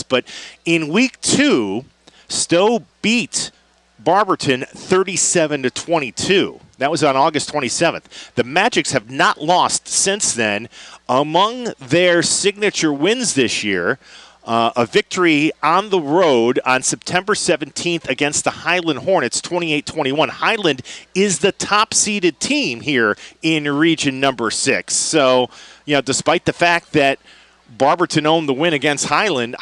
But in week 2, Stowe beat Barberton 37-22. That was on August 27th. The Magics have not lost since then. Among their signature wins this year, a victory on the road on September 17th against the Highland Hornets, 28-21. Highland is the top-seeded team here in Region number 6. So, despite the fact that Barberton owned the win against Highland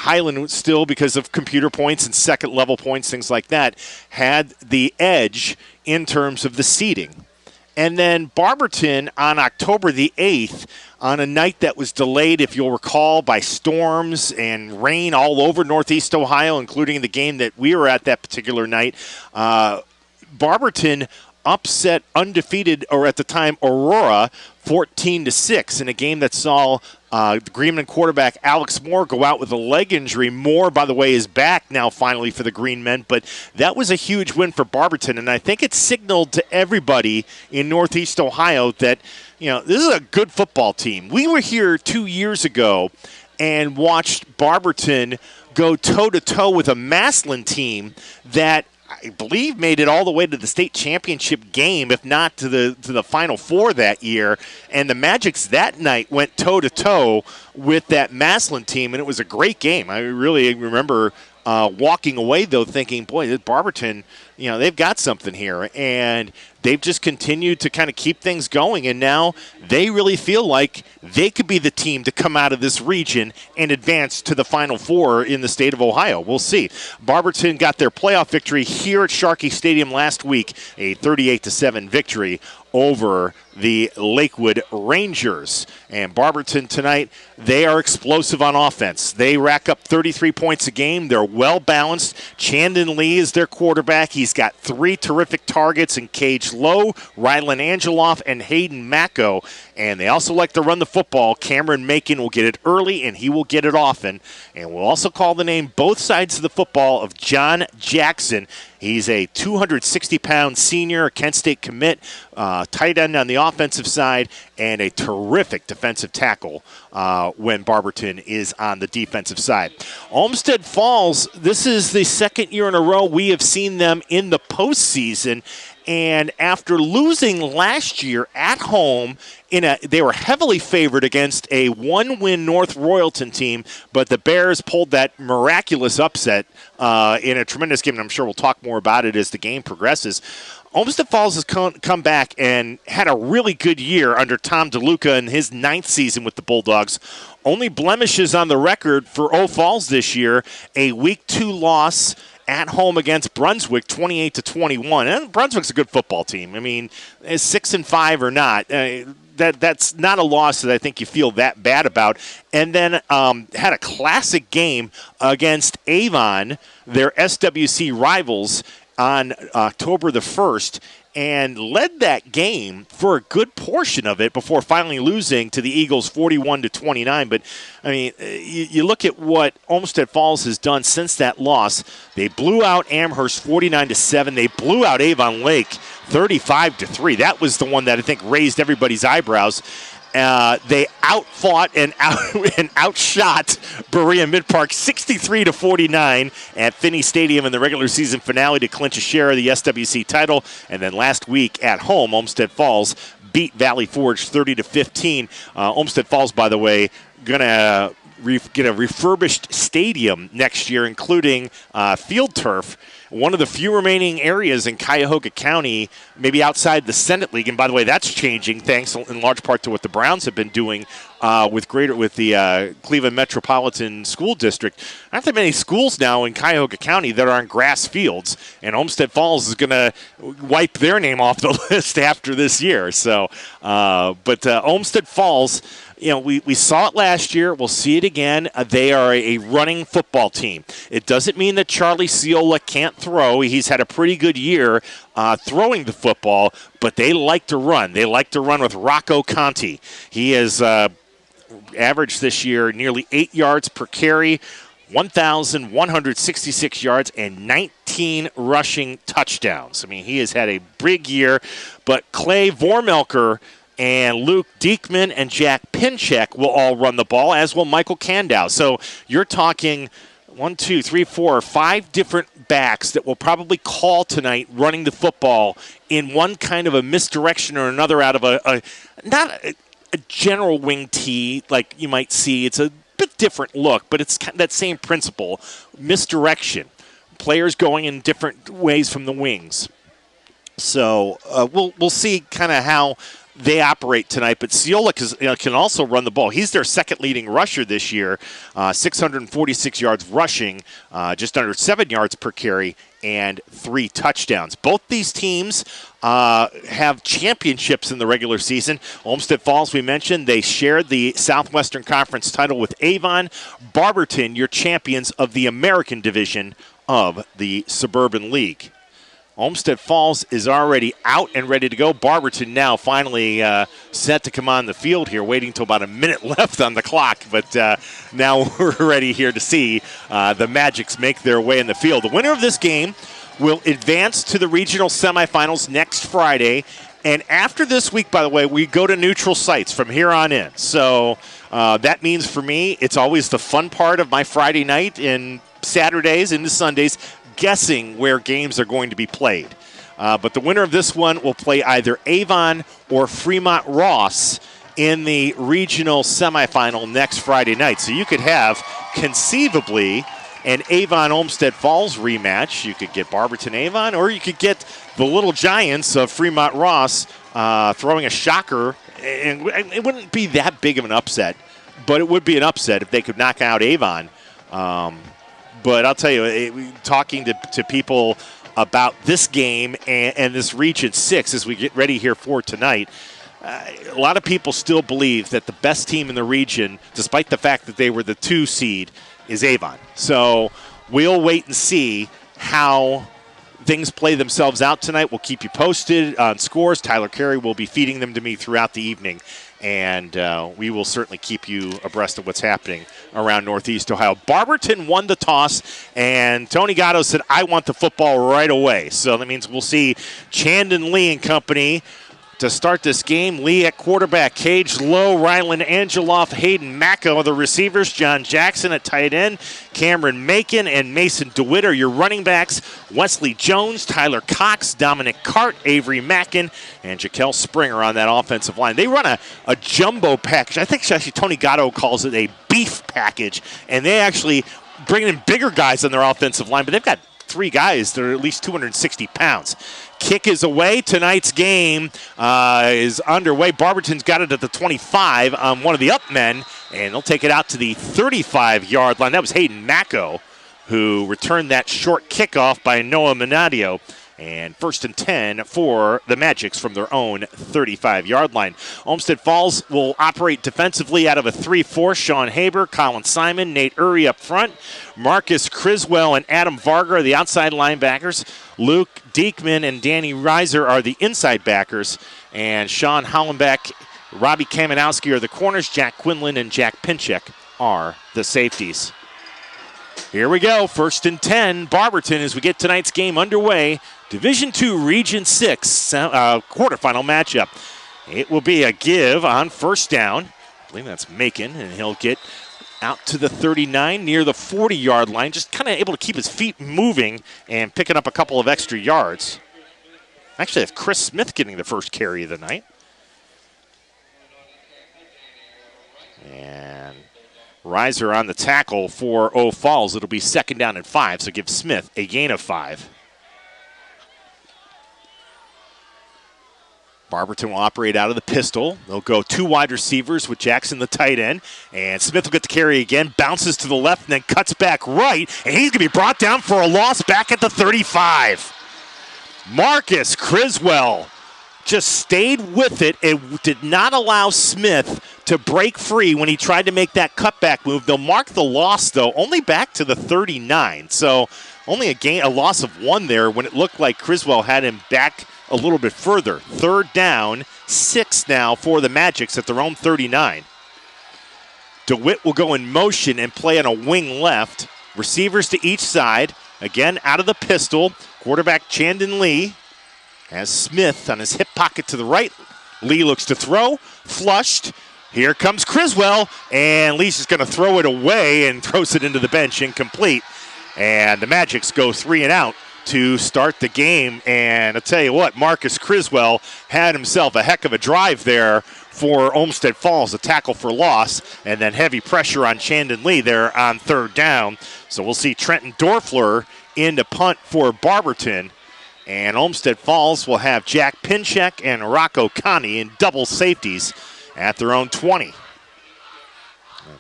still, because of computer points and second-level points, things like that, had the edge in terms of the seeding. And then Barberton on October the 8th, on a night that was delayed, if you'll recall, by storms and rain all over Northeast Ohio, including the game that we were at that particular night, Barberton upset undefeated, or at the time, Aurora, 14-6 in a game that saw Greenman quarterback Alex Moore go out with a leg injury. Moore, by the way, is back now finally for the Green Men, but that was a huge win for Barberton, and I think it signaled to everybody in Northeast Ohio that, this is a good football team. We were here 2 years ago and watched Barberton go toe-to-toe with a Massillon team that I believe made it all the way to the state championship game, if not to the Final Four that year. And the Magics that night went toe-to-toe with that Massillon team, and it was a great game. I really remember walking away, though, thinking, boy, this Barberton, they've got something here. And they've just continued to kind of keep things going, and now they really feel like they could be the team to come out of this region and advance to the Final Four in the state of Ohio. We'll see. Barberton got their playoff victory here at Sharkey Stadium last week, a 38-7 victory over the Lakewood Rangers. And Barberton tonight, they are explosive on offense. They rack up 33 points a game. They're well-balanced. Chandon Lee is their quarterback. He's got 3 terrific targets in Cage Lowe, Rylan Angeloff, and Hayden Macco. And they also like to run the football. Cameron Macon will get it early, and he will get it often. And we'll also call the name both sides of the football of John Jackson. He's a 260-pound senior, a Kent State commit, tight end on the offensive side, and a terrific defensive tackle when Barberton is on the defensive side. Olmsted Falls, this is the second year in a row we have seen them in the postseason. And after losing last year at home, they were heavily favored against a one-win North Royalton team, but the Bears pulled that miraculous upset in a tremendous game, and I'm sure we'll talk more about it as the game progresses. Olmsted Falls has come back and had a really good year under Tom DeLuca in his 9th season with the Bulldogs. Only blemishes on the record for O Falls this year, a Week 2 loss at home against Brunswick, 28-21. And Brunswick's a good football team. I mean, 6-5 or not, that's not a loss that I think you feel that bad about. And then had a classic game against Avon, their SWC rivals, on October the 1st, and led that game for a good portion of it before finally losing to the Eagles 41-29. But, I mean, you look at what Olmsted Falls has done since that loss. They blew out Amherst 49-7. They blew out Avon Lake 35-3. That was the one that I think raised everybody's eyebrows. They outfought and outshot Berea-Midpark 63-49 at Finney Stadium in the regular season finale to clinch a share of the SWC title. And then last week at home, Olmsted Falls beat Valley Forge 30-15. Olmsted Falls, by the way, gonna get a refurbished stadium next year, including field turf. One of the few remaining areas in Cuyahoga County, maybe outside the Senate League. And by the way, that's changing thanks in large part to what the Browns have been doing with the Cleveland Metropolitan School District. Not that many schools now in Cuyahoga County that are on grass fields, and Olmsted Falls is going to wipe their name off the list after this year. So, but Olmsted Falls, we saw it last year. We'll see it again. They are a running football team. It doesn't mean that Charlie Ciola can't throw. He's had a pretty good year throwing the football, but they like to run. They like to run with Rocco Conti. He has averaged this year nearly 8 yards per carry, 1,166 yards, and 19 rushing touchdowns. I mean, he has had a big year, but Clay Vormelker and Luke Diekman and Jack Pinchek will all run the ball, as will Michael Kandow. So you're talking 5 different backs that will probably call tonight running the football in one kind of a misdirection or another out of not a general wing tee like you might see. It's a bit different look, but it's kind of that same principle. Misdirection. Players going in different ways from the wings. So we'll see kind of how they operate tonight, but Ciola can also run the ball. He's their second leading rusher this year, 646 yards rushing, just under 7 yards per carry, and 3 touchdowns. Both these teams have championships in the regular season. Olmsted Falls, we mentioned, they shared the Southwestern Conference title with Avon. Barberton, your champions of the American division of the Suburban League. Olmsted Falls is already out and ready to go. Barberton now finally set to come on the field here, waiting until about a minute left on the clock. But now we're ready here to see the Magics make their way in the field. The winner of this game will advance to the regional semifinals next Friday. And after this week, by the way, we go to neutral sites from here on in. So that means for me, it's always the fun part of my Friday night and Saturdays into Sundays, guessing where games are going to be played. But the winner of this one will play either Avon or Fremont Ross in the regional semifinal next Friday night. So you could have, conceivably, an Avon-Olmsted Falls rematch. You could get Barberton-Avon, or you could get the Little Giants of Fremont Ross throwing a shocker. And it wouldn't be that big of an upset, but it would be an upset if they could knock out Avon. But I'll tell you, talking to people about this game and this Region 6 as we get ready here for tonight, a lot of people still believe that the best team in the region, despite the fact that they were the 2 seed, is Avon. So we'll wait and see how things play themselves out tonight. We'll keep you posted on scores. Tyler Carey will be feeding them to me throughout the evening. And we will certainly keep you abreast of what's happening around Northeast Ohio. Barberton won the toss, and Tony Gatto said, I want the football right away. So that means we'll see Chandon Lee and company to start this game. Lee at quarterback, Cage Lowe, Ryland Angeloff, Hayden Macco are the receivers, John Jackson at tight end, Cameron Macon and Mason DeWitt are your running backs, Wesley Jones, Tyler Cox, Dominic Cart, Avery Mackin, and Jaquel Springer on that offensive line. They run a jumbo package. I think actually Tony Gatto calls it a beef package, and they actually bring in bigger guys on their offensive line, but they've got 3 guys that are at least 260 pounds. Kick is away. Tonight's game is underway. Barberton's got it at the 25 on one of the up men, and they'll take it out to the 35-yard line. That was Hayden Macco who returned that short kickoff by Noah Minadio. And 1st and 10 for the Magics from their own 35-yard line. Olmsted Falls will operate defensively out of a 3-4. Sean Haber, Colin Simon, Nate Urey up front. Marcus Criswell and Adam Varga are the outside linebackers. Luke Diekman and Danny Reiser are the inside backers. And Sean Hollenbeck, Robbie Kamenowski are the corners. Jack Quinlan and Jack Pinchek are the safeties. Here we go, 1st and 10, Barberton, as we get tonight's game underway. Division II, Region 6, quarterfinal matchup. It will be a give on 1st down. I believe that's Macon, and he'll get out to the 39, near the 40-yard line, just kind of able to keep his feet moving and picking up a couple of extra yards. Actually, it's Chris Smith getting the first carry of the night. And Reiser on the tackle for O Falls. It'll be 2nd down and 5, so give Smith a gain of 5. Barberton will operate out of the pistol. They'll go 2 wide receivers with Jackson the tight end. And Smith will get the carry again, bounces to the left, and then cuts back right. And he's going to be brought down for a loss back at the 35. Marcus Criswell just stayed with it and did not allow Smith to break free when he tried to make that cutback move. They'll mark the loss, though, only back to the 39. So only a loss of 1 there when it looked like Criswell had him back a little bit further. 3rd down, 6 now for the Magics at their own 39. DeWitt will go in motion and play on a wing left. Receivers to each side. Again, out of the pistol. Quarterback Chandon Lee has Smith on his hip pocket to the right. Lee looks to throw. Flushed. Here comes Criswell, and Lee's just going to throw it away and throws it into the bench, incomplete. And the Magics go 3 and out to start the game. And I'll tell you what, Marcus Criswell had himself a heck of a drive there for Olmsted Falls, a tackle for loss, and then heavy pressure on Chandon Lee there on third down. So we'll see Trenton Dorfler in to punt for Barberton. And Olmsted Falls will have Jack Pinchek and Rocco Conti in double safeties at their own 20. A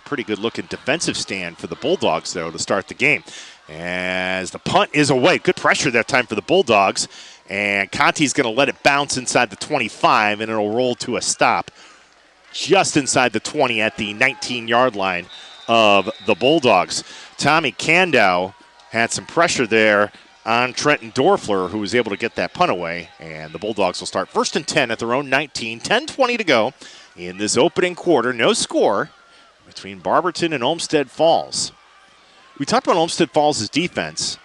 pretty good-looking defensive stand for the Bulldogs, though, to start the game. As the punt is away. Good pressure that time for the Bulldogs. And Conti's going to let it bounce inside the 25, and it'll roll to a stop just inside the 20 at the 19-yard line of the Bulldogs. Tommy Kandow had some pressure there on Trenton Dorfler, who was able to get that punt away. And the Bulldogs will start 1st and 10 at their own 19. 10:20 to go in this opening quarter. No score between Barberton and Olmsted Falls. We talked about Olmsted Falls' defense.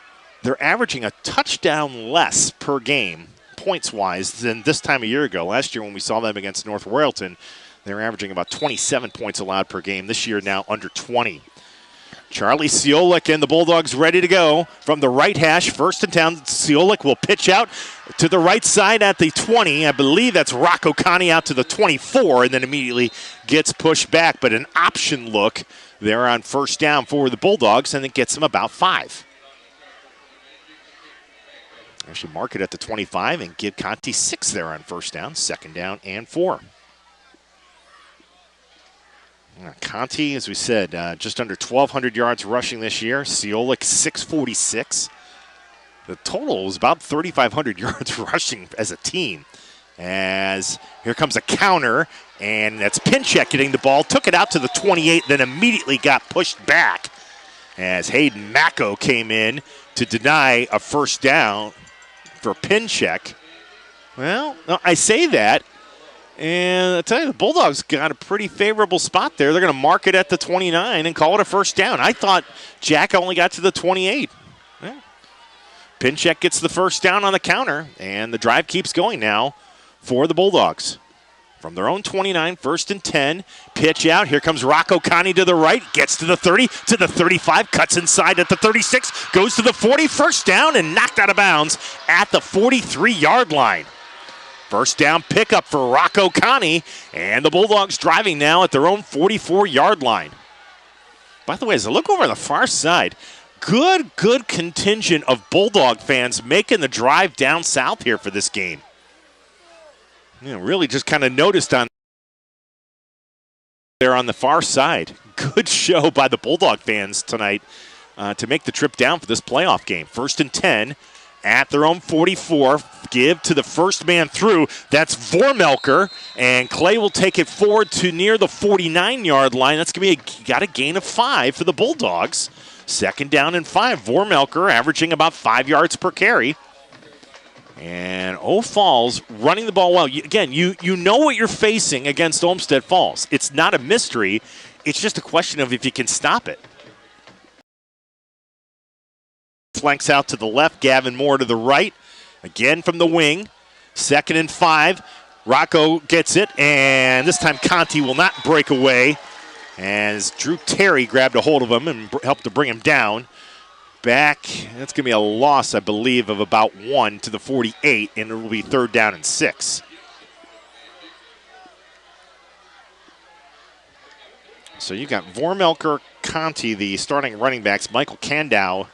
They're averaging a touchdown less per game, points-wise, than this time a year ago. Last year when we saw them against North Royalton, they were averaging about 27 points allowed per game. This year now under 20. Charlie Siolik and the Bulldogs ready to go from the right hash. 1st and 10. Siolik will pitch out to the right side at the 20. I believe that's Rocco Conti out to the 24, and then immediately gets pushed back. But an option look there on 1st down for the Bulldogs, and it gets them about 5. Actually mark it at the 25 and give Conti 6 there on 1st down, 2nd down and 4. Conti, as we said, just under 1,200 yards rushing this year. Siolik, 646. The total is about 3,500 yards rushing as a team. As here comes a counter, and that's Pinchek getting the ball. Took it out to the 28, then immediately got pushed back as Hayden Macko came in to deny a 1st down for Pinchek. Well, I say that. And I tell you, the Bulldogs got a pretty favorable spot there. They're going to mark it at the 29 and call it a 1st down. I thought Jack only got to the 28. Yeah. Pinchek gets the 1st down on the counter, and the drive keeps going now for the Bulldogs. From their own 29, 1st and 10, pitch out. Here comes Rocco Conti to the right, gets to the 30, to the 35, cuts inside at the 36, goes to the 40, 1st down, and knocked out of bounds at the 43-yard line. 1st down pickup for Rocco Conti, and the Bulldogs driving now at their own 44-yard line. By the way, as I look over on the far side, good contingent of Bulldog fans making the drive down south here for this game. You know, really just kind of noticed on there on the far side. Good show by the Bulldog fans tonight to make the trip down for this playoff game. 1st and 10. At their own 44, give to the first man through. That's Vormelker, and Clay will take it forward to near the 49-yard line. That's going to be got a gain of 5 for the Bulldogs. 2nd down and 5. Vormelker averaging about 5 yards per carry. And Falls running the ball well. Again, you know what you're facing against Olmsted Falls. It's not a mystery. It's just a question of if you can stop it. Flanks out to the left, Gavin Moore to the right. Again from the wing. 2nd and 5. Rocco gets it, and this time Conti will not break away as Drew Terry grabbed a hold of him and helped to bring him down. Back, that's going to be a loss, I believe, of about 1 to the 48, and it will be 3rd down and 6. So you got Vormelker, Conti, the starting running backs. Michael Kandow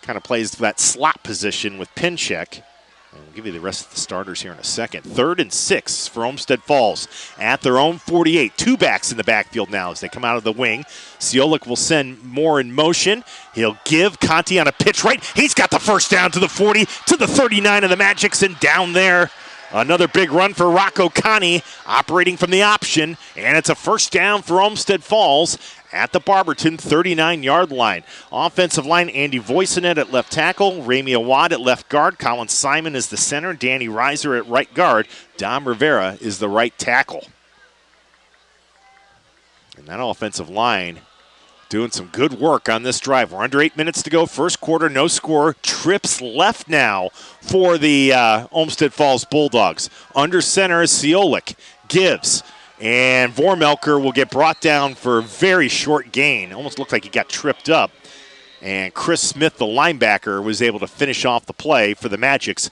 kind of plays that slot position with Pinchek. And we'll give you the rest of the starters here in a second. 3rd and 6 for Olmsted Falls at their own 48. 2 backs in the backfield now as they come out of the wing. Siolik will send Moore in motion. He'll give Conti on a pitch right. He's got the 1st down to the 40, to the 39 of the Magics, and down there. Another big run for Rocco Conti operating from the option, and it's a 1st down for Olmsted Falls at the Barberton 39-yard line. Offensive line, Andy Voisenet at left tackle, Ramey Awad at left guard, Colin Simon is the center, Danny Reiser at right guard, Dom Rivera is the right tackle. And that offensive line doing some good work on this drive. We're under 8 minutes to go. 1st quarter, no score. Trips left now for the Olmsted Falls Bulldogs. Under center is Siolik. Gives. And Vormelker will get brought down for a very short gain. Almost looked like he got tripped up. And Chris Smith, the linebacker, was able to finish off the play for the Magics.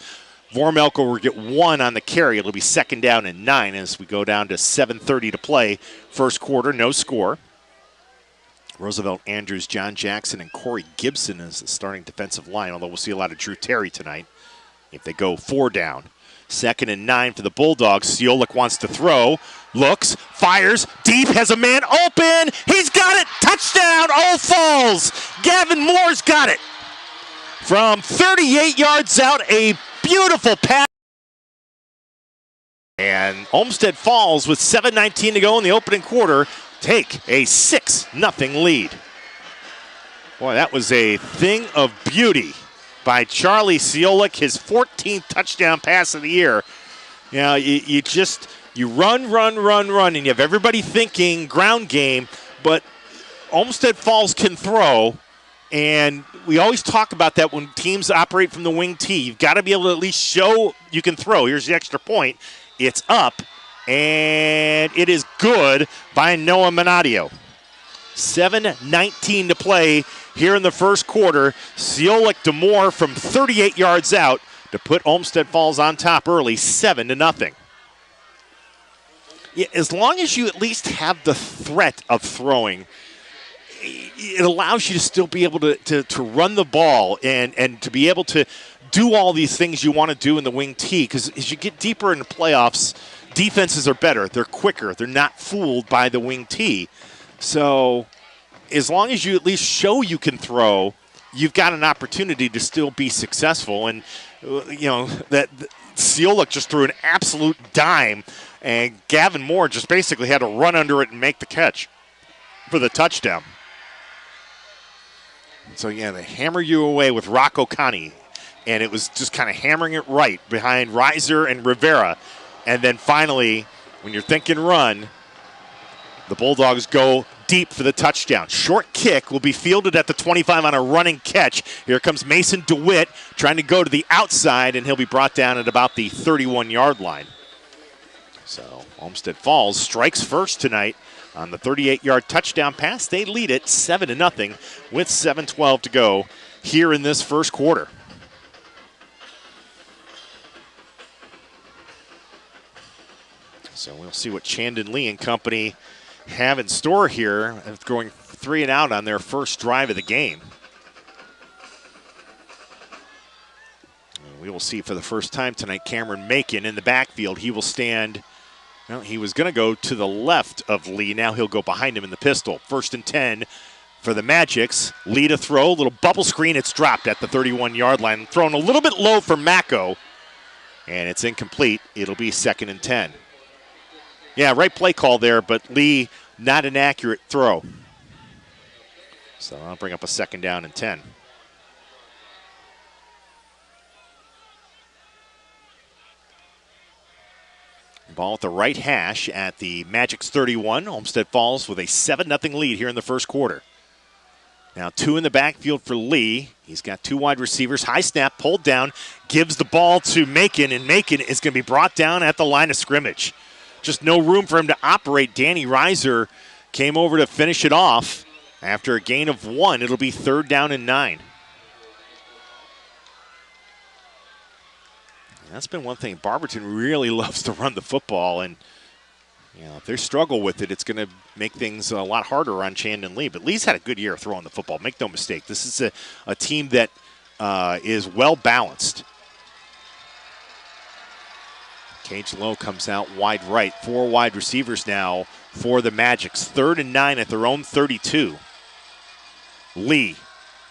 Vormelker will get 1 on the carry. It'll be 2nd down and 9 as we go down to 7:30 to play. First quarter, no score. Roosevelt Andrews, John Jackson, and Corey Gibson is the starting defensive line, although we'll see a lot of Drew Terry tonight if they go 4 down. 2nd and 9 for the Bulldogs. Siolik wants to throw, looks, fires, deep, has a man open. He's got it. Touchdown, Old Falls. Gavin Moore's got it. From 38 yards out, a beautiful pass. And Olmsted Falls, with 7:19 to go in the opening quarter, take a 6-0 lead. Boy, that was a thing of beauty by Charlie Siolik, his 14th touchdown pass of the year. You know, you run, and you have everybody thinking ground game, but Olmsted Falls can throw, and we always talk about that when teams operate from the wing tee. You've got to be able to at least show you can throw. Here's the extra point. It's up, and it is good by Noah Minadio. 7:19 to play here in the first quarter. Siolik to Moore from 38 yards out to put Olmsted Falls on top early, 7-0. Yeah, as long as you at least have the threat of throwing, it allows you to still be able to run the ball and to be able to do all these things you want to do in the wing tee, because as you get deeper in the playoffs, defenses are better. They're quicker. They're not fooled by the wing tee. So as long as you at least show you can throw, you've got an opportunity to still be successful. And, you know, that Siolik just threw an absolute dime, and Gavin Moore just basically had to run under it and make the catch for the touchdown. So, yeah, they hammer you away with Rocco Conti, and it was just kind of hammering it right behind Reiser and Rivera. And then finally, when you're thinking run, the Bulldogs go deep for the touchdown. Short kick will be fielded at the 25 on a running catch. Here comes Mason DeWitt trying to go to the outside, and he'll be brought down at about the 31-yard line. So Olmsted Falls strikes first tonight on the 38-yard touchdown pass. They lead it 7-0 with 7:12 to go here in this first quarter. So we'll see what Chandon Lee and company have in store here, going 3 and out on their first drive of the game. And we will see for the first time tonight Cameron Macon in the backfield. He will stand, well, he was going to go to the left of Lee. Now he'll go behind him in the pistol. 1st and 10 for the Magics. Lee to throw, little bubble screen. It's dropped at the 31-yard line. Thrown a little bit low for Mako, and it's incomplete. It'll be 2nd and 10. Yeah, right play call there, but Lee, not an accurate throw. So I'll bring up a 2nd down and 10. Ball at the right hash at the Magic's 31. Olmsted Falls with a 7-0 lead here in the first quarter. Now 2 in the backfield for Lee. He's got 2 wide receivers. High snap, pulled down, gives the ball to Macon, and Macon is going to be brought down at the line of scrimmage. Just no room for him to operate. Danny Reiser came over to finish it off after a gain of 1. It'll be 3rd down and 9. And that's been one thing. Barberton really loves to run the football, and you know, if they struggle with it, it's going to make things a lot harder on Chandon Lee. But Lee's had a good year throwing the football. Make no mistake. This is a team that is well-balanced. Cage Lowe comes out wide right. 4 wide receivers now for the Magics. 3rd and 9 at their own 32. Lee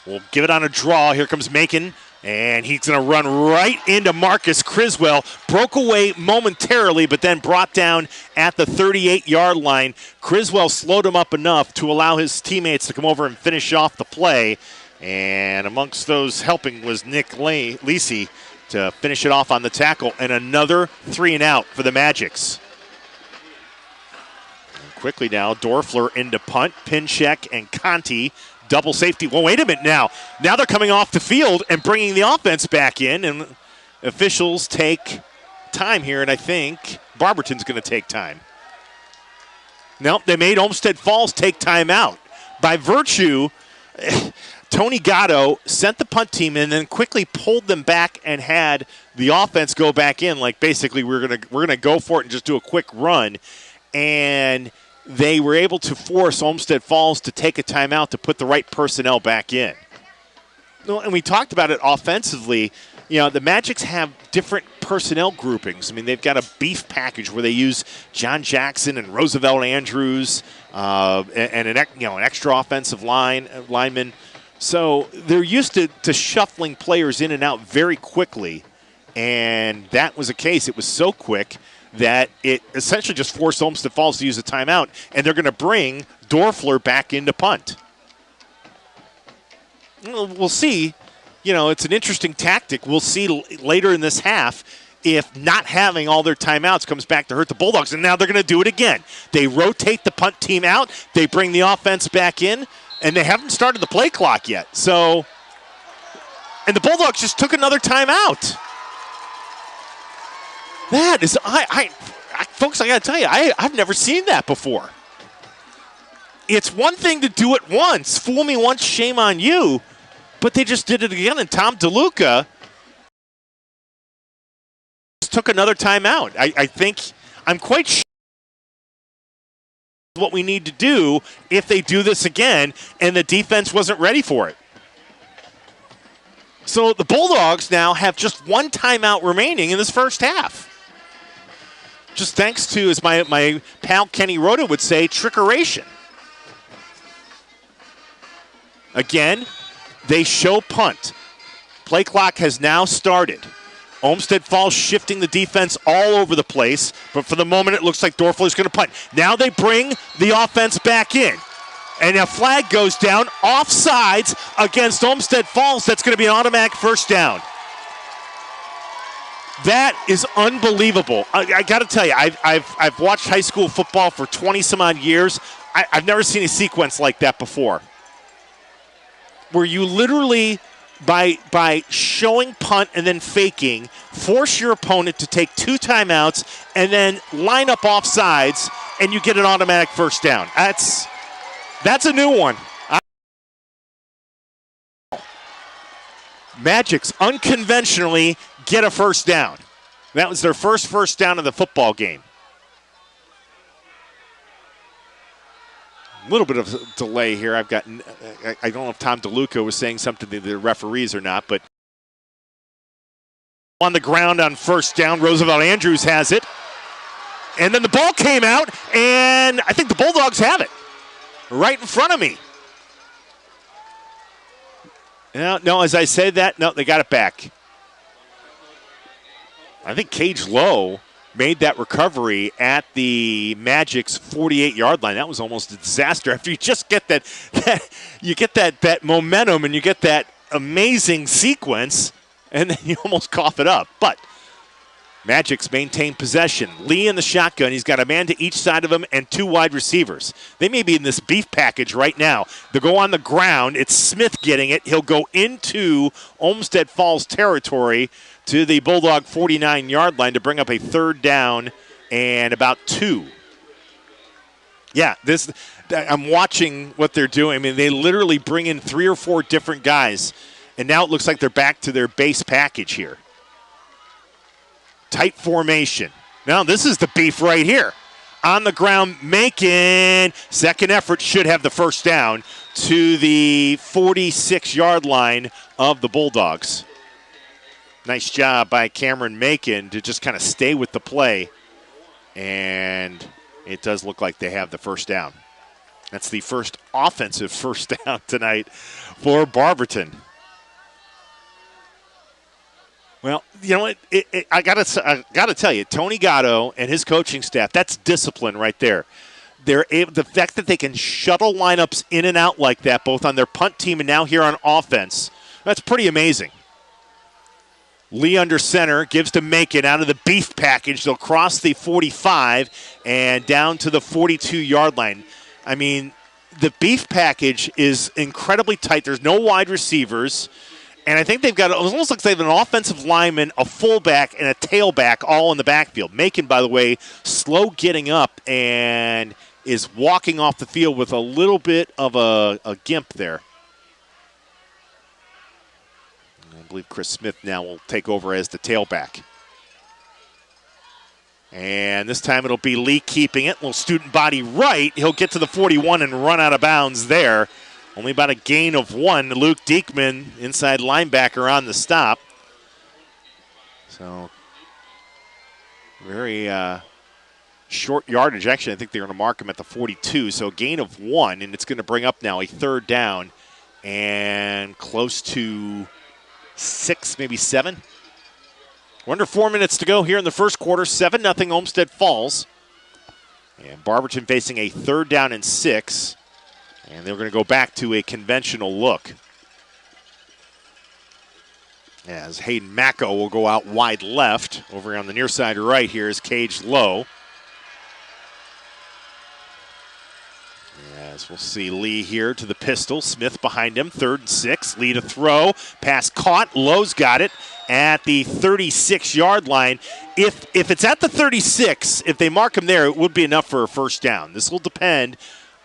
will give it on a draw. Here comes Macon, and he's going to run right into Marcus Criswell. Broke away momentarily, but then brought down at the 38-yard line. Criswell slowed him up enough to allow his teammates to come over and finish off the play. And amongst those helping was Nick Lisi to finish it off on the tackle, and another 3 and out for the Magics. And quickly now, Dorfler into punt, Pinchek and Conti, double safety. Well, wait a minute now. Now they're coming off the field and bringing the offense back in, and officials take time here, and I think Barberton's going to take time. Nope, they made Olmsted Falls take timeout. By virtue, Tony Gatto sent the punt team in and then quickly pulled them back and had the offense go back in. Like basically we're gonna go for it and just do a quick run. And they were able to force Olmsted Falls to take a timeout to put the right personnel back in. And we talked about it offensively. You know, the Magics have different personnel groupings. I mean, they've got a beef package where they use John Jackson and Roosevelt Andrews and an extra offensive lineman. So they're used to shuffling players in and out very quickly, and that was the case. It was so quick that it essentially just forced Olmsted Falls to use a timeout, and they're going to bring Dorfler back into punt. We'll see. You know, it's an interesting tactic. We'll see later in this half if not having all their timeouts comes back to hurt the Bulldogs, and now they're going to do it again. They rotate the punt team out. They bring the offense back in, and they haven't started the play clock yet. So, and the Bulldogs just took another timeout. That is, folks, I got to tell you, I've never seen that before. It's one thing to do it once. Fool me once, shame on you. But they just did it again, and Tom DeLuca just took another timeout. I think I'm quite sure what we need to do if they do this again, and the defense wasn't ready for it. So the Bulldogs now have just one timeout remaining in this first half. Just thanks to, as my pal Kenny Rhoda would say, trickeration. Again, they show punt. Play clock has now started. Olmsted Falls shifting the defense all over the place, but for the moment it looks like Dorfler's going to punt. Now they bring the offense back in. And a flag goes down, offsides against Olmsted Falls. That's going to be an automatic first down. That is unbelievable. I got to tell you, I've watched high school football for 20-some-odd years. I've never seen a sequence like that before, where you literally, by showing punt and then faking, force your opponent to take two timeouts and then line up off sides, and you get an automatic first down. That's a new one. Magics unconventionally get a first down. That was their first down of the football game. A little bit of a delay here. I don't know if Tom DeLuca was saying something to the referees or not, but on the ground on first down, Roosevelt Andrews has it. And then the ball came out, and I think the Bulldogs have it right in front of me. No, as I said that, no, they got it back. I think Cage Lowe made that recovery at the Magic's 48-yard line. That was almost a disaster. After you just get that momentum and you get that amazing sequence, and then you almost cough it up. But Magics maintain possession. Lee in the shotgun. He's got a man to each side of him and two wide receivers. They may be in this beef package right now. They'll go on the ground. It's Smith getting it. He'll go into Olmsted Falls territory to the Bulldog 49-yard line to bring up a third down and about two. Yeah, I'm watching what they're doing. I mean, they literally bring in 3 or 4 different guys, and now it looks like they're back to their base package here. Tight formation. Now this is the beef right here. On the ground, Macon. Second effort should have the first down to the 46-yard line of the Bulldogs. Nice job by Cameron Macon to just kind of stay with the play. And it does look like they have the first down. That's the first offensive first down tonight for Barberton. Well, you know what? I gotta tell you, Tony Gatto and his coaching staff, that's discipline right there. The fact that they can shuttle lineups in and out like that, both on their punt team and now here on offense, that's pretty amazing. Lee under center, gives to Macon out of the beef package. They'll cross the 45 and down to the 42-yard line. I mean, the beef package is incredibly tight. There's no wide receivers. And I think they've got, it almost looks like they have an offensive lineman, a fullback, and a tailback all in the backfield. Macon, by the way, slow getting up, and is walking off the field with a little bit of a gimp there. I believe Chris Smith now will take over as the tailback. And this time it'll be Lee keeping it. Little student body right. He'll get to the 41 and run out of bounds there. Only about a gain of 1. Luke Diekman, inside linebacker, on the stop. So very short yardage. Actually, I think they're going to mark him at the 42. So a gain of 1, and it's going to bring up now a 3rd down and close to 6, maybe 7. We're under 4 minutes to go here in the first quarter. 7-0 Olmsted Falls. And Barberton facing a 3rd down and 6. And they're going to go back to a conventional look. As Hayden Macko will go out wide left. Over on the near side right here is Cage Lowe. As we'll see Lee here to the pistol. Smith behind him, 3rd and 6. Lee to throw. Pass caught. Lowe's got it at the 36-yard line. If it's at the 36, if they mark him there, it would be enough for a 1st down. This will depend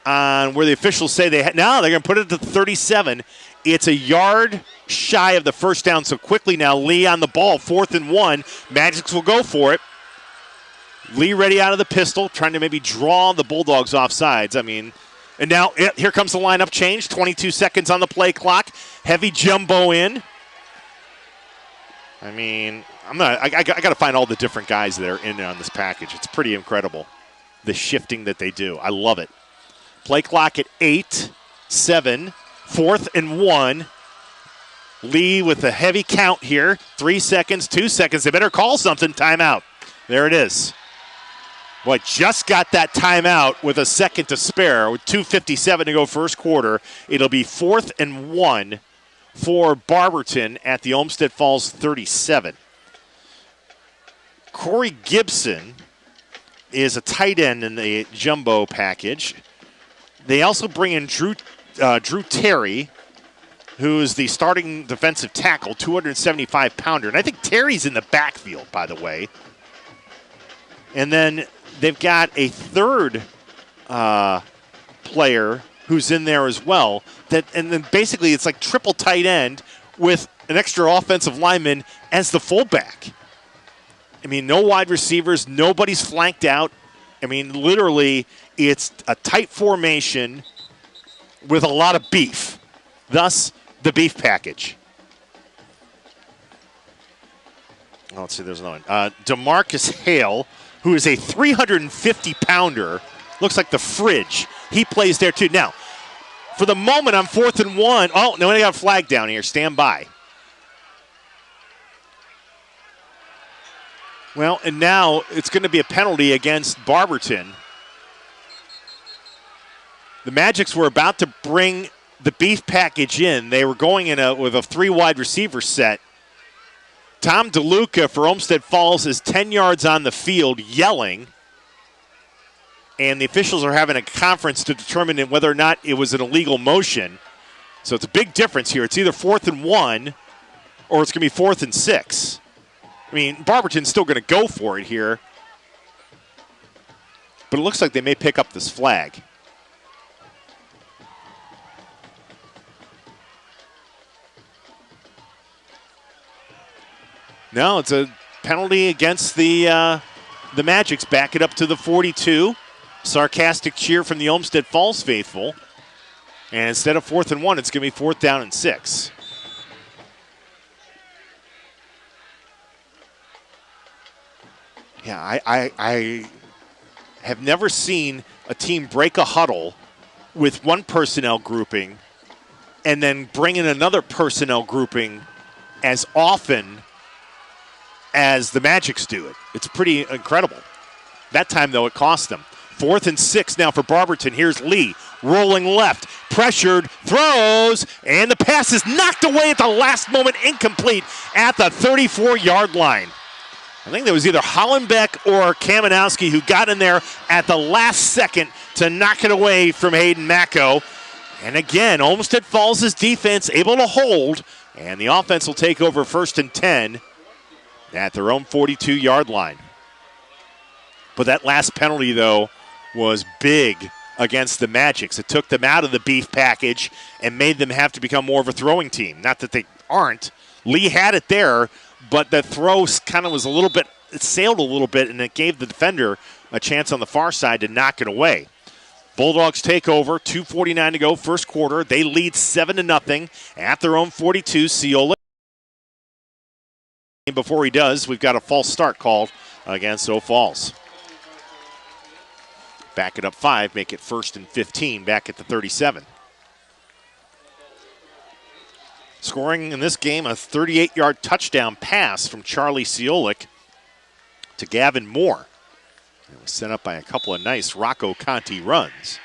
on where the officials say they now they're going to put it to the 37. It's a yard shy of the 1st down, so quickly now Lee on the ball, 4th and 1. Magics will go for it. Lee ready out of the pistol, trying to maybe draw the Bulldogs off sides. And now here comes the lineup change. 22 seconds on the play clock. Heavy jumbo in. I got to find all the different guys that are in on this package. It's pretty incredible, the shifting that they do. I love it. Play clock at 8, 7, 4th and 1. Lee with a heavy count here. 3 seconds, 2 seconds. They better call something. Timeout. There it is. Boy, just got that timeout with a second to spare. With 2:57 to go first quarter. It'll be 4th and 1 for Barberton at the Olmsted Falls 37. Corey Gibson is a tight end in the jumbo package. They also bring in Drew Terry, who is the starting defensive tackle, 275-pounder. And I think Terry's in the backfield, by the way. And then they've got a 3rd player who's in there as well. And then basically it's like triple tight end with an extra offensive lineman as the fullback. No wide receivers. Nobody's flanked out. Literally, it's a tight formation with a lot of beef. Thus, the beef package. Let's see, there's another one. DeMarcus Hale, who is a 350-pounder, looks like the fridge. He plays there too. Now, for the moment, I'm 4th and 1. Oh, no, I got a flag down here. Stand by. Well, and now it's going to be a penalty against Barberton. The Magics were about to bring the beef package in. They were going in with a 3 wide receiver set. Tom DeLuca for Olmsted Falls is 10 yards on the field yelling. And the officials are having a conference to determine whether or not it was an illegal motion. So it's a big difference here. It's either 4th and 1 or it's going to be 4th and 6. Barberton's still going to go for it here. But it looks like they may pick up this flag. No, it's a penalty against the Magics. Back it up to the 42. Sarcastic cheer from the Olmsted Falls faithful. And instead of 4th and 1, it's going to be 4th down and 6. Yeah, I have never seen a team break a huddle with one personnel grouping and then bring in another personnel grouping as often as the Magics do it. It's pretty incredible. That time, though, it cost them. 4th and 6 now for Barberton. Here's Lee rolling left, pressured, throws, and the pass is knocked away at the last moment, incomplete at the 34-yard line. I think that was either Hollenbeck or Kamenowski who got in there at the last second to knock it away from Hayden Macko. And again, Olmsted Falls' defense able to hold, and the offense will take over 1st and 10 at their own 42-yard line. But that last penalty, though, was big against the Magics. It took them out of the beef package and made them have to become more of a throwing team. Not that they aren't. Lee had it there, but the throw kind of was a little bit, it sailed a little bit, and it gave the defender a chance on the far side to knock it away. Bulldogs take over, 2:49 to go, first quarter. They lead 7-0 at their own 42. Ciola. Before he does, we've got a false start called against Stow Falls. Back it up 5, make it 1st and 15 back at the 37. Scoring in this game, a 38-yard touchdown pass from Charlie Ciolik to Gavin Moore. It was set up by a couple of nice Rocco Conti runs.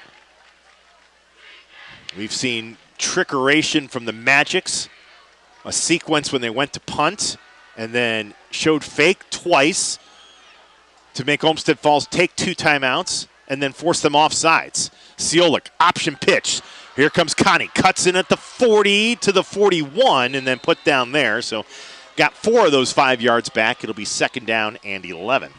We've seen trickeration from the Magics, a sequence when they went to punt and then showed fake twice to make Olmsted Falls take 2 timeouts and then force them off sides. Ciolik, option pitch. Here comes Conti, cuts in at the 40 to the 41 and then put down there. So got 4 of those 5 yards back. It'll be 2nd down and 11.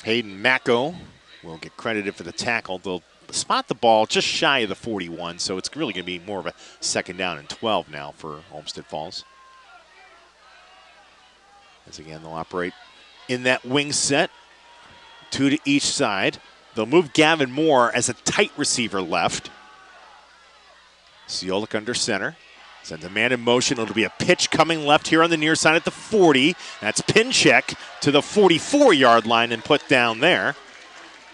Hayden Macko will get credited for the tackle. They'll spot the ball just shy of the 41, so it's really going to be more of a 2nd down and 12 now for Olmsted Falls. As again, they'll operate in that wing set, 2 to each side. They'll move Gavin Moore as a tight receiver left. Ciolik under center. Sends a man in motion. It'll be a pitch coming left here on the near side at the 40. That's Pinchek to the 44-yard line and put down there.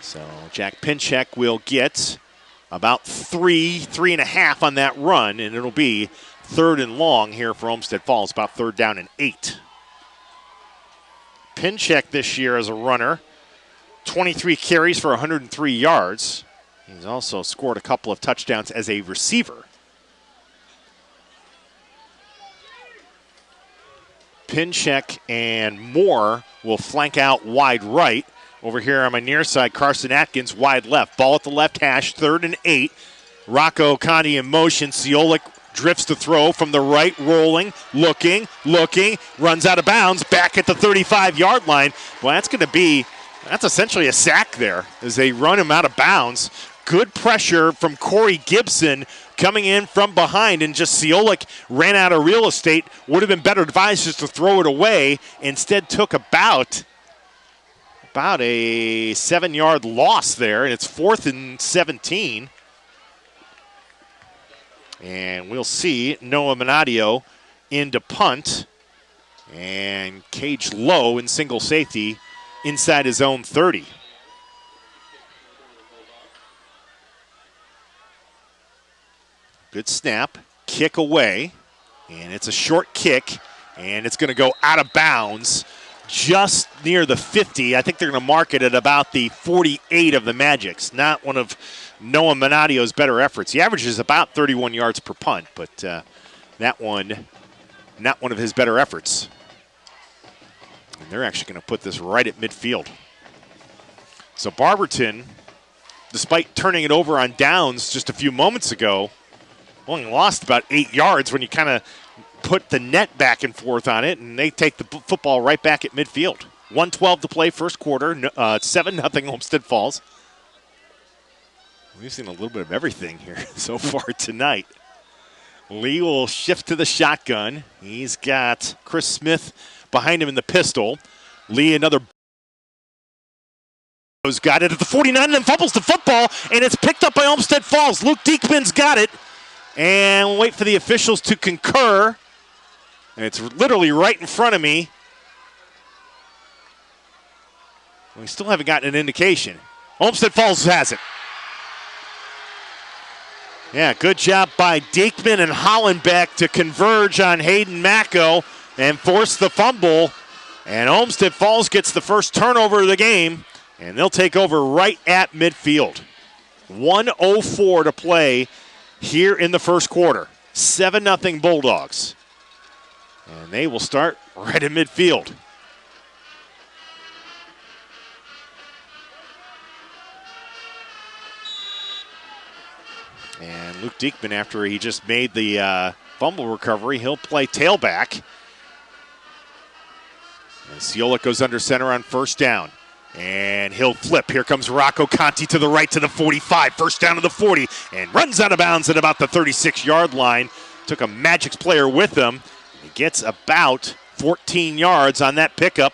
So Jack Pinchek will get about 3.5 on that run, and it'll be 3rd and long here for Olmsted Falls, about 3rd down and 8. Pinchek this year as a runner, 23 carries for 103 yards. He's also scored a couple of touchdowns as a receiver. Pinchek and Moore will flank out wide right. Over here on my near side, Carson Atkins wide left. Ball at the left hash, 3rd and 8. Rocco Conti in motion. Ciolik drifts to throw from the right, rolling, looking, runs out of bounds, back at the 35-yard line. Well, that's essentially a sack there as they run him out of bounds. Good pressure from Corey Gibson coming in from behind, and just Ciolik ran out of real estate. Would have been better advised just to throw it away. Instead took about a 7-yard loss there, and it's 4th and 17. And we'll see Noah Minadio into punt and cage low in single safety inside his own 30. Good snap, kick away, and it's a short kick, and it's going to go out of bounds just near the 50. I think they're going to mark it at about the 48 of the Magics, not one of Noah Minadio's better efforts. He averages about 31 yards per punt, but that one, not one of his better efforts. And they're actually going to put this right at midfield. So Barberton, despite turning it over on downs just a few moments ago, only lost about 8 yards when you kind of put the net back and forth on it, and they take the football right back at midfield. 1:12 to play, first quarter, 7-0 Olmsted Falls. We've seen a little bit of everything here so far tonight. Lee will shift to the shotgun. He's got Chris Smith behind him in the pistol. Lee, another got it at the 49 and then fumbles the football, and it's picked up by Olmsted Falls. Luke Diekman's got it. And we'll wait for the officials to concur. And it's literally right in front of me. We still haven't gotten an indication. Olmsted Falls has it. Yeah, good job by Diekman and Hollenbeck to converge on Hayden Macko and force the fumble. And Olmsted Falls gets the first turnover of the game, and they'll take over right at midfield. 1:04 to play here in the first quarter. 7-0 Bulldogs. And they will start right at midfield. And Luke Diekman, after he just made the fumble recovery, he'll play tailback. And Ciolek goes under center on first down. And he'll flip. Here comes Rocco Conti to the right to the 45. First down to the 40. And runs out of bounds at about the 36-yard line. Took a Magics player with him. He gets about 14 yards on that pickup.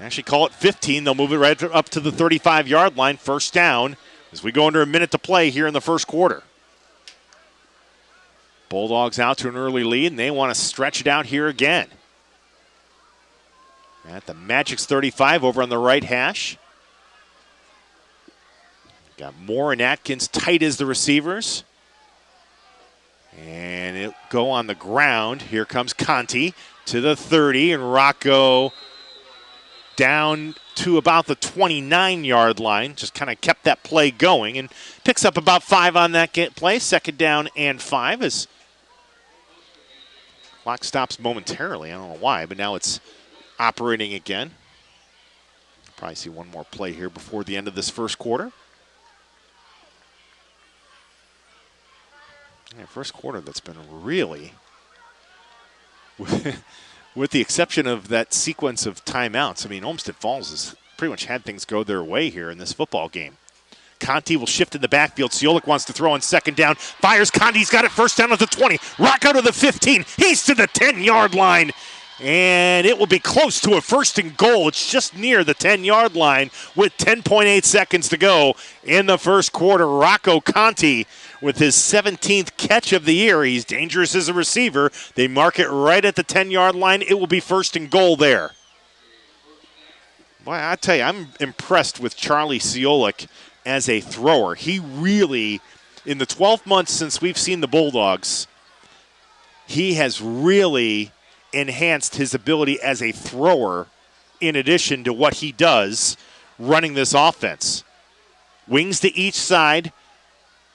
Actually, call it 15. They'll move it right up to the 35-yard line. First down as we go under a minute to play here in the first quarter. Bulldogs out to an early lead, and they want to stretch it out here again. At the Magics 35 over on the right hash. Got Moore and Atkins tight as the receivers. And it'll go on the ground. Here comes Conti to the 30, and Rocco down to about the 29-yard line. Just kind of kept that play going and picks up about 5 on that play. Second down and 5 as clock stops momentarily. I don't know why, but now it's operating again. Probably see one more play here before the end of this first quarter. Yeah, first quarter that's been really, with the exception of that sequence of timeouts, I mean, Olmsted Falls has pretty much had things go their way here in this football game. Conti will shift in the backfield. Ciolek wants to throw on second down. Fires. Conti's got it first down at the 20. Rocco to the 15. He's to the 10-yard line. And it will be close to a first and goal. It's just near the 10-yard line with 10.8 seconds to go in the first quarter. Rocco Conti with his 17th catch of the year. He's dangerous as a receiver. They mark it right at the 10-yard line. It will be first and goal there. Boy, I tell you, I'm impressed with Charlie Ciolek as a thrower. He really, in the 12 months since we've seen the Bulldogs, he has really enhanced his ability as a thrower in addition to what he does running this offense. Wings to each side.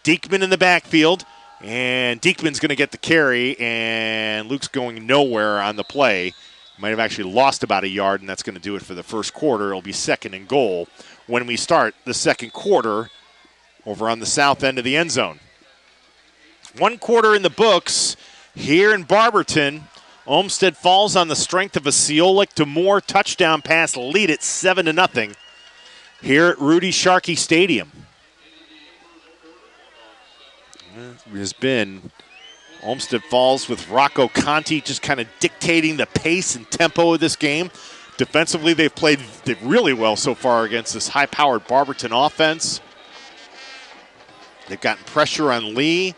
Diekman in the backfield. And Diekman's going to get the carry, and Luke's going nowhere on the play. Might have actually lost about a yard, and that's going to do it for the first quarter. It'll be second and goal when we start the second quarter over on the south end of the end zone. 1 quarter in the books here in Barberton. Olmsted Falls on the strength of a Ciolek to Moore touchdown pass lead at 7-0 here at Rudy Sharkey Stadium. It has been Olmsted Falls with Rocco Conti just kind of dictating the pace and tempo of this game. Defensively, they've played really well so far against this high-powered Barberton offense. They've gotten pressure on Lee.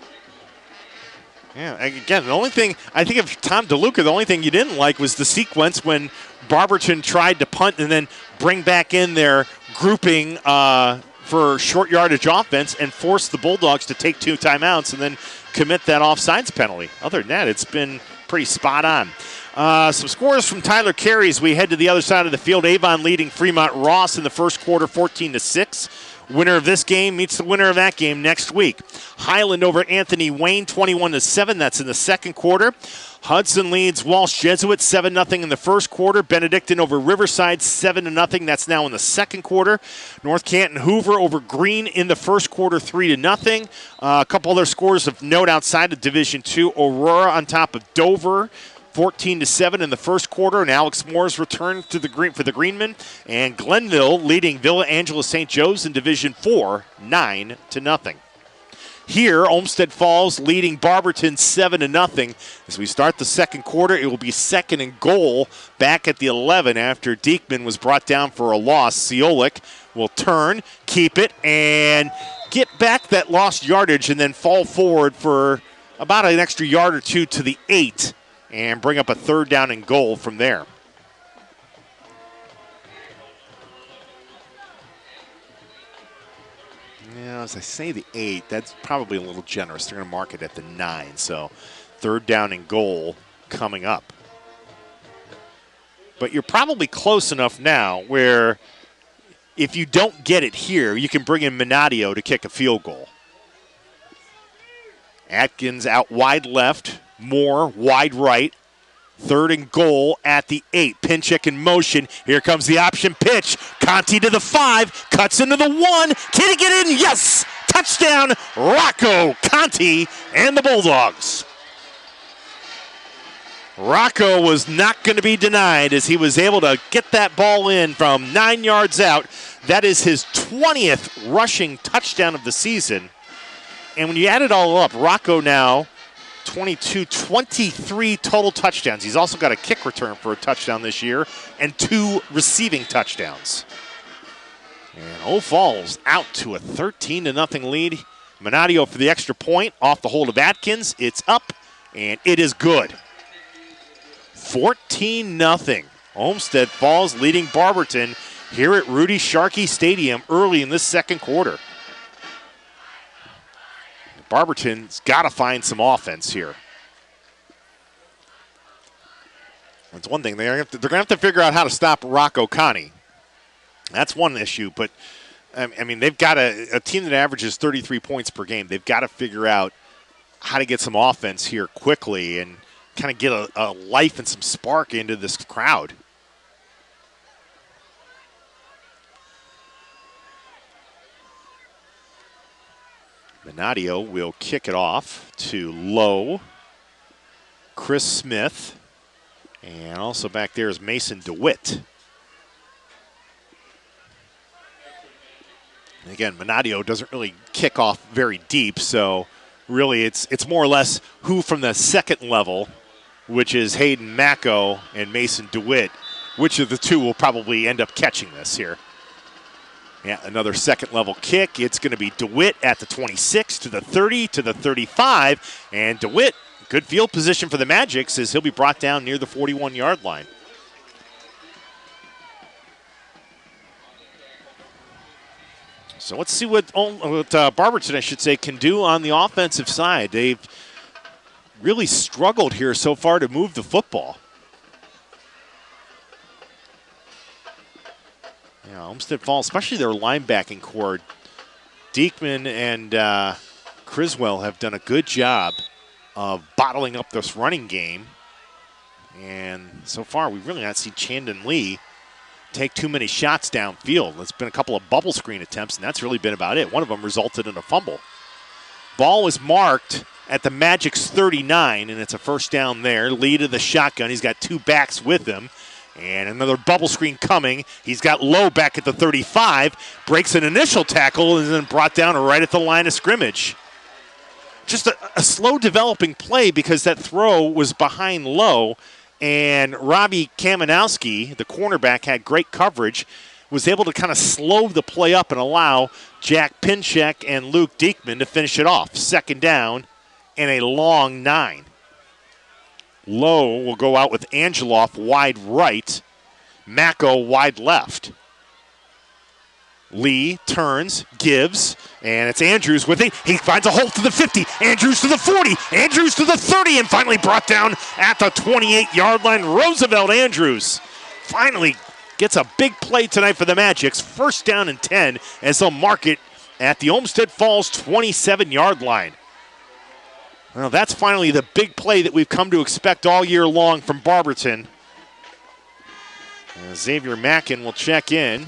Yeah, again, the only thing, I think of Tom DeLuca, the only thing you didn't like was the sequence when Barberton tried to punt and then bring back in their grouping for short yardage offense and force the Bulldogs to take 2 timeouts and then commit that offsides penalty. Other than that, it's been pretty spot on. Some scores from Tyler Carey. We head to the other side of the field. Avon leading Fremont Ross in the first quarter 14-6. Winner of this game meets the winner of that game next week. Highland over Anthony Wayne 21-7. That's in the second quarter. Hudson leads Walsh Jesuit 7-0 in the first quarter. Benedictine over Riverside 7-0. That's now in the second quarter. North Canton Hoover over Greene in the first quarter 3-0. A couple other scores of note outside of Division II. Aurora on top of Dover 14-7 in the first quarter, and Alex Moore's return to the green for the Greenmen. And Glenville leading Villa Angela St. Joe's in Division 4, 9-0. Here, Olmsted Falls leading Barberton 7-0. As we start the second quarter, it will be second and goal back at the 11 after Diekman was brought down for a loss. Ciolek will turn, keep it, and get back that lost yardage and then fall forward for about an extra yard or two to the 8. And bring up a third down and goal from there. Yeah, as I say the 8, that's probably a little generous. They're going to mark it at the 9, so third down and goal coming up. But you're probably close enough now where if you don't get it here, you can bring in Minadio to kick a field goal. Atkins out wide left. Moore wide right. Third and goal at the 8. Pinchik in motion. Here comes the option pitch. Conti to the 5. Cuts into the 1. Can he get in? Yes! Touchdown, Rocco Conti and the Bulldogs. Rocco was not going to be denied as he was able to get that ball in from 9 yards out. That is his 20th rushing touchdown of the season. And when you add it all up, Rocco now 23 total touchdowns. He's also got a kick return for a touchdown this year and 2 receiving touchdowns. And Old Falls out to a 13-0 lead. Manadio for the extra point off the hold of Atkins. It's up, and it is good. 14-0. Olmsted Falls leading Barberton here at Rudy Sharkey Stadium early in this second quarter. Barberton's got to find some offense here. That's one thing. They're going to have to figure out how to stop Rocco Conti. That's one issue, but I mean, they've got a team that averages 33 points per game. They've got to figure out how to get some offense here quickly and kind of get a life and some spark into this crowd. Manadio will kick it off to Lowe, Chris Smith, and also back there is Mason DeWitt. And again, Manadio doesn't really kick off very deep, so really it's more or less who from the second level, which is Hayden Macco and Mason DeWitt, which of the two will probably end up catching this here. Yeah, another second level kick. It's going to be DeWitt at the 26 to the 30 to the 35, and DeWitt, good field position for the Magics as he'll be brought down near the 41-yard line. So let's see what Barberton, I should say, can do on the offensive side. They've really struggled here so far to move the football. Yeah, Olmsted Falls, especially their linebacking core, Diekman and Criswell have done a good job of bottling up this running game. And so far, we've really not seen Chandon Lee take too many shots downfield. There's been a couple of bubble screen attempts, and that's really been about it. One of them resulted in a fumble. Ball was marked at the Magic's 39, and it's a first down there. Lee to the shotgun. He's got 2 backs with him. And another bubble screen coming. He's got Lowe back at the 35. Breaks an initial tackle and then brought down right at the line of scrimmage. Just a slow developing play because that throw was behind Lowe. And Robbie Kamenowski, the cornerback, had great coverage, was able to kind of slow the play up and allow Jack Pinchek and Luke Diekman to finish it off. Second down and a long 9. Lowe will go out with Angeloff wide right, Macco wide left. Lee turns, gives, and it's Andrews with it. He finds a hole to the 50. Andrews to the 40. Andrews to the 30, and finally brought down at the 28-yard line. Roosevelt Andrews finally gets a big play tonight for the Magics. First down and 10 as they'll mark it at the Olmsted Falls 27-yard line. Well, that's finally the big play that we've come to expect all year long from Barberton. Xavier Mackin will check in.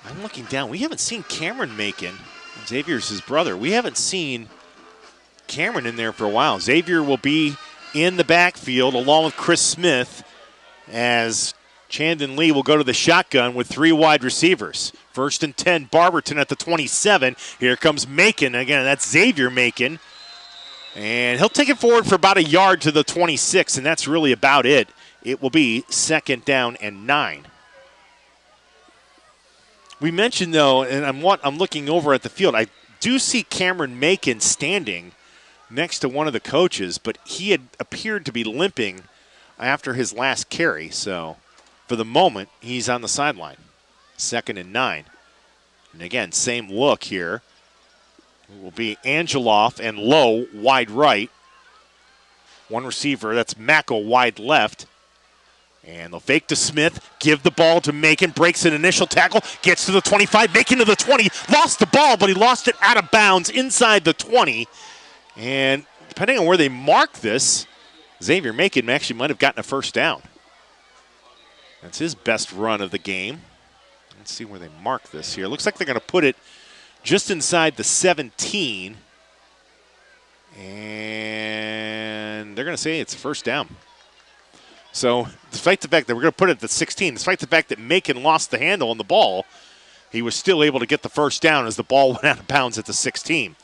I'm looking down. We haven't seen Cameron Mackin. Xavier's his brother. We haven't seen Cameron in there for a while. Xavier will be in the backfield along with Chris Smith as Chandon Lee will go to the shotgun with 3 wide receivers. First and 10, Barberton at the 27. Here comes Mackin. Again, that's Xavier Mackin. And he'll take it forward for about a yard to the 26, and that's really about it. It will be second down and 9. We mentioned, though, and I'm looking over at the field, I do see Cameron Mackin standing next to one of the coaches, but he had appeared to be limping after his last carry. So for the moment, he's on the sideline. Second and 9. And again, same look here. It will be Angeloff and Lowe wide right. One receiver, that's Macco wide left. And they'll fake to Smith, give the ball to Mackin, breaks an initial tackle, gets to the 25, Mackin to the 20, lost the ball, but he lost it out of bounds inside the 20. And depending on where they mark this, Xavier Mackin actually might have gotten a first down. That's his best run of the game. Let's see where they mark this here. Looks like they're going to put it just inside the 17. And they're going to say it's a first down. So despite the fact that we're going to put it at the 16, despite the fact that Macon lost the handle on the ball, he was still able to get the first down as the ball went out of bounds at the 16.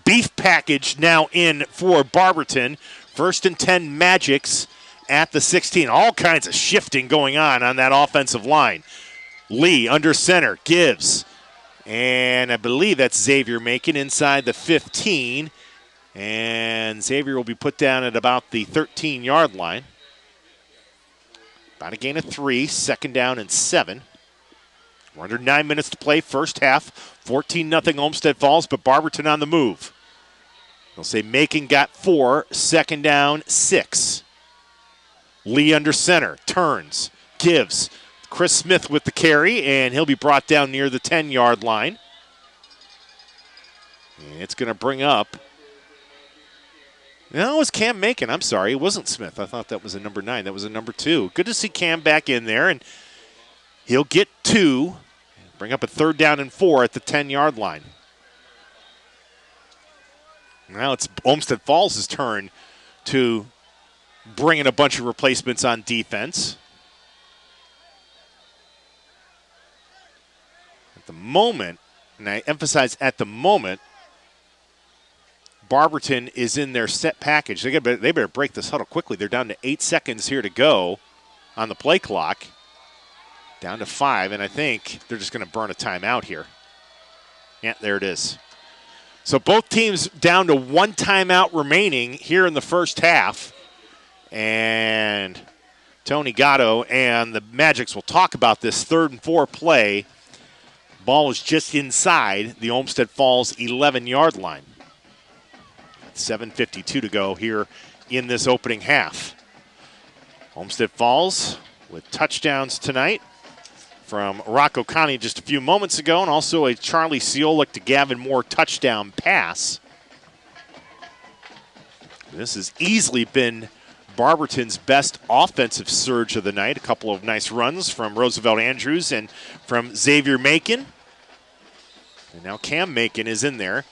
Beef package now in for Barberton. 1st and 10 Magics at the 16. All kinds of shifting going on that offensive line. Lee under center, gives. And I believe that's Xavier Macon inside the 15. And Xavier will be put down at about the 13-yard line. About a gain of 3, 2nd down and 7. We're under 9 minutes to play, first half. 14-0 Olmsted Falls, but Barberton on the move. They'll say Macon got 4, 2nd down, 6. Lee under center, turns, gives. Chris Smith with the carry, and he'll be brought down near the 10-yard line. And it's going to bring up... No, it was Cam Macon. I'm sorry. It wasn't Smith. I thought that was a number 9. That was a number 2. Good to see Cam back in there, and he'll get 2. Bring up a 3rd down and 4 at the 10-yard line. Now it's Olmsted Falls' turn to bring in a bunch of replacements on defense. At the moment, and I emphasize at the moment, Barberton is in their set package. They better break this huddle quickly. They're down to 8 seconds here to go on the play clock. Down to 5, and I think they're just going to burn a timeout here. Yeah, there it is. So both teams down to 1 timeout remaining here in the first half. And Tony Gatto and the Magics will talk about this 3rd and 4 play. Ball is just inside the Olmsted Falls 11-yard line. 7:52 to go here in this opening half. Olmsted Falls with touchdowns tonight from Rocco Conti just a few moments ago, and also a Charlie Ciolic to Gavin Moore touchdown pass. This has easily been Barberton's best offensive surge of the night. A couple of nice runs from Roosevelt Andrews and from Xavier Macon. And now Cam Macon is in there.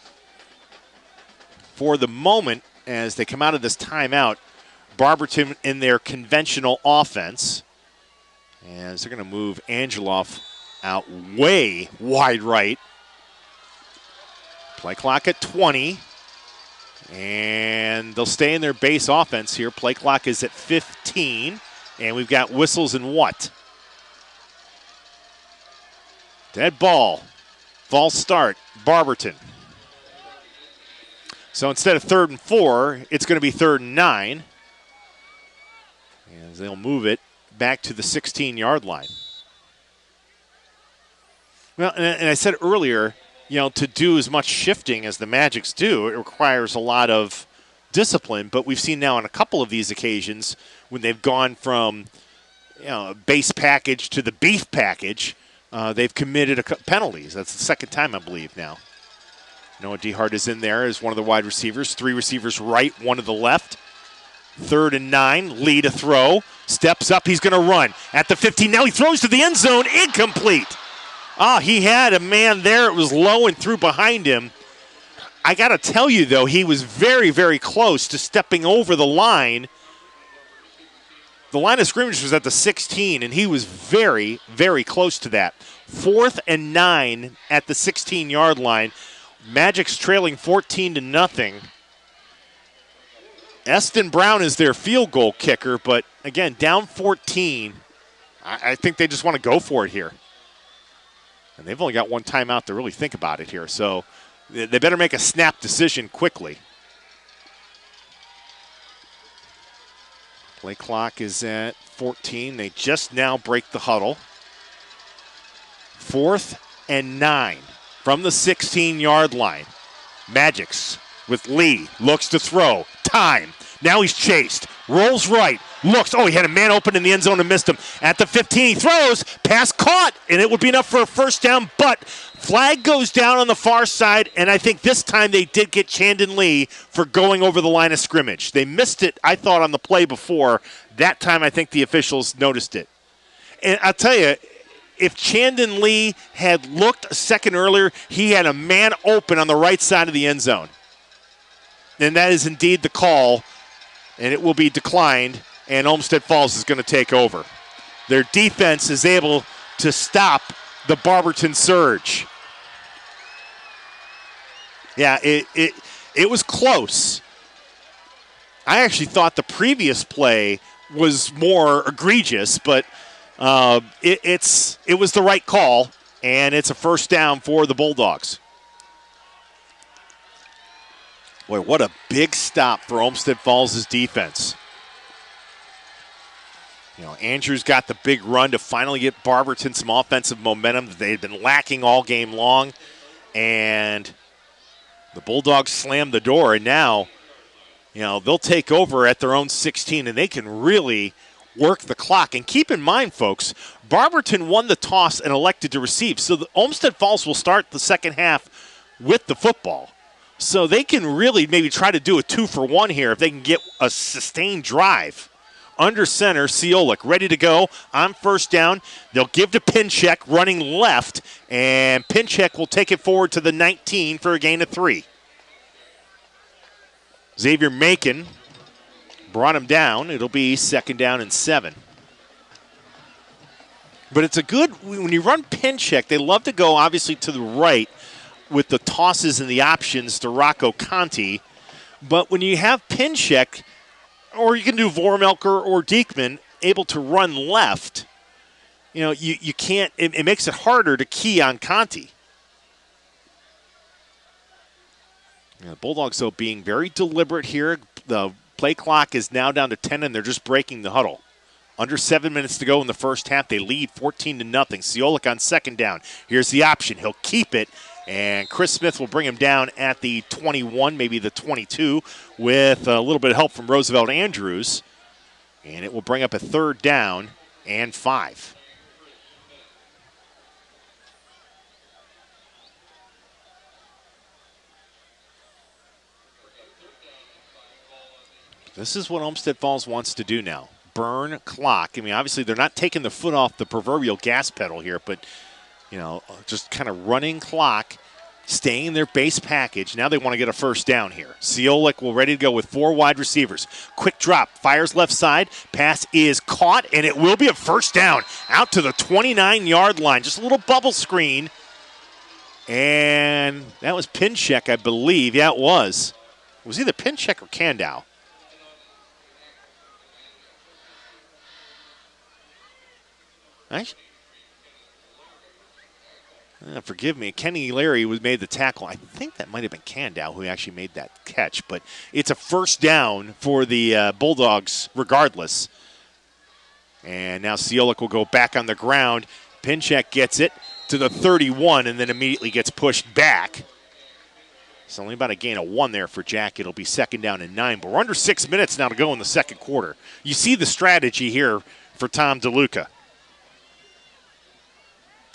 For the moment, as they come out of this timeout, Barberton in their conventional offense. As they're going to move Angeloff out way wide right. Play clock at 20. And they'll stay in their base offense here. Play clock is at 15. And we've got whistles and what? Dead ball. False start. Barberton. So instead of 3rd and 4, it's going to be 3rd and 9. As they'll move it back to the 16-yard line. Well, and I said earlier, to do as much shifting as the Magics do, it requires a lot of discipline. But we've seen now on a couple of these occasions when they've gone from base package to the beef package, they've committed penalties. That's the 2nd time, I believe, now. Noah DeHart is in there as one of the wide receivers. 3 receivers right, 1 to the left. 3rd and 9, Lee to throw. Steps up, he's going to run. At the 15, now he throws to the end zone, incomplete. He had a man there. It was low and threw behind him. I got to tell you, though, he was very, very close to stepping over the line. The line of scrimmage was at the 16, and he was very, very close to that. 4th and 9 at the 16-yard line. Magic's trailing 14-0. Eston Brown is their field goal kicker, but again, down 14. I think they just want to go for it here. And they've only got 1 timeout to really think about it here, so they better make a snap decision quickly. Play clock is at 14. They just now break the huddle. 4th and 9. From the 16-yard line. Magics with Lee. Looks to throw. Time. Now he's chased. Rolls right. Looks. He had a man open in the end zone and missed him. At the 15, he throws. Pass caught. And it would be enough for a first down. But flag goes down on the far side. And I think this time they did get Chandon Lee for going over the line of scrimmage. They missed it, I thought, on the play before. That time I think the officials noticed it. And I'll tell you, if Chandon Lee had looked a second earlier, he had a man open on the right side of the end zone. And that is indeed the call, and it will be declined, and Olmsted Falls is going to take over. Their defense is able to stop the Barberton surge. Yeah, it was close. I actually thought the previous play was more egregious, but it was the right call, and it's a first down for the Bulldogs. Boy, what a big stop for Olmsted Falls' defense. You know, Andrews got the big run to finally get Barberton some offensive momentum that they had been lacking all game long, and the Bulldogs slammed the door, and now, you know, they'll take over at their own 16, and they can really work the clock. And keep in mind, folks, Barberton won the toss and elected to receive, so the Olmsted Falls will start the second half with the football. So they can really maybe try to do a 2-for-1 here if they can get a sustained drive. Under center, Ciolik ready to go on first down. They'll give to Pinchek running left, and Pinchek will take it forward to the 19 for a gain of 3. Xavier Macon brought him down. It'll be second down and 7. But it's a good, when you run Pinchek, they love to go obviously to the right with the tosses and the options to Rocco Conti. But when you have Pinchek, or you can do Vormelker or Diekman, able to run left, you know, you can't, it makes it harder to key on Conti. The Bulldogs, though, being very deliberate here. The play clock is now down to 10, and they're just breaking the huddle. Under 7 minutes to go in the first half. They lead 14-0. Ciolik on second down. Here's the option. He'll keep it, and Chris Smith will bring him down at the 21, maybe the 22, with a little bit of help from Roosevelt Andrews. And it will bring up a third down and 5. This is what Olmsted Falls wants to do now. Burn clock. I mean, obviously they're not taking the foot off the proverbial gas pedal here, but, you know, just kind of running clock, staying in their base package. Now they want to get a first down here. Ciolik will ready to go with 4 wide receivers. Quick drop, fires left side. Pass is caught, and it will be a first down out to the 29-yard line. Just a little bubble screen. And that was Pinchek, I believe. Yeah, it was. It was either Pinchek or Kandow. Forgive me. Kenny Larry made the tackle. I think that might have been Kandow who actually made that catch. But it's a first down for the Bulldogs regardless. And now Ciolik will go back on the ground. Pinchek gets it to the 31 and then immediately gets pushed back. It's only about a gain of 1 there for Jack. It'll be second down and 9. But we're under 6 minutes now to go in the second quarter. You see the strategy here for Tom DeLuca.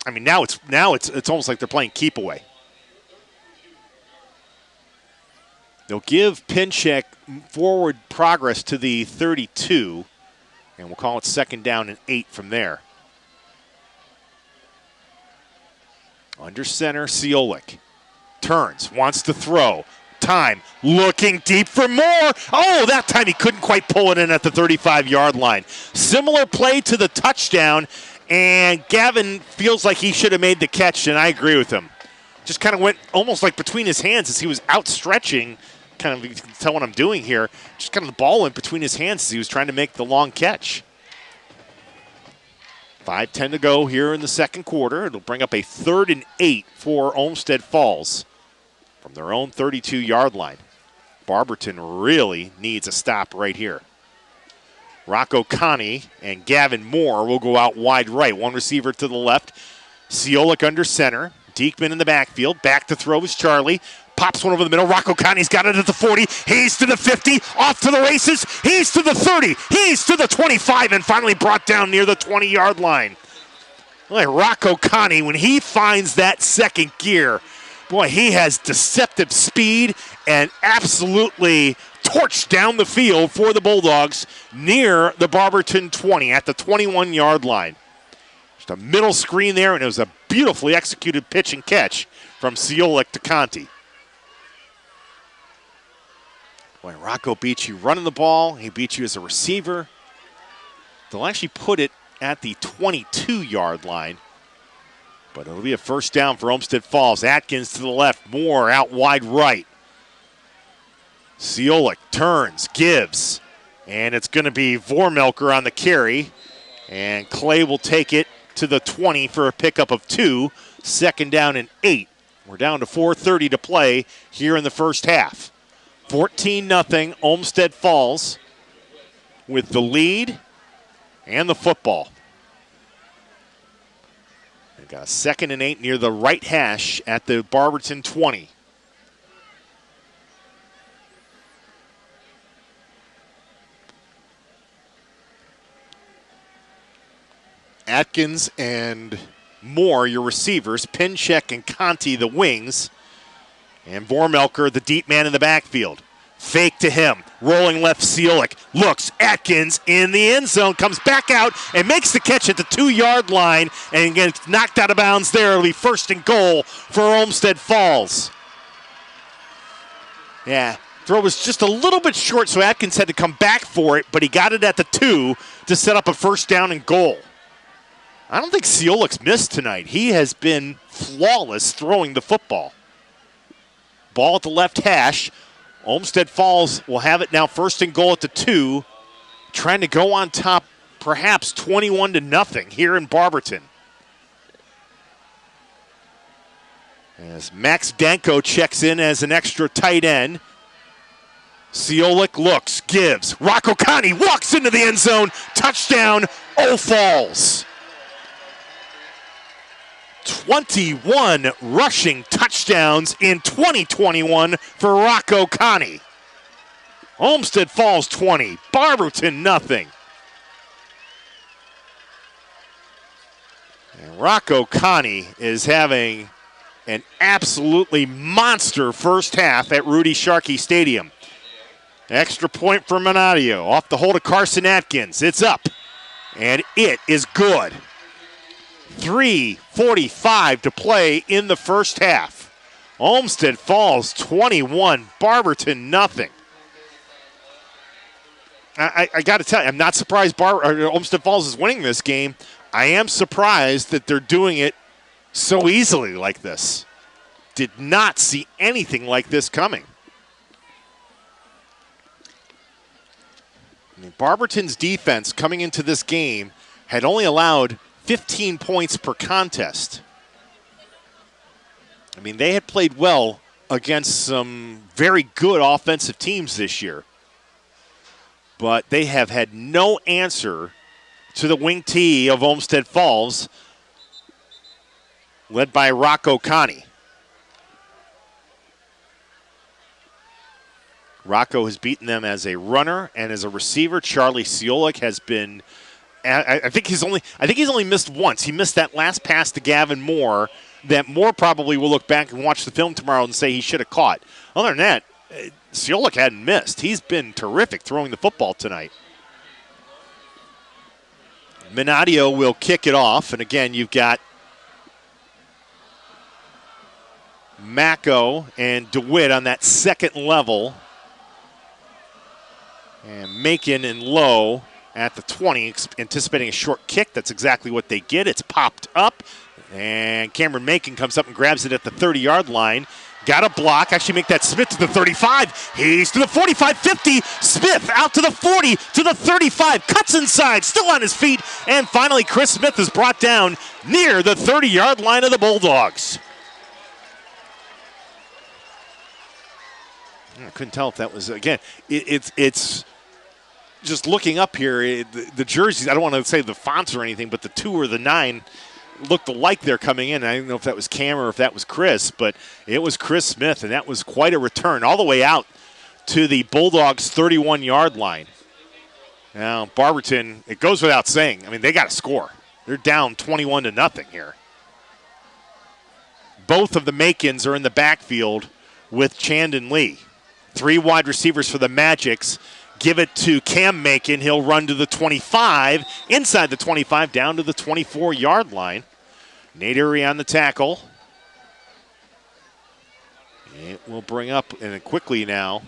I mean, now it's almost like they're playing keep away. They'll give Pinchek forward progress to the 32, and we'll call it second down and 8 from there. Under center, Ciolik turns, wants to throw. Time, looking deep for more. Oh, that time he couldn't quite pull it in at the 35-yard line. Similar play to the touchdown. And Gavin feels like he should have made the catch, and I agree with him. Just kind of went almost like between his hands as he was outstretching. Kind of, you can tell what I'm doing here. Just kind of the ball went between his hands as he was trying to make the long catch. 5:10 to go here in the second quarter. It'll bring up a 3rd and 8 for Olmsted Falls from their own 32-yard line. Barberton really needs a stop right here. Rocco Conti and Gavin Moore will go out wide right. One receiver to the left. Ciolik under center. Diekman in the backfield. Back to throw is Charlie. Pops one over the middle. Rocco Conti's got it at the 40. He's to the 50. Off to the races. He's to the 30. He's to the 25 and finally brought down near the 20-yard line. Boy, Rocco Conti, when he finds that second gear, boy, he has deceptive speed and absolutely torched down the field for the Bulldogs near the Barberton 20 at the 21-yard line. Just a middle screen there, and it was a beautifully executed pitch and catch from Ciolik to Conti. Boy, Rocco beats you running the ball. He beats you as a receiver. They'll actually put it at the 22-yard line. But it'll be a first down for Olmsted Falls. Atkins to the left, Moore out wide right. Ciolik turns, gives, and it's going to be Vormelker on the carry. And Clay will take it to the 20 for a pickup of 2. Second down and 8. We're down to 4:30 to play here in the first half. 14-0 Olmsted Falls with the lead and the football. They've got a 2nd and 8 near the right hash at the Barberton 20. Atkins and Moore, your receivers. Pinchek and Conti, the wings. And Vormelker, the deep man in the backfield. Fake to him. Rolling left, Ciolik. Looks. Atkins in the end zone. Comes back out and makes the catch at the 2-yard line. And gets knocked out of bounds there. It'll be 1st and goal for Olmsted Falls. Yeah. Throw was just a little bit short, so Atkins had to come back for it. But he got it at the 2 to set up a 1st down and goal. I don't think Ciolik's missed tonight. He has been flawless throwing the football. Ball at the left hash. Olmsted Falls will have it now 1st and goal at the 2. Trying to go on top, perhaps 21-0 here in Barberton. As Max Danko checks in as an extra tight end. Ciolik looks, gives. Rocco Conti walks into the end zone. Touchdown, Falls. 21 rushing touchdowns in 2021 for Rocco Conti. Olmsted Falls 20, Barberton nothing. And Rocco Conti is having an absolutely monster first half at Rudy Sharkey Stadium. Extra point for Minadio. Off the hold of Carson Atkins. It's up, and it is good. 3:45 to play in the first half. Olmsted Falls 21, Barberton nothing. I got to tell you, I'm not surprised Olmsted Falls is winning this game. I am surprised that they're doing it so easily like this. Did not see anything like this coming. I mean, Barberton's defense coming into this game had only allowed 15 points per contest. I mean, they had played well against some very good offensive teams this year. But they have had no answer to the wing T of Olmsted Falls, led by Rocco Conti. Rocco has beaten them as a runner and as a receiver. Charlie Ciolik has been... I think he's only missed once. He missed that last pass to Gavin Moore that Moore probably will look back and watch the film tomorrow and say he should have caught. Other than that, Ciolik hadn't missed. He's been terrific throwing the football tonight. Minadio will kick it off. And again, you've got Mako and DeWitt on that second level. And Macon and Lowe at the 20, anticipating a short kick. That's exactly what they get. It's popped up, and Cameron Macon comes up and grabs it at the 30-yard line. Got a block. Actually make that Smith to the 35. He's to the 45, 50. Smith out to the 40, to the 35. Cuts inside, still on his feet. And finally, Chris Smith is brought down near the 30-yard line of the Bulldogs. I couldn't tell if that was, again, it's just looking up here, the jerseys, I don't want to say the fonts or anything, but the 2 or the 9 looked alike they're coming in. I don't know if that was Cam or if that was Chris, but it was Chris Smith, and that was quite a return all the way out to the Bulldogs' 31-yard line. Now, Barberton, it goes without saying, I mean, they got to score. They're down 21-0 here. Both of the Macons are in the backfield with Chandon Lee. 3 wide receivers for the Magics. Give it to Cam Macon. He'll run to the 25, inside the 25, down to the 24-yard line. Nate Urey on the tackle. It will bring up, and quickly now,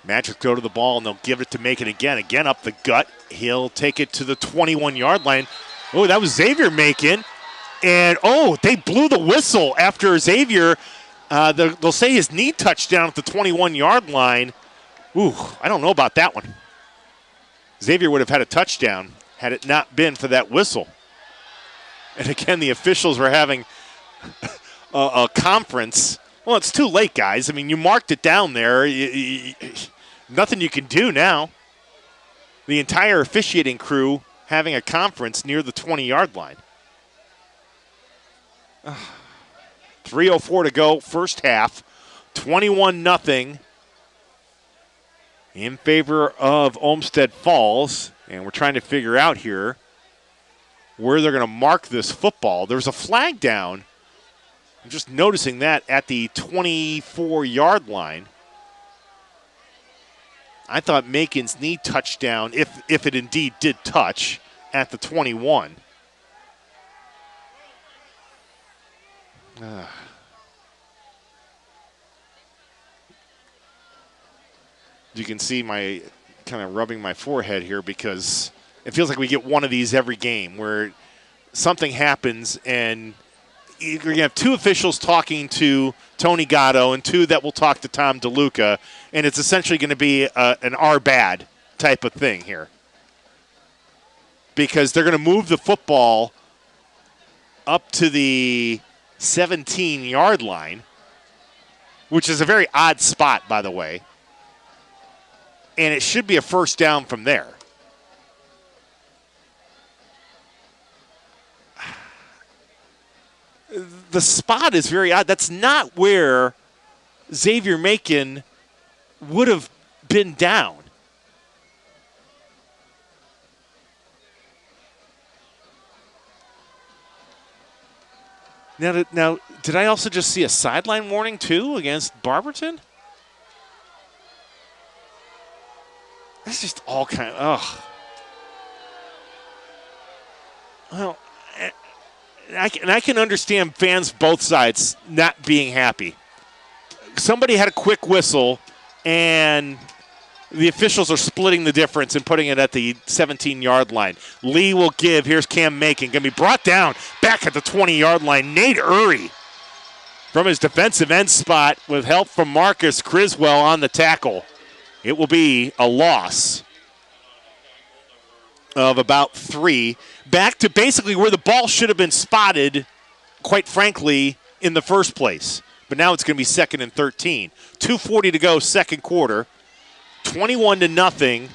Magics go to the ball, and they'll give it to Macon again. Again up the gut. He'll take it to the 21-yard line. Oh, that was Xavier Macon. And, they blew the whistle after Xavier. They'll say his knee touchdown at the 21-yard line. Ooh, I don't know about that one. Xavier would have had a touchdown had it not been for that whistle. And again, the officials were having a conference. Well, it's too late, guys. I mean, you marked it down there. Nothing you can do now. The entire officiating crew having a conference near the 20-yard line. 3:04 to go, first half. 21-0 in favor of Olmsted Falls. And we're trying to figure out here where they're going to mark this football. There's a flag down. I'm just noticing that at the 24-yard line. I thought Macon's knee touchdown, if it indeed did touch, at the 21. You can see my kind of rubbing my forehead here because it feels like we get one of these every game where something happens and you're going to have two officials talking to Tony Gatto and two that will talk to Tom DeLuca, and it's essentially going to be an R-bad type of thing here because they're going to move the football up to the 17-yard line, which is a very odd spot, by the way, and it should be a first down from there. The spot is very odd. That's not where Xavier Macon would have been down. Now, did I also just see a sideline warning, too, against Barberton? That's just all kind of, Well, and I can understand fans both sides not being happy. Somebody had a quick whistle, and the officials are splitting the difference and putting it at the 17-yard line. Lee will give. Here's Cam Macon. Going to be brought down back at the 20-yard line. Nate Urey from his defensive end spot with help from Marcus Criswell on the tackle. It will be a loss of about 3. Back to basically where the ball should have been spotted, quite frankly, in the first place. But now it's going to be 2nd and 13. 2:40 to go, second quarter. 21-0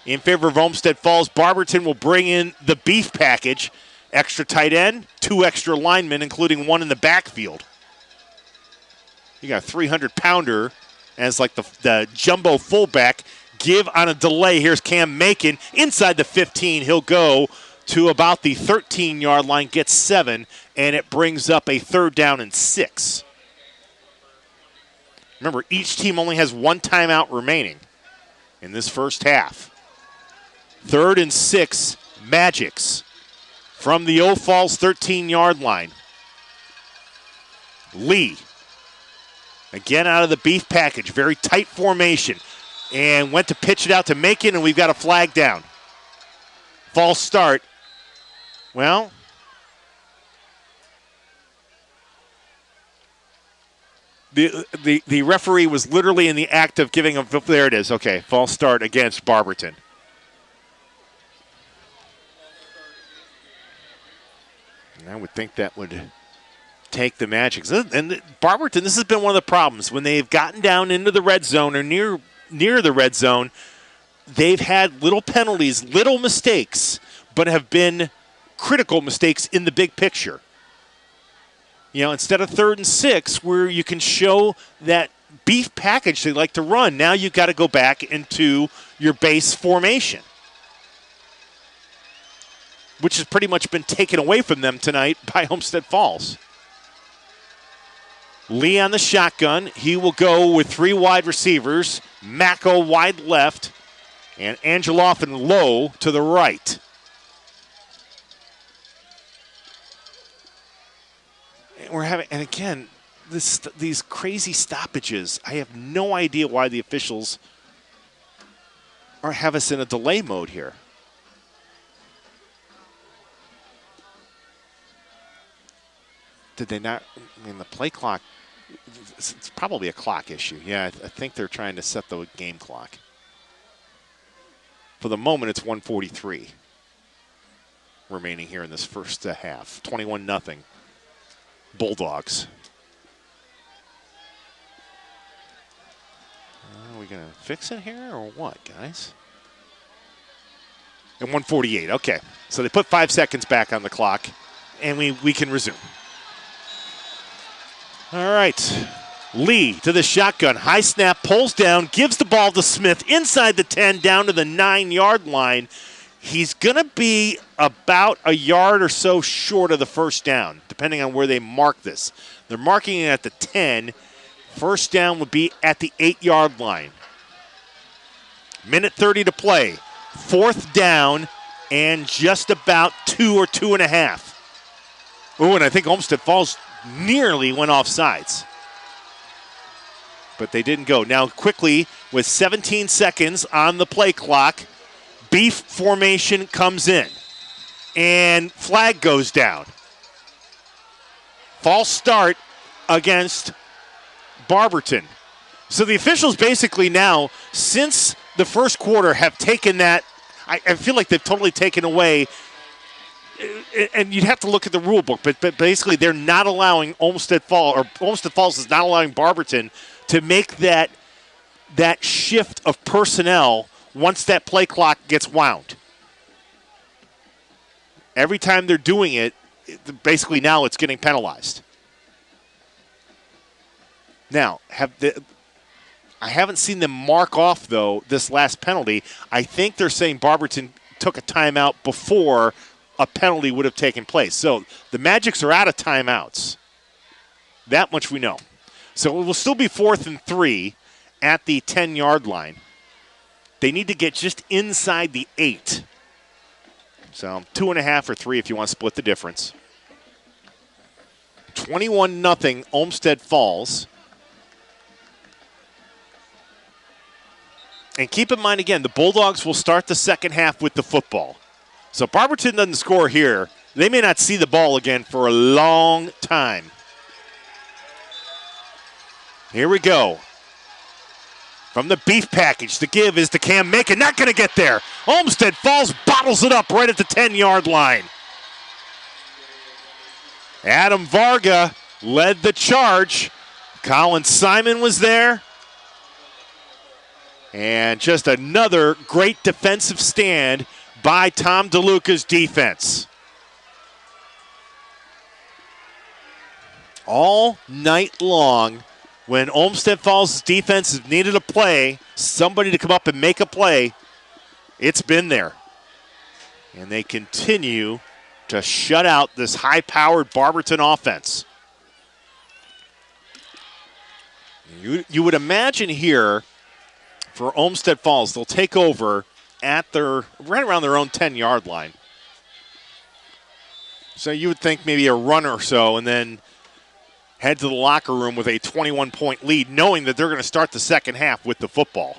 in favor of Olmsted Falls. Barberton will bring in the beef package. Extra tight end, 2 extra linemen, including 1 in the backfield. You got a 300-pounder as like the jumbo fullback. Give on a delay. Here's Cam Macon inside the 15. He'll go to about the 13-yard line, gets 7, and it brings up a 3rd down and 6. Remember, each team only has 1 timeout remaining in this first half. 3rd and 6, Magics from the O Falls 13-yard line. Lee, again out of the beef package, very tight formation, and went to pitch it out to Macon, and we've got a flag down. False start. Well, the referee was literally in the act of giving him, there it is, okay, false start against Barberton. And I would think that would take the Magics. And Barberton, this has been one of the problems. When they've gotten down into the red zone or near the red zone, they've had little penalties, little mistakes, but have been critical mistakes in the big picture. You know, instead of 3rd and 6, where you can show that beef package they like to run, now you've got to go back into your base formation, which has pretty much been taken away from them tonight by Olmsted Falls. Lee on the shotgun. He will go with 3 wide receivers. Mako wide left, and Angeloff and Lowe to the right. And again, these crazy stoppages. I have no idea why the officials or have us in a delay mode here. Did they not? I mean, the play clock, it's probably a clock issue. Yeah, I think they're trying to set the game clock. For the moment, it's 1:43 remaining here in this first half. 21-0 Bulldogs. Are we going to fix it here or what, guys? And 1:48, okay. So they put 5 seconds back on the clock, and we can resume. All right. Lee to the shotgun. High snap, pulls down, gives the ball to Smith inside the 10, down to the 9-yard line. He's going to be about a yard or so short of the first down, depending on where they mark this. They're marking it at the 10. First down would be at the 8-yard line. Minute 30 to play. Fourth down and just about 2 or 2.5. Oh, and I think Olmsted Falls nearly went off sides. But they didn't go. Now quickly, with 17 seconds on the play clock, beef formation comes in. And flag goes down. False start against Barberton. So the officials basically now, since the first quarter, have taken that. I feel like they've totally taken away. And you'd have to look at the rule book, but basically they're not allowing Olmsted Falls is not allowing Barberton to make that shift of personnel once that play clock gets wound. Every time they're doing it, basically now it's getting penalized. Now, I haven't seen them mark off, though, this last penalty. I think they're saying Barberton took a timeout before a penalty would have taken place. So the Magics are out of timeouts. That much we know. So it will still be 4th and 3 at the 10-yard line. They need to get just inside the 8. So 2.5 or 3 if you want to split the difference. 21-0 Olmsted Falls. And keep in mind, again, the Bulldogs will start the second half with the football. So if Barberton doesn't score here, they may not see the ball again for a long time. Here we go. From the beef package, the give is to Cam Macon. Not going to get there. Olmsted Falls bottles it up right at the 10-yard line. Adam Varga led the charge. Colin Simon was there. And just another great defensive stand by Tom DeLuca's defense. All night long, when Olmsted Falls' defense has needed a play, somebody to come up and make a play, it's been there. And they continue to shut out this high-powered Barberton offense. You would imagine here, for Olmsted Falls, they'll take over at right around their own 10-yard line. So you would think maybe a run or so and then head to the locker room with a 21-point lead, knowing that they're going to start the second half with the football.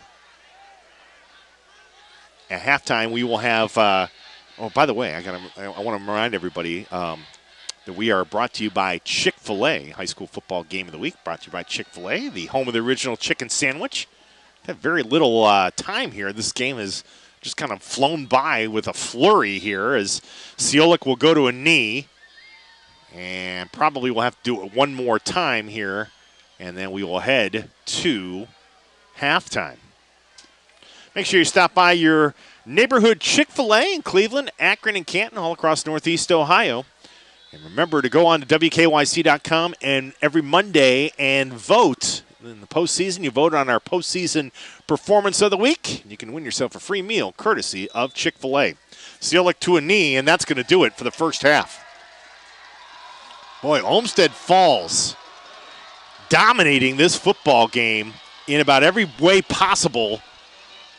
At halftime, we will have, by the way, I want to remind everybody that we are brought to you by Chick-fil-A, High School Football Game of the Week, brought to you by Chick-fil-A, the home of the original chicken sandwich. Had very little time here. This game has just kind of flown by with a flurry here as Ciolek will go to a knee. And probably we'll have to do it one more time here. And then we will head to halftime. Make sure you stop by your neighborhood Chick-fil-A in Cleveland, Akron, and Canton, all across Northeast Ohio. And remember to go on to WKYC.com and every Monday and vote. In the postseason, you vote on our postseason performance of the week. You can win yourself a free meal courtesy of Chick-fil-A. Ciolek to a knee, and that's going to do it for the first half. Boy, Olmsted Falls dominating this football game in about every way possible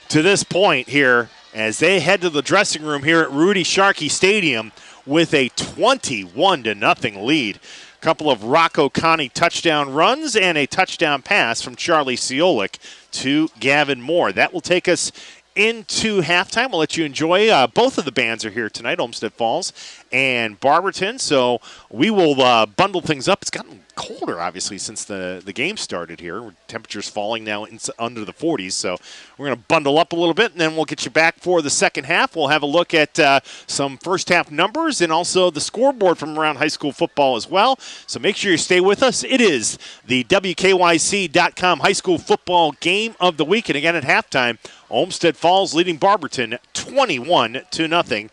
to this point here as they head to the dressing room here at Rudy Sharkey Stadium with a 21-0 lead. Couple of Rocco Conti touchdown runs and a touchdown pass from Charlie Ciolek to Gavin Moore. That will take us into halftime. We'll let you enjoy. Both of the bands are here tonight, Olmsted Falls and Barberton. So we will bundle things up. It's gotten colder, obviously, since the game started here. Temperatures falling now under the 40s. So we're going to bundle up a little bit, and then we'll get you back for the second half. We'll have a look at some first half numbers and also the scoreboard from around high school football as well. So make sure you stay with us. It is the WKYC.com high school football game of the week. And again, at halftime, Olmsted Falls leading Barberton 21-0.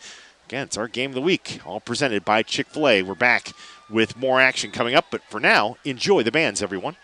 Again, it's our game of the week, all presented by Chick-fil-A. We're back with more action coming up, but for now, enjoy the bands, everyone.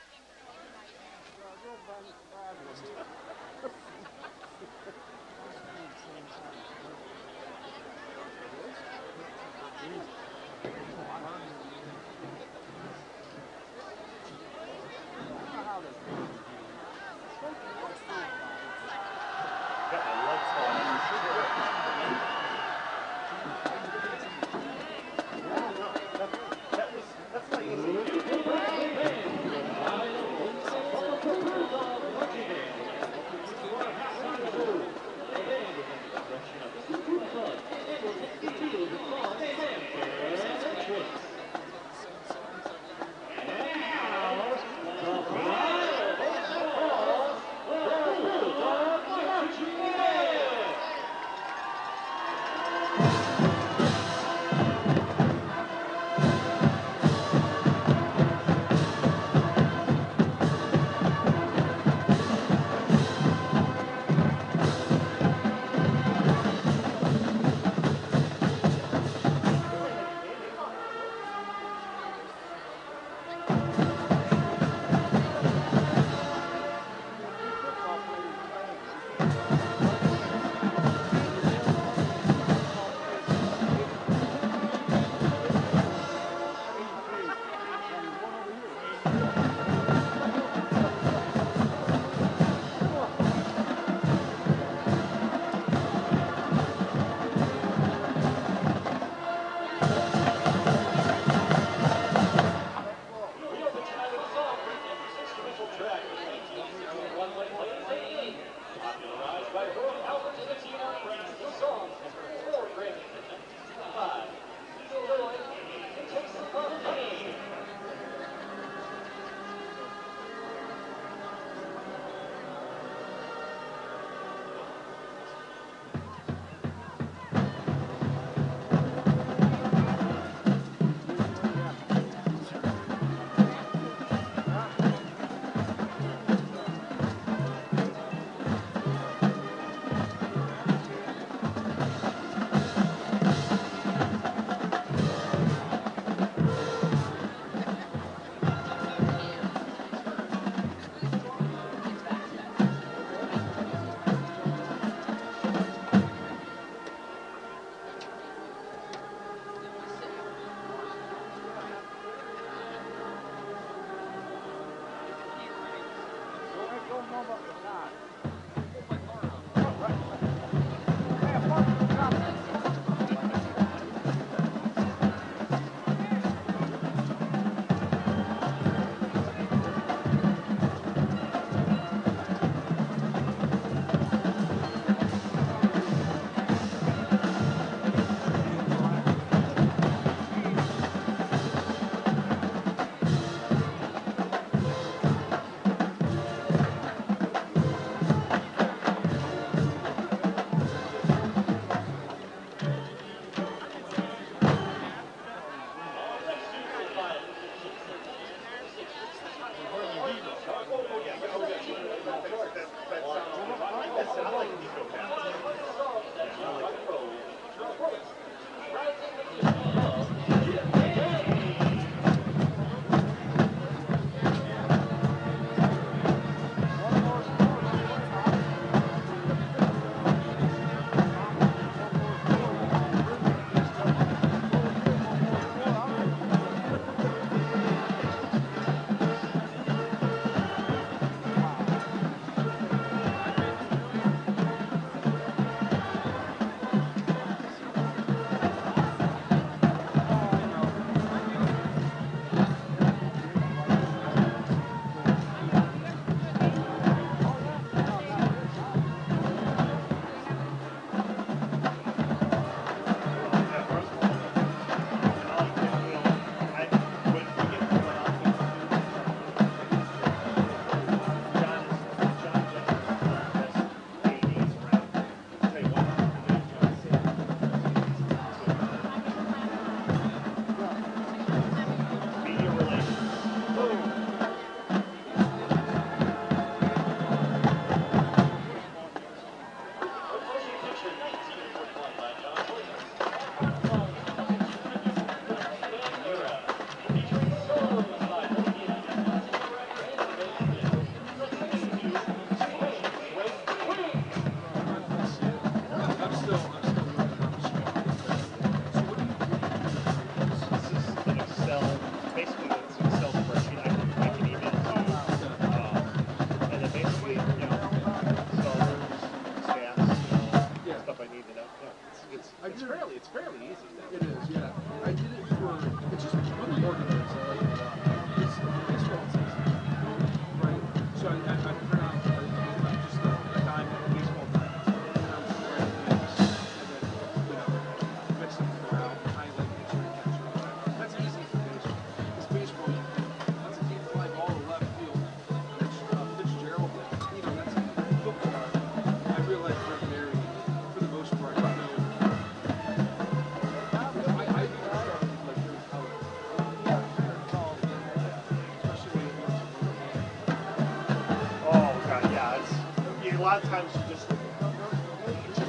lot of times you just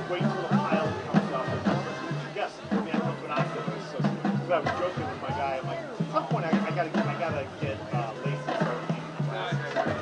wait till the pile comes up. Yes, man, that's what I'm doing. So I was joking with my guy. I'm like, at some point I gotta get laces started eating glasses.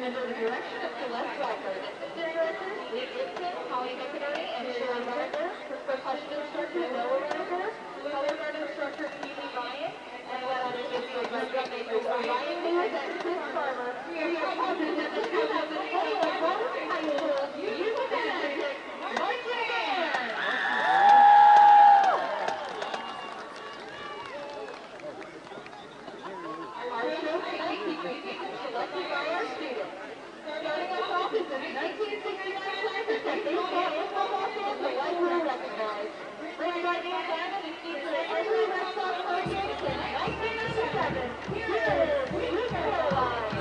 Under the direction of Celeste Walker, assistant directors Lee Gibson, Holly McInerney, and Sharon Gardner, percussion instructor Noah Rudiger, color guard instructor Phoebe Ryan, and weapon assistant drum majors Ryan Lewis and Chris Farmer. We are holding at the 2008 Barberton High School Youth Magic March Band. Our show tonight features music selected by our students. Starting us off is the 1969 classic that baseball and football fans alike will recognize. Bring right in band and featured at every Red Sox home game since 1997. Here is Sweet Caroline.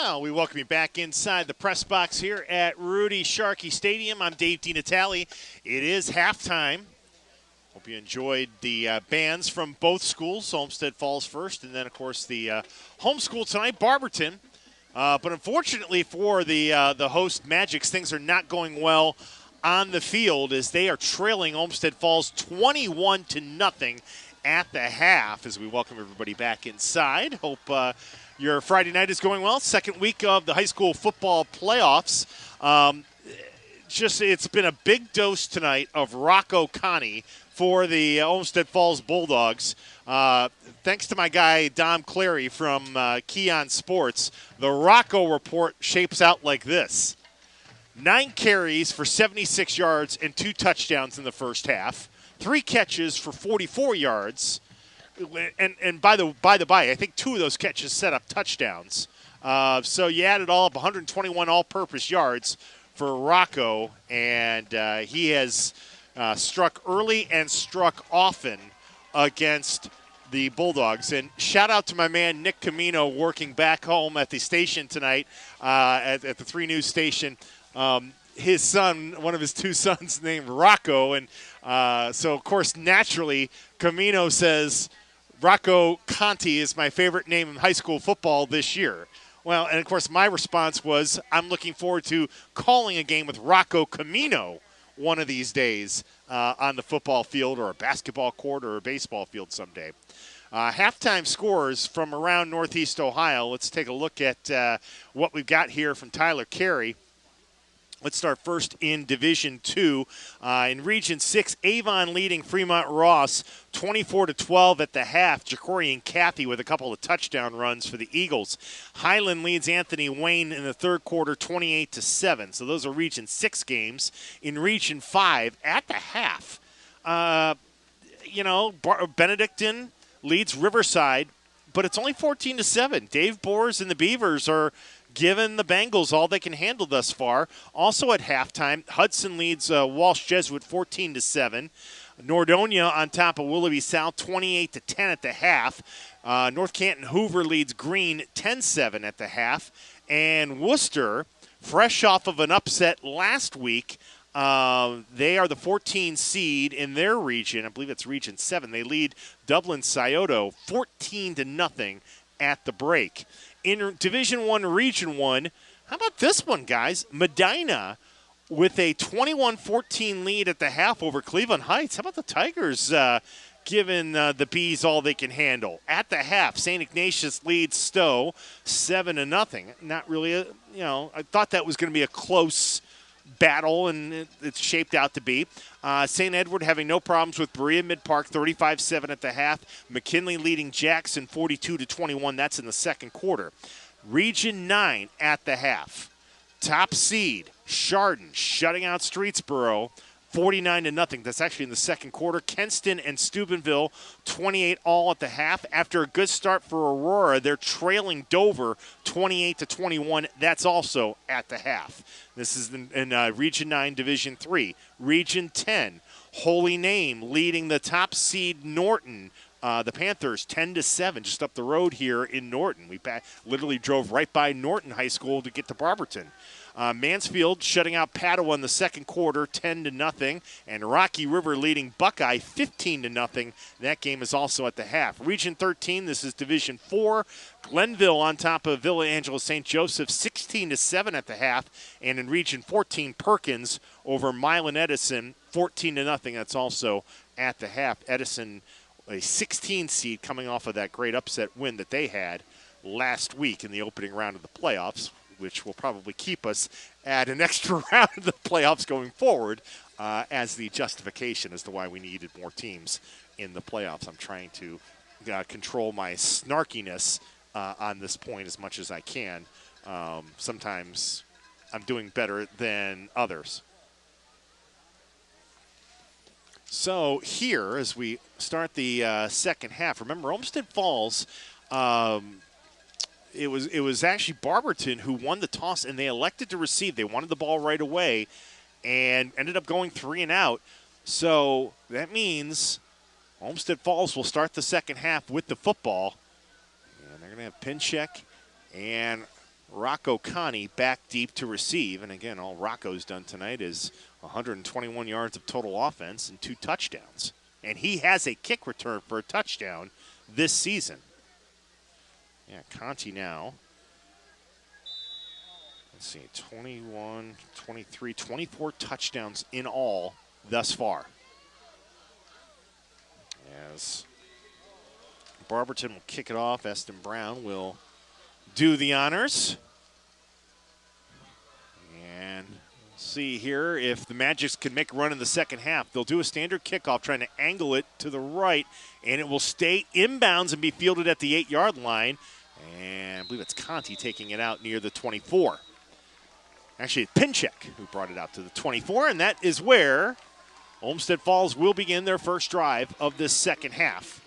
Well, we welcome you back inside the press box here at Rudy Sharkey Stadium. I'm Dave DiNatale. It is halftime. Hope you enjoyed the bands from both schools, Olmsted Falls first, and then, of course, the home school tonight, Barberton. But unfortunately for the host Magics, things are not going well on the field as they are trailing Olmsted Falls 21-0 at the half as we welcome everybody back inside. Hope your Friday night is going well. Second week of the high school football playoffs. It's been a big dose tonight of Rocco Conti for the Olmsted Falls Bulldogs. Thanks to my guy, Dom Clary from Keon Sports, the Rocco report shapes out like this. 9 carries for 76 yards and 2 touchdowns in the first half. 3 catches for 44 yards. And by the by, I think 2 of those catches set up touchdowns. So you add it all up, 121 all-purpose yards for Rocco, and he has struck early and struck often against the Bulldogs. And shout out to my man Nick Camino working back home at the station tonight at the 3 News station. His son, one of his 2 sons named Rocco, and so of course naturally Camino says Rocco Conti is my favorite name in high school football this year. Well, and of course my response was I'm looking forward to calling a game with Rocco Camino one of these days on the football field or a basketball court or a baseball field someday. Halftime scores from around Northeast Ohio. Let's take a look at what we've got here from Tyler Carey. Let's start first in Division 2. In Region 6, Avon leading Fremont Ross 24-12 at the half. Jacorian Cathy with a couple of touchdown runs for the Eagles. Highland leads Anthony Wayne in the third quarter 28-7. So those are Region 6 games. In Region 5, at the half, Benedictine leads Riverside, but it's only 14-7. Dave Boers and the Beavers are given the Bengals all they can handle thus far. Also at halftime, Hudson leads Walsh Jesuit 14-7. Nordonia on top of Willoughby South 28-10 at the half. North Canton Hoover leads Green 10-7 at the half. And Worcester, fresh off of an upset last week, they are the 14 seed in their region. I believe it's Region 7. They lead Dublin Scioto 14-0 at the break. In Division 1, Region 1, how about this one, guys? Medina with a 21-14 lead at the half over Cleveland Heights. How about the Tigers giving the Bees all they can handle? At the half, St. Ignatius leads Stow 7-0. Not really, I thought that was going to be a close battle, and it's shaped out to be. St. Edward having no problems with Berea-Midpark, 35-7 at the half. McKinley leading Jackson 42-21. That's in the second quarter. Region 9 at the half. Top seed, Chardon, shutting out Streetsboro 49-0. That's actually in the second quarter. Kenston and Steubenville 28 all at the half. After a good start for Aurora, they're trailing Dover 28-21. That's also at the half. This is in Region 9, Division 3. Region 10, Holy Name leading the top seed Norton. The Panthers 10-7, just up the road here in Norton. We literally drove right by Norton High School to get to Barberton. Mansfield shutting out Padua in the second quarter, 10-0, and Rocky River leading Buckeye 15-0. That game is also at the half. Region 13, this is Division 4. Glenville on top of Villa Angela St. Joseph, 16-7 at the half, and in Region 14, Perkins over Milan Edison, 14-0. That's also at the half. Edison, a 16 seed, coming off of that great upset win that they had last week in the opening round of the playoffs, which will probably keep us at an extra round of the playoffs going forward as the justification as to why we needed more teams in the playoffs. I'm trying to control my snarkiness on this point as much as I can. Sometimes I'm doing better than others. So here, as we start the second half, remember Olmsted Falls, it was actually Barberton who won the toss, and they elected to receive. They wanted the ball right away and ended up going 3 and out. So that means Olmsted Falls will start the second half with the football. And they're going to have Pinchek and Rocco Conti back deep to receive. And again, all Rocco's done tonight is 121 yards of total offense and 2 touchdowns. And he has a kick return for a touchdown this season. Yeah, Conti now. Let's see, 21, 23, 24 touchdowns in all thus far. As Barberton will kick it off, Eston Brown will do the honors. And we'll see here if the Magics can make a run in the second half. They'll do a standard kickoff, trying to angle it to the right, and it will stay inbounds and be fielded at the 8-yard line. And I believe it's Conti taking it out near the 24. Actually, Pinchek who brought it out to the 24, and that is where Olmsted Falls will begin their first drive of this second half.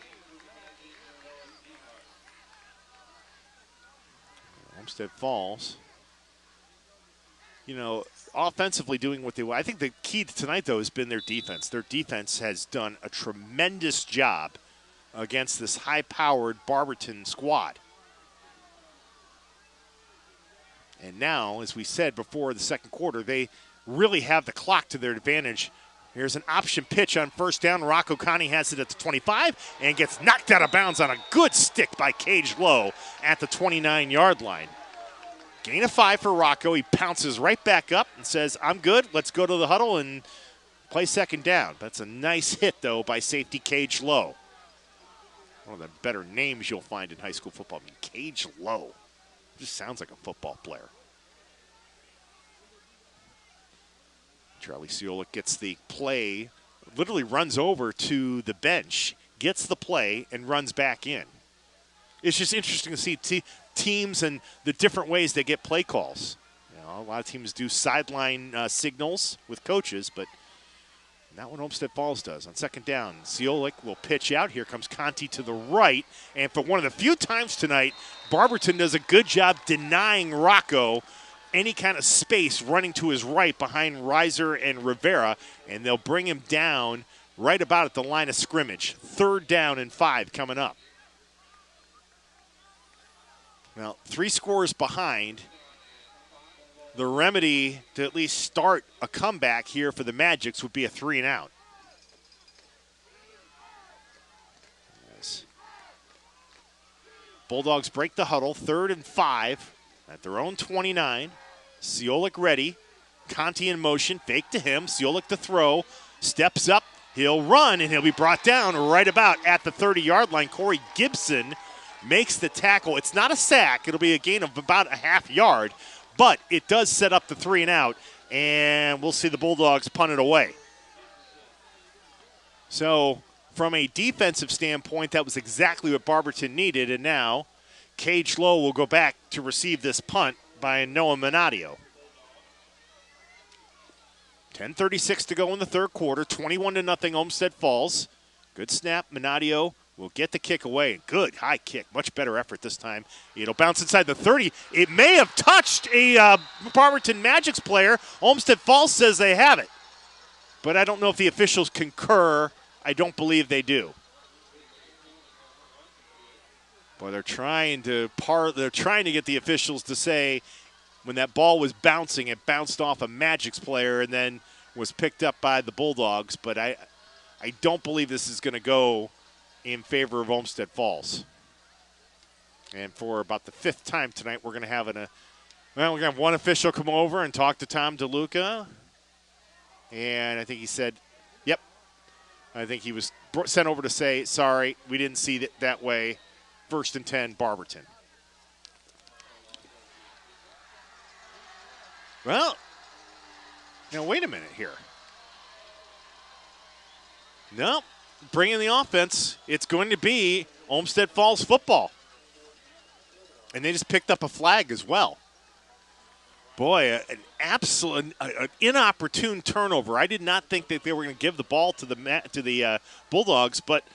Olmsted Falls, you know, offensively doing what they want. I think the key to tonight, though, has been their defense. Their defense has done a tremendous job against this high-powered Barberton squad. And now, as we said before the second quarter, they really have the clock to their advantage. Here's an option pitch on first down. Rocco Conti has it at the 25 and gets knocked out of bounds on a good stick by Cage Lowe at the 29-yard line. Gain of 5 for Rocco. He pounces right back up and says, I'm good. Let's go to the huddle and play second down. That's a nice hit, though, by safety Cage Lowe. One of the better names you'll find in high school football. I mean, Cage Lowe. Just sounds like a football player. Charlie Siolik gets the play, literally runs over to the bench, gets the play, and runs back in. It's just interesting to see teams and the different ways they get play calls. You know, a lot of teams do sideline signals with coaches, but not what Olmsted Falls does. On second down, Siolik will pitch out. Here comes Conti to the right. And for one of the few times tonight, Barberton does a good job denying Rocco any kind of space running to his right behind Reiser and Rivera. And they'll bring him down right about at the line of scrimmage. 3rd down and 5 coming up. Now, 3 scores behind. The remedy to at least start a comeback here for the Magics would be a 3-and-out. Yes. Bulldogs break the huddle, 3rd and 5 at their own 29. Siolik ready. Conti in motion, fake to him. Siolik to throw, steps up. He'll run, and he'll be brought down right about at the 30-yard line. Corey Gibson makes the tackle. It's not a sack. It'll be a gain of about a half yard. But it does set up the 3-and-out, and we'll see the Bulldogs punt it away. So from a defensive standpoint, that was exactly what Barberton needed, and now Cage Lowe will go back to receive this punt by Noah Minadio. 10:36 to go in the third quarter, 21-0 Olmsted Falls. Good snap, Minadio will get the kick away. Good high kick. Much better effort this time. It'll bounce inside the 30. It may have touched a Barberton Magics player. Olmsted Falls says they have it. But I don't know if the officials concur. I don't believe they do. Boy, they're trying to get the officials to say when that ball was bouncing, it bounced off a Magics player and then was picked up by the Bulldogs. But I don't believe this is going to go in favor of Olmsted Falls. And for about the 5th time tonight, we're going to have one official come over and talk to Tom DeLuca. And I think he said, yep. I think he was sent over to say, sorry, we didn't see it that way. 1st and 10, Barberton. Well, now wait a minute here. No. Bring in the offense. It's going to be Olmsted Falls football. And they just picked up a flag as well. Boy, an inopportune turnover. I did not think that they were going to give the ball to the Bulldogs, but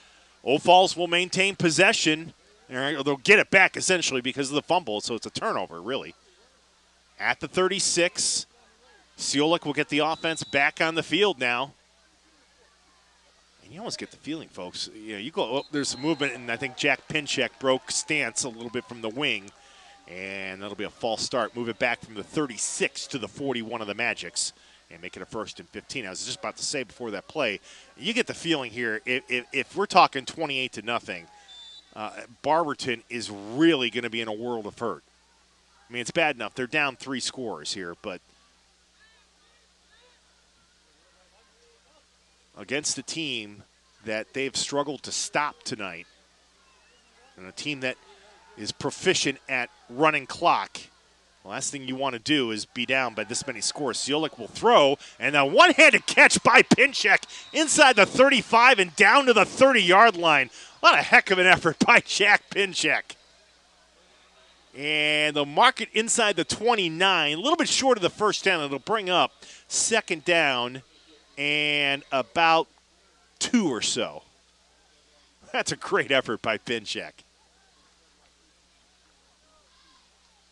Old Falls will maintain possession. They'll get it back essentially because of the fumble, so it's a turnover really. At the 36, Siolik will get the offense back on the field now. And you almost get the feeling, folks, you go, there's some movement, and I think Jack Pinchek broke stance a little bit from the wing. And that'll be a false start. Move it back from the 36 to the 41 of the Magics and make it a 1st and 15. I was just about to say before that play, you get the feeling here, if we're talking 28-0, Barberton is really going to be in a world of hurt. I mean, it's bad enough. They're down 3 scores here, but against a team that they've struggled to stop tonight, and a team that is proficient at running clock, the last thing you want to do is be down by this many scores. Ciolik will throw, and a one-handed catch by Pinchek inside the 35 and down to the 30-yard line. What a heck of an effort by Jack Pinchek. And they'll mark it inside the 29, a little bit short of the first down. It'll bring up 2nd down and about 2 or so. That's a great effort by Pinchek.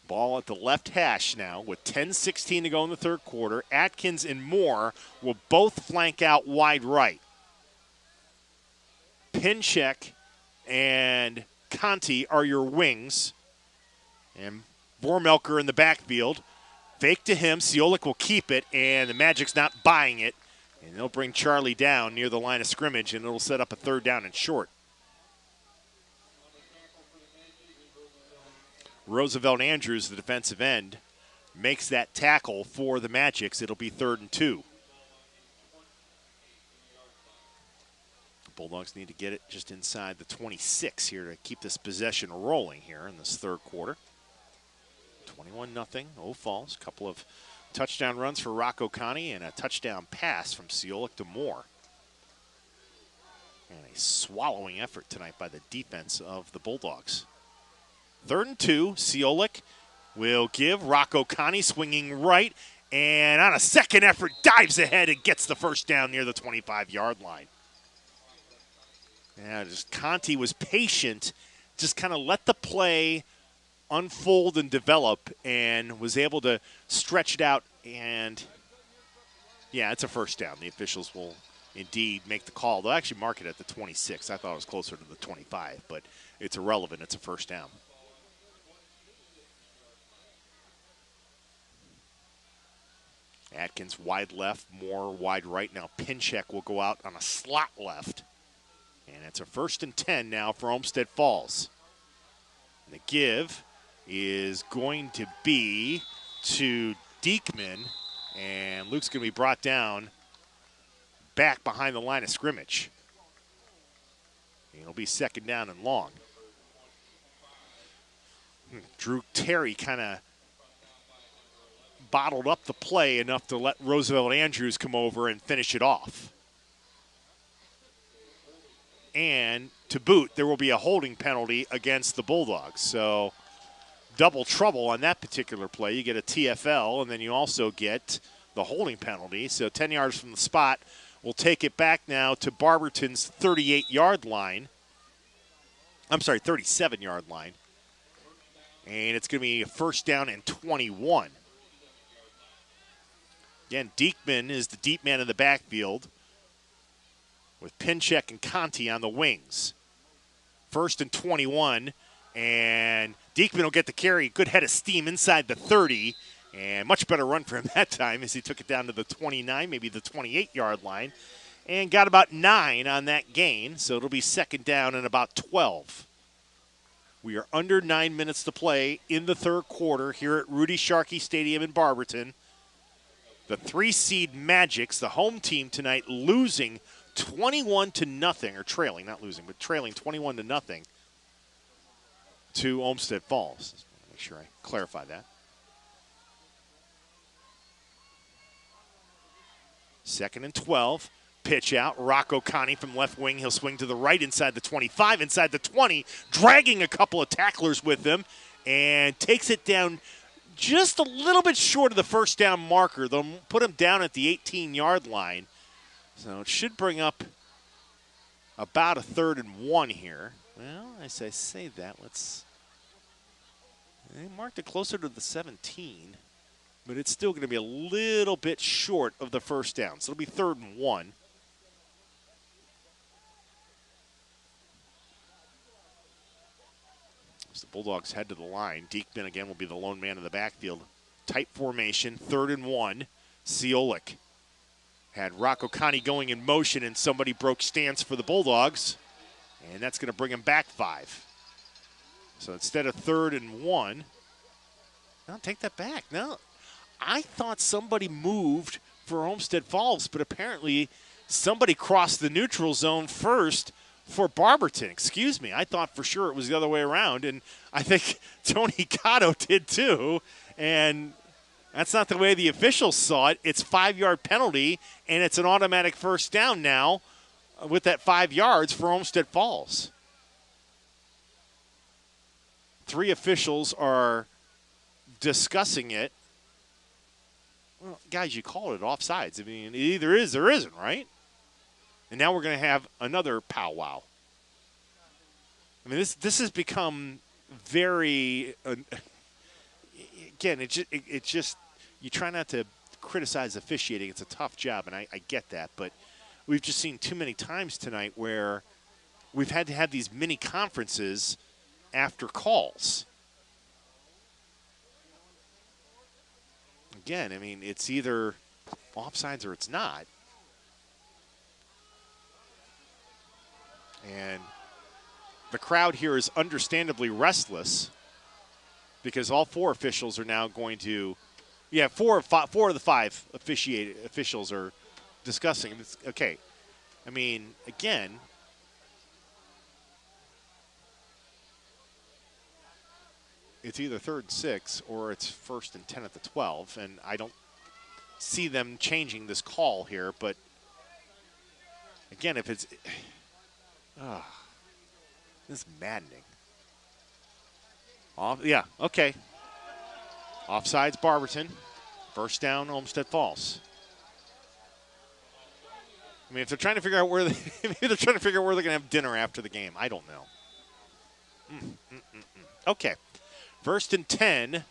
Ball at the left hash now with 10:16 to go in the 3rd quarter. Atkins and Moore will both flank out wide right. Pinchek and Conti are your wings. And Vormelker in the backfield. Fake to him. Ciolik will keep it, and the Magic's not buying it. And they'll bring Charlie down near the line of scrimmage, and it'll set up a 3rd down and short. Roosevelt Andrews, the defensive end, makes that tackle for the Magics. It'll be 3rd and 2. The Bulldogs need to get it just inside the 26 here to keep this possession rolling here in this 3rd quarter. 21-0, Falls. A couple of touchdown runs for Rocco Conti and a touchdown pass from Ciolik to Moore. And a swallowing effort tonight by the defense of the Bulldogs. 3rd and 2, Ciolik will give. Rocco Conti swinging right, and on a second effort, dives ahead and gets the 1st down near the 25-yard line. Yeah, just Conti was patient, just kind of let the play unfold and develop, and was able to stretch it out. And yeah, it's a 1st down. The officials will indeed make the call. They'll actually mark it at the 26. I thought it was closer to the 25, but it's irrelevant. It's a 1st down. Atkins wide left, Moore wide right. Now Pinchek will go out on a slot left. And it's a 1st and 10 now for Olmsted Falls. And the give is going to be to Diekman, and Luke's going to be brought down back behind the line of scrimmage. It'll be 2nd down and long. Drew Terry kind of bottled up the play enough to let Roosevelt Andrews come over and finish it off. And to boot, there will be a holding penalty against the Bulldogs. So double trouble on that particular play. You get a TFL, and then you also get the holding penalty. So 10 yards from the spot. We'll take it back now to Barberton's 38-yard line. I'm sorry, 37-yard line. And it's going to be a 1st down and 21. Again, Diekman is the deep man in the backfield with Pinchek and Conti on the wings. 1st and 21, and Diekman will get the carry. Good head of steam inside the 30, and much better run for him that time as he took it down to the 29, maybe the 28-yard line, and got about 9 on that gain, so it'll be 2nd down and about 12. We are under 9 minutes to play in the 3rd quarter here at Rudy Sharkey Stadium in Barberton. The 3-seed Magics, the home team tonight, losing 21-0, or trailing, not losing, but trailing 21-0 to Olmsted Falls. Make sure I clarify that. 2nd and 12. Pitch out. Rocco Conti from left wing. He'll swing to the right inside the 25, inside the 20, dragging a couple of tacklers with him, and takes it down just a little bit short of the 1st down marker. They'll put him down at the 18-yard line. So it should bring up about a 3rd and 1 here. Well, as I say that, they marked it closer to the 17, but it's still going to be a little bit short of the 1st down. So it'll be 3rd and 1. the Bulldogs head to the line. Diekman again will be the lone man in the backfield. Tight formation, 3rd and 1. Ciolik had Rocco Conti going in motion, and somebody broke stance for the Bulldogs, and that's going to bring him back 5. So instead of 3rd and 1, no, take that back. No, I thought somebody moved for Olmsted Falls, but apparently somebody crossed the neutral zone first for Barberton. Excuse me. I thought for sure it was the other way around, and I think Tony Cotto did too, and that's not the way the officials saw it. It's 5-yard penalty, and it's an automatic first down now with that 5 yards for Olmsted Falls. 3 officials are discussing it. Well, guys, you call it offsides. I mean, it either is or isn't, right? And now we're going to have another powwow. I mean, this has become very again, it just you try not to criticize officiating. It's a tough job, and I get that. But we've just seen too many times tonight where we've had to have these mini conferences after calls. Again, I mean, it's either offsides or it's not. And the crowd here is understandably restless because all 4 officials are now going to, yeah, 4 of the 5 officials are discussing. It's, okay, I mean, again, it's either 3rd and 6 or it's 1st and 10 at the 12, and I don't see them changing this call here, but again, if it's, this is maddening. Yeah, okay. Offsides Barberton. First down, Olmsted Falls. I mean, if they're trying to figure out where maybe they're trying to figure out where they're going to have dinner after the game. I don't know. Okay. 1st and 10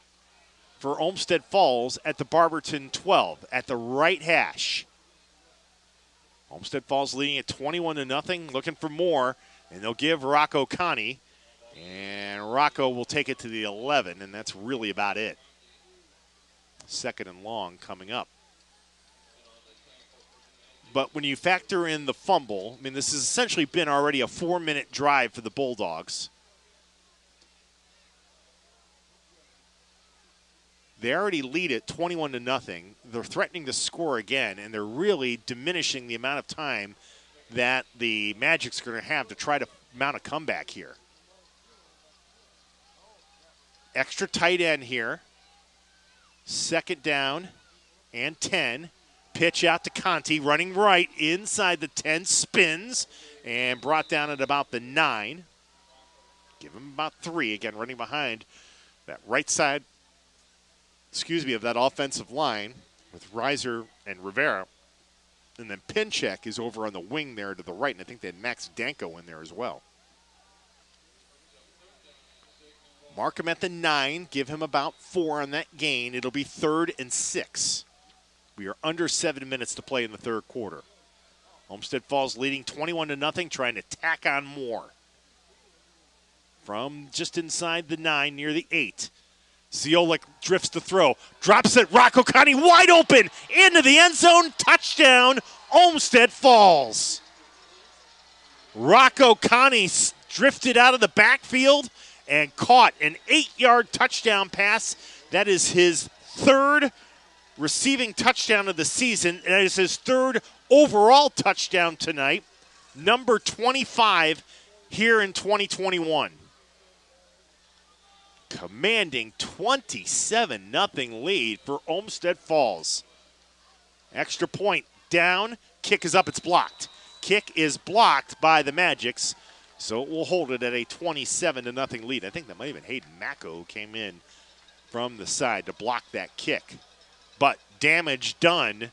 for Olmsted Falls at the Barberton 12 at the right hash. Olmsted Falls leading at 21-0, looking for more, and they'll give Rocco Conti, and Rocco will take it to the 11, and that's really about it. 2nd and long coming up. But when you factor in the fumble, I mean, this has essentially been already a 4-minute drive for the Bulldogs. They already lead it 21-0. They're threatening to score again, and they're really diminishing the amount of time that the Magics are going to have to try to mount a comeback here. Extra tight end here. 2nd down and 10. Pitch out to Conti, running right inside the 10, spins, and brought down at about the 9. Give him about 3, again, running behind that right side, of that offensive line with Reiser and Rivera. And then Pinchek is over on the wing there to the right, and I think they had Max Danko in there as well. Mark him at the 9, give him about 4 on that gain. It'll be 3rd and 6. We are under 7 minutes to play in the 3rd quarter. Olmsted Falls leading 21-0, trying to tack on more. From just inside the 9, near the 8. Ciolik drifts to throw, drops it, Rocco Conti wide open, into the end zone, touchdown, Olmsted Falls. Rocco Conti drifted out of the backfield and caught an 8-yard touchdown pass. That is his 3rd receiving touchdown of the season. That is his 3rd overall touchdown tonight, number 25 here in 2021. Commanding 27-0 lead for Olmsted Falls. Extra point down, kick is up, it's blocked. Kick is blocked by the Magics, so it will hold it at a 27-0 lead. I think that might have been Hayden Macco who came in from the side to block that kick. But damage done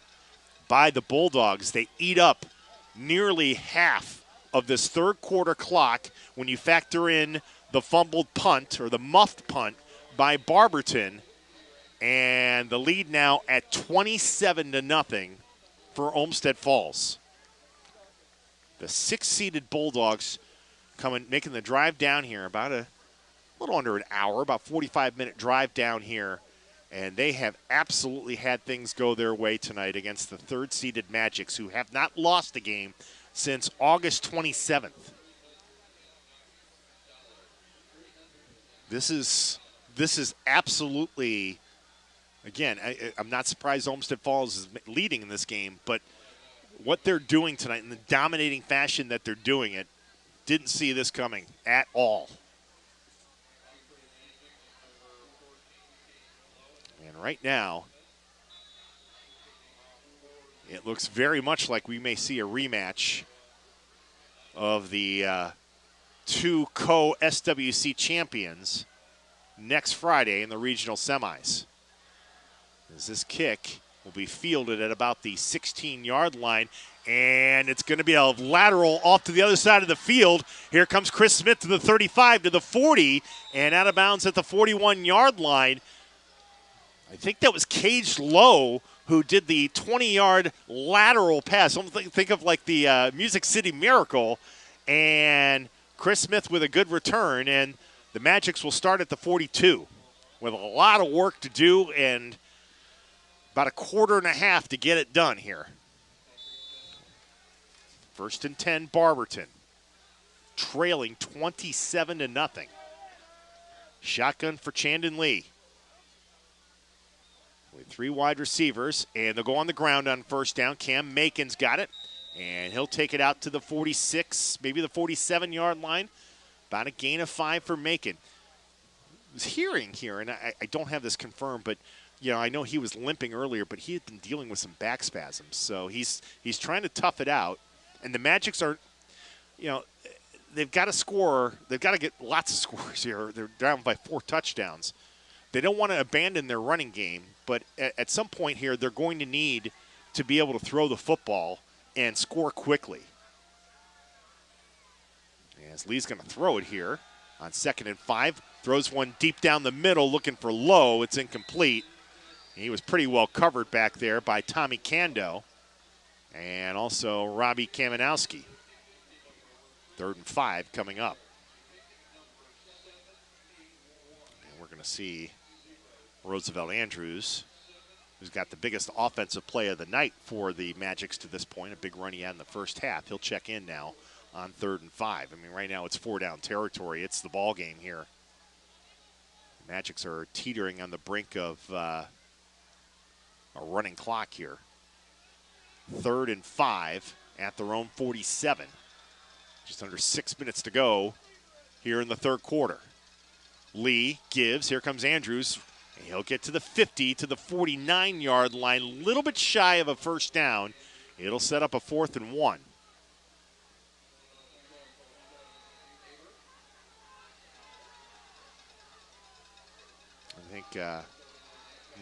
by the Bulldogs. They eat up nearly half of this 3rd quarter clock when you factor in the fumbled punt, or the muffed punt, by Barberton. And the lead now at 27-0 for Olmsted Falls. The 6-seeded Bulldogs making the drive down here, about a a little under an hour, about 45-minute drive down here. And they have absolutely had things go their way tonight against the third-seeded Magics, who have not lost a game since August 27th. This is absolutely, again, I'm not surprised Olmsted Falls is leading in this game, but what they're doing tonight in the dominating fashion that they're doing it, didn't see this coming at all. And right now, it looks very much like we may see a rematch of the two co-SWC champions next Friday in the regional semis. As this kick will be fielded at about the 16-yard line, and it's going to be a lateral off to the other side of the field. Here comes Chris Smith to the 35, to the 40, and out of bounds at the 41-yard line. I think that was Cage Lowe who did the 20-yard lateral pass. Think of like the Music City Miracle, and Chris Smith with a good return, and the Magics will start at the 42 with a lot of work to do and about a quarter and a half to get it done here. 1st and 10, Barberton, trailing 27-0. Shotgun for Chandon Lee. With 3 wide receivers, and they'll go on the ground on first down. Cam Macon's got it, and he'll take it out to the 46, maybe the 47-yard line. About a gain of 5 for Macon. I was hearing here, and I don't have this confirmed, but you know, I know he was limping earlier, but he had been dealing with some back spasms. So he's trying to tough it out. And the Magics are, you know, they've got to score. They've got to get lots of scores here. They're down by 4 touchdowns. They don't want to abandon their running game, but at some point here, they're going to need to be able to throw the football and score quickly. As Lee's going to throw it here on 2nd and 5. Throws one deep down the middle, looking for Lowe. It's incomplete. He was pretty well covered back there by Tommy Kando and also Robbie Kamenowski. 3rd and 5 coming up. And we're going to see Roosevelt Andrews, who's got the biggest offensive play of the night for the Magics to this point, a big run he had in the first half. He'll check in now on 3rd and 5. I mean, right now it's 4-down territory. It's the ball game here. The Magics are teetering on the brink of a running clock here. 3rd and 5 at their own 47. Just under 6 minutes to go here in the 3rd quarter. Lee gives. Here comes Andrews. And he'll get to the 50, to the 49-yard line. A little bit shy of a first down. It'll set up a 4th and 1. I think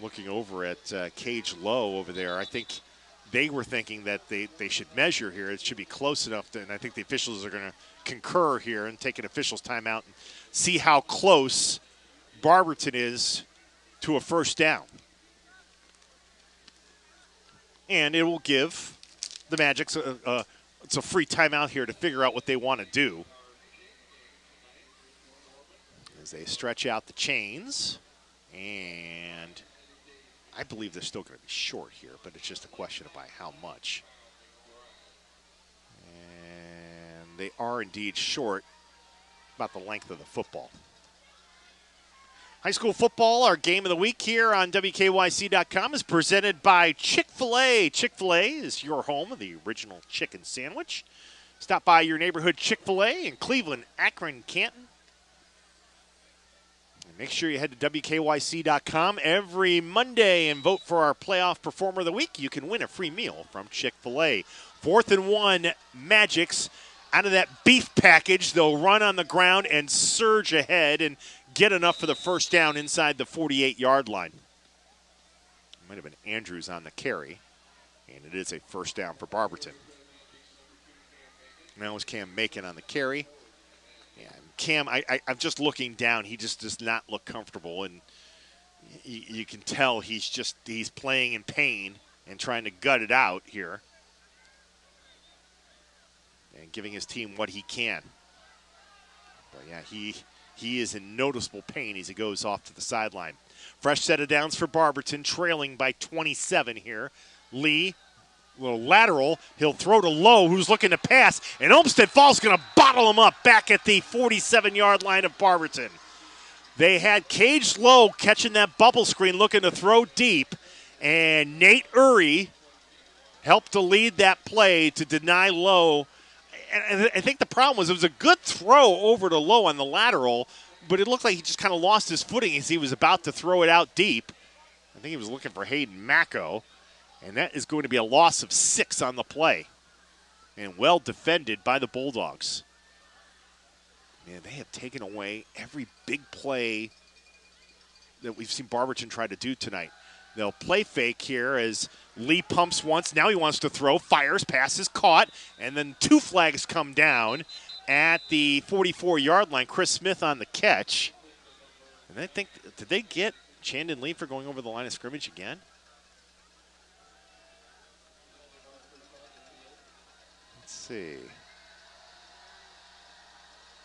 looking over at Cage Lowe over there, I think they were thinking that they should measure here. It should be close enough, and I think the officials are going to concur here and take an official's timeout and see how close Barberton is to a first down. And it will give the Magics it's a free timeout here to figure out what they want to do. As they stretch out the chains. And I believe they're still going to be short here, but it's just a question of by how much. And they are indeed short about the length of the football. High school football, our game of the week here on WKYC.com is presented by Chick-fil-A. Chick-fil-A is your home of the original chicken sandwich. Stop by your neighborhood Chick-fil-A in Cleveland, Akron, Canton. Make sure you head to WKYC.com every Monday and vote for our playoff performer of the week. You can win a free meal from Chick-fil-A. 4th and 1, Magics. Out of that beef package, they'll run on the ground and surge ahead and get enough for the first down inside the 48-yard line. Might have been Andrews on the carry, and it is a first down for Barberton. Now it's Cam Macon on the carry. Yeah, Cam, I'm just looking down. He just does not look comfortable, and you can tell he's playing in pain and trying to gut it out here and giving his team what he can. But yeah, he is in noticeable pain as he goes off to the sideline. Fresh set of downs for Barberton, trailing by 27 here. Lee, little lateral. He'll throw to Lowe, who's looking to pass, and Olmsted Falls going to bottle him up back at the 47-yard line of Barberton. They had Cage Lowe catching that bubble screen, looking to throw deep, and Nate Uri helped to lead that play to deny Lowe. And I think the problem was it was a good throw over to Lowe on the lateral, but it looked like he just kind of lost his footing as he was about to throw it out deep. I think he was looking for Hayden Macco, and that is going to be a loss of 6 on the play. And well defended by the Bulldogs. Man, they have taken away every big play that we've seen Barberton try to do tonight. They'll play fake here as Lee pumps once. Now he wants to throw, fires, pass is caught, and then 2 flags come down at the 44-yard line. Chris Smith on the catch. And I think, did they get Chandon Lee for going over the line of scrimmage again? Let's see.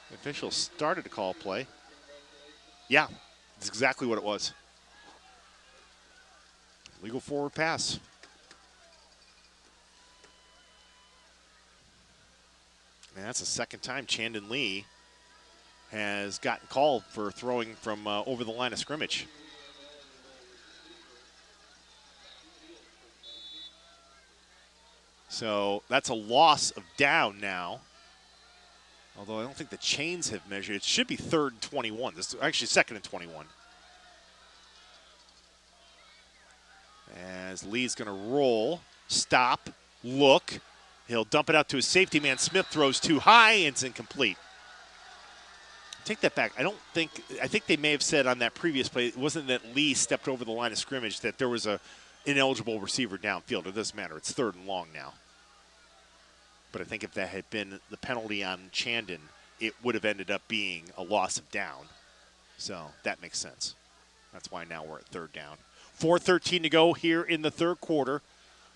The officials started to call play. Yeah, that's exactly what it was. Legal forward pass. And that's the second time Chandon Lee has gotten called for throwing from over the line of scrimmage. So that's a loss of down now. Although I don't think the chains have measured. It should be 3rd and 21. This is actually 2nd and 21. As Lee's going to roll, stop, look. He'll dump it out to his safety man. Smith throws too high, and it's incomplete. Take that back. I think they may have said on that previous play, it wasn't that Lee stepped over the line of scrimmage, that there was a ineligible receiver downfield. It doesn't matter. It's 3rd and long now. But I think if that had been the penalty on Chandon, it would have ended up being a loss of down. So that makes sense. That's why now we're at 3rd down. 4:13 to go here in the 3rd quarter.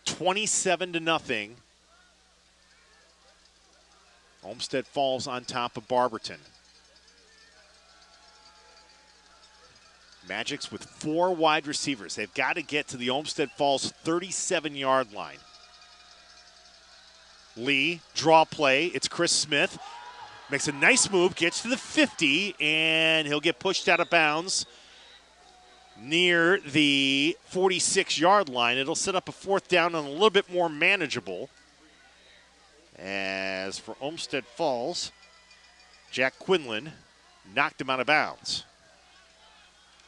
27-0. Olmsted Falls on top of Barberton. Magics with 4 wide receivers. They've got to get to the Olmsted Falls 37-yard line. Lee, draw play. It's Chris Smith. Makes a nice move, gets to the 50, and he'll get pushed out of bounds near the 46-yard line. It'll set up a 4th down and a little bit more manageable. As for Olmsted Falls, Jack Quinlan knocked him out of bounds.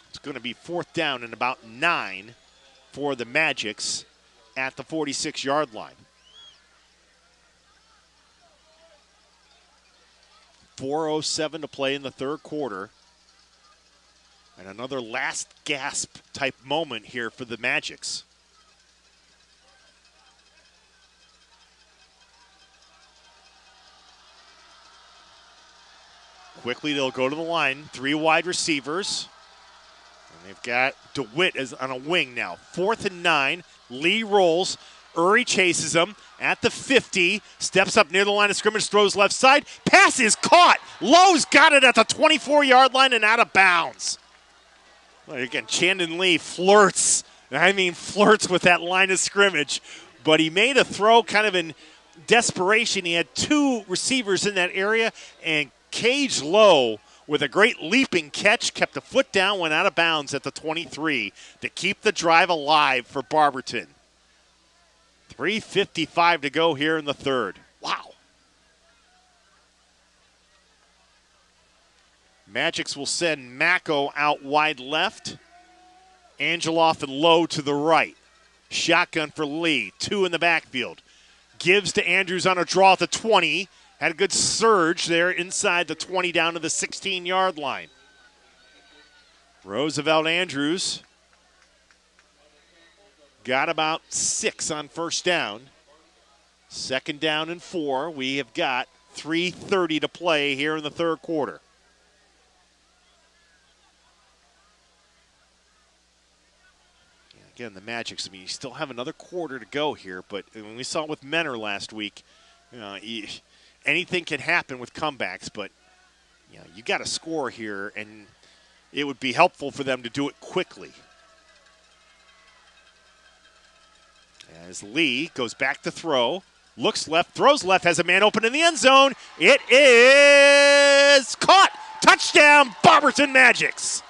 It's going to be 4th down and about 9 for the Magics at the 46-yard line. 4:07 to play in the 3rd quarter. And another last gasp type moment here for the Magics. Quickly, they'll go to the line. 3 wide receivers. And they've got DeWitt as on a wing now. 4th and 9. Lee rolls. Uri chases him at the 50. Steps up near the line of scrimmage. Throws left side. Pass is caught. Lowe's got it at the 24-yard line and out of bounds. Well, again, Chandon Lee flirts. Flirts with that line of scrimmage. But he made a throw kind of in desperation. He had 2 receivers in that area, and Cage Lowe, with a great leaping catch, kept a foot down, went out of bounds at the 23 to keep the drive alive for Barberton. 3:55 to go here in the 3rd. Wow. Magics will send Macco out wide left. Angeloff and Lowe to the right. Shotgun for Lee. 2 in the backfield. Gives to Andrews on a draw at the 20. Had a good surge there inside the 20 down to the 16-yard line. Roosevelt Andrews got about 6 on 1st down. 2nd down and 4. We have got 3:30 to play here in the 3rd quarter. Again, the Magics, you still have another quarter to go here, but when we saw it with Menor last week, anything can happen with comebacks, but you got to score here, and it would be helpful for them to do it quickly. As Lee goes back to throw, looks left, throws left, has a man open in the end zone. It is caught. Touchdown, Barberton Magics.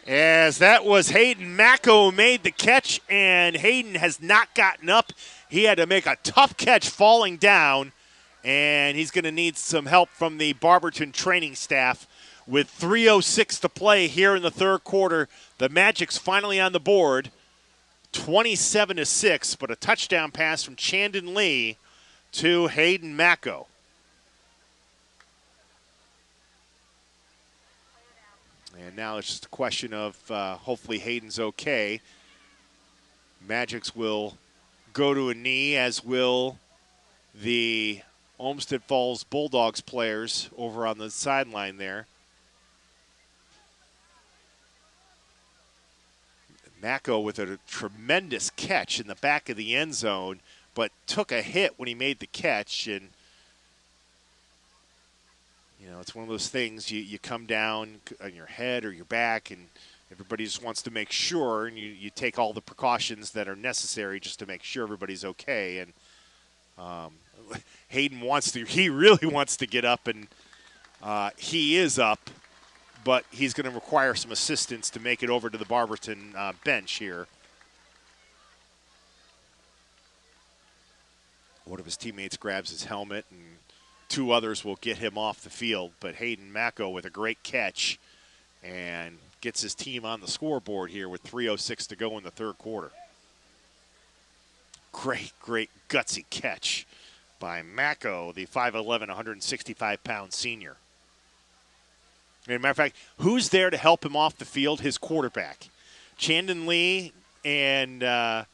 As that was Hayden Macko made the catch, and Hayden has not gotten up. He had to make a tough catch falling down, and he's going to need some help from the Barberton training staff. With 3:06 to play here in the third quarter, the Magics finally on the board, 27-6, but a touchdown pass from Chandon Lee to Hayden Macko. And now it's just a question of hopefully Hayden's okay. Magics will go to a knee, as will the Olmsted Falls Bulldogs players over on the sideline there. Macko with a tremendous catch in the back of the end zone, but took a hit when he made the catch. And, it's one of those things you come down on your head or your back, and everybody just wants to make sure, and you take all the precautions that are necessary just to make sure everybody's okay. And Hayden he really wants to get up, and he is up. But he's going to require some assistance to make it over to the Barberton bench here. One of his teammates grabs his helmet, and two others will get him off the field. But Hayden Macko with a great catch and gets his team on the scoreboard here with 3:06 to go in the third quarter. Great gutsy catch by Macko, the 5'11", 165-pound senior. As a matter of fact, who's there to help him off the field? His quarterback. Chandon Lee and had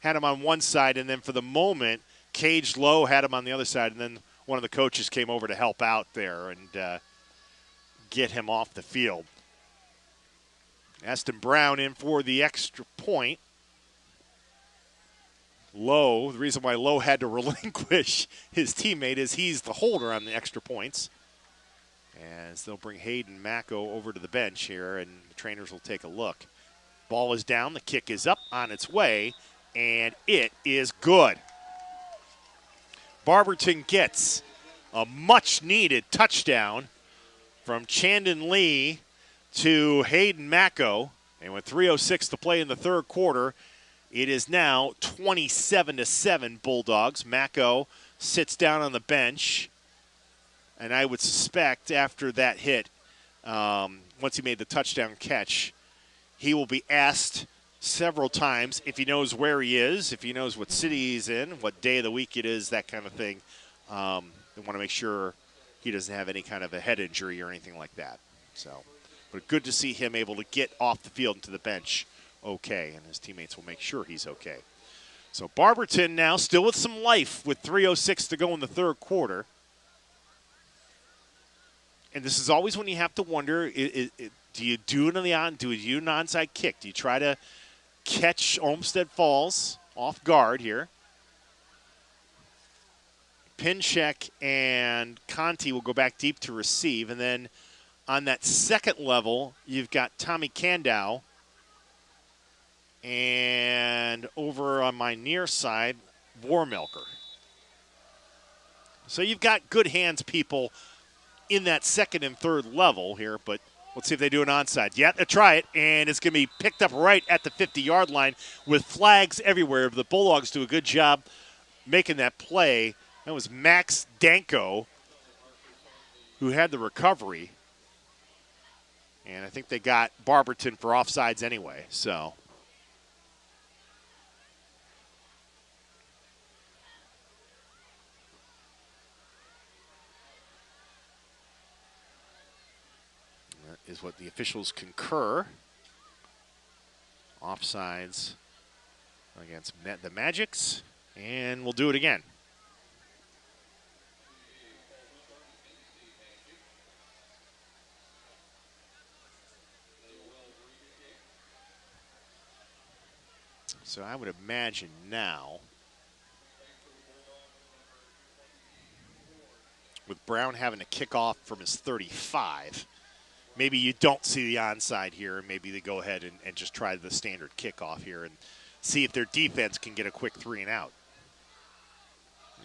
him on one side, and then for the moment, Cage Lowe had him on the other side, and then one of the coaches came over to help out there and get him off the field. Aston Brown in for the extra point. Lowe, the reason why Lowe had to relinquish his teammate is he's the holder on the extra points. As they'll bring Hayden Macko over to the bench here, and the trainers will take a look. Ball is down, the kick is up on its way, and it is good. Barberton gets a much-needed touchdown from Chandon Lee to Hayden Macko, and with 3:06 to play in the third quarter, it is now 27-7 Bulldogs. Macko sits down on the bench. And I would suspect after that hit, once he made the touchdown catch, he will be asked several times if he knows where he is, if he knows what city he's in, what day of the week it is, that kind of thing. They want to make sure he doesn't have any kind of a head injury or anything like that. So, but good to see him able to get off the field and to the bench okay, and his teammates will make sure he's okay. So Barberton now still with some life with 3:06 to go in the third quarter. And this is always when you have to wonder, do you do an onside kick? Do you try to catch Olmsted Falls off guard here? Pinchek and Conti will go back deep to receive. And then on that second level, you've got Tommy Kandow. And over on my near side, Warmilker. So you've got good hands people in that second and third level here, but let's see if they do an onside. Yeah, they'll try it, and it's going to be picked up right at the 50-yard line with flags everywhere. The Bulldogs do a good job making that play. That was Max Danko who had the recovery, and I think they got Barberton for offsides anyway, so. Is what the officials concur. Offsides against the Magics, and we'll do it again. So I would imagine now with Brown having to kick off from his 35. Maybe you don't see the onside here, and maybe they go ahead and just try the standard kickoff here and see if their defense can get a quick 3-and-out.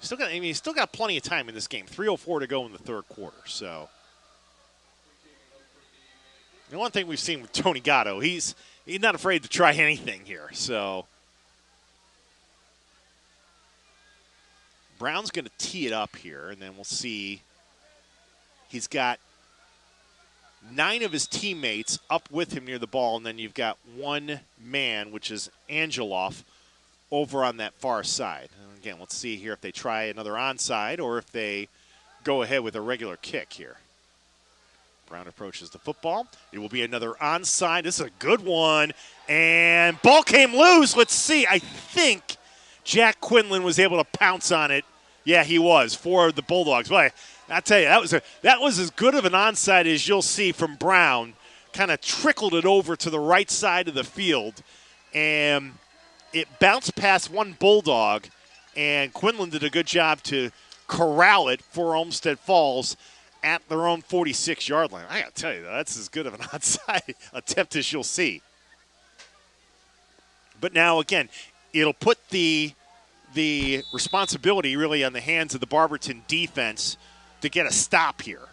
He's still got plenty of time in this game. 3:04 to go in the third quarter. So, the one thing we've seen with Tony Gatto, he's not afraid to try anything here. So, Brown's going to tee it up here, and then we'll see. He's got 9 of his teammates up with him near the ball, and then you've got one man, which is Angeloff, over on that far side. And again, let's see here if they try another onside or if they go ahead with a regular kick here. Brown approaches the football. It will be another onside. This is a good one. And ball came loose. Let's see. I think Jack Quinlan was able to pounce on it. Yeah, he was, for the Bulldogs. But I tell you, that was as good of an onside as you'll see from Brown. Kind of trickled it over to the right side of the field. And it bounced past one Bulldog, and Quinlan did a good job to corral it for Olmsted Falls at their own 46-yard line. I got to tell you, that's as good of an onside attempt as you'll see. But now, again, it'll put the responsibility really on the hands of the Barberton defense to get a stop here.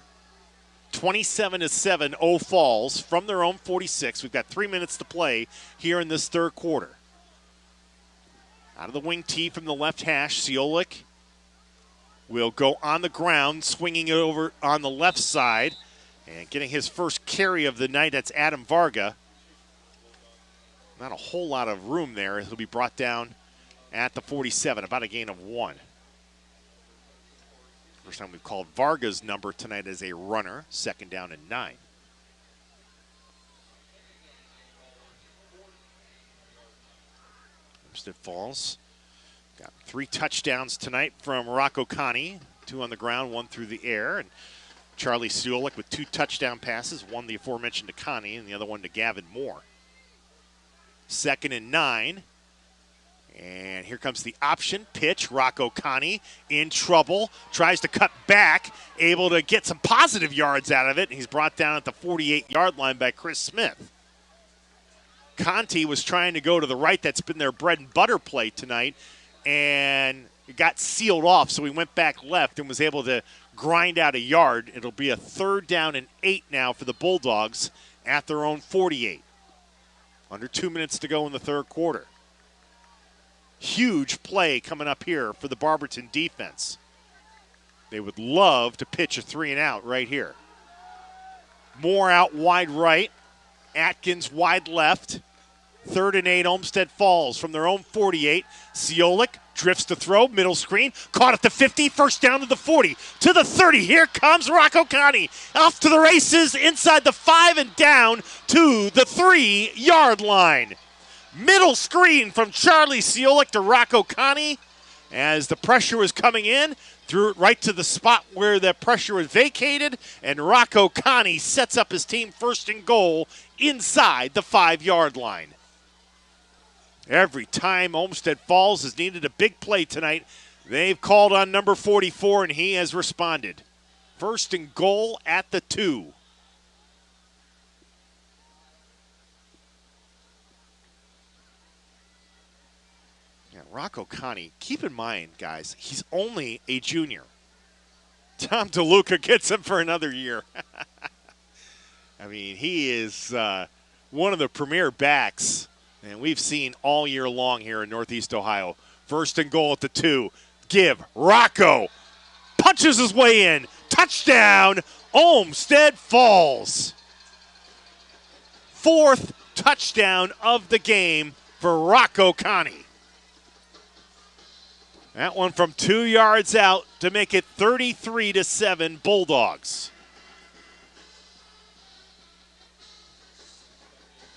27-7, O Falls from their own 46. We've got 3 minutes to play here in this third quarter. Out of the wing tee from the left hash, Ciolik will go on the ground, swinging it over on the left side, and getting his first carry of the night. That's Adam Varga. Not a whole lot of room there. He'll be brought down at the 47, about a gain of 1. First time we've called Varga's number tonight as a runner, 2nd down and 9. Olmsted Falls got 3 touchdowns tonight from Rocco Conti, 2 on the ground, 1 through the air. And Charlie Sulik with 2 touchdown passes, one the aforementioned to Conti and the other one to Gavin Moore. 2nd and 9. And here comes the option pitch. Rocco Conti in trouble, tries to cut back, able to get some positive yards out of it. And he's brought down at the 48-yard line by Chris Smith. Conti was trying to go to the right. That's been their bread and butter play tonight. And it got sealed off, so he went back left and was able to grind out a yard. It'll be a 3rd down and 8 now for the Bulldogs at their own 48. Under 2 minutes to go in the third quarter. Huge play coming up here for the Barberton defense. They would love to pitch a 3-and-out right here. Moore out wide right. Atkins wide left. 3rd and 8, Olmsted Falls from their own 48. Ciolik drifts to throw, middle screen, caught at the 50, 1st down to the 40, to the 30. Here comes Rocco Conti, off to the races, inside the 5 and down to the 3-yard line. Middle screen from Charlie Ciolik to Rocco Conti. As the pressure was coming in, threw it right to the spot where the pressure was vacated, and Rocco Conti sets up his team 1st and goal inside the 5-yard line. Every time Olmsted Falls has needed a big play tonight, they've called on number 44, and he has responded. 1st and goal at the 2. Rocco Conti, keep in mind, guys, he's only a junior. Tom DeLuca gets him for another year. I mean, he is one of the premier backs, and we've seen all year long here in Northeast Ohio. 1st and goal at the 2. Give. Rocco punches his way in. Touchdown, Olmsted Falls. 4th touchdown of the game for Rocco Conti. That one from 2 yards out to make it 33-7 Bulldogs.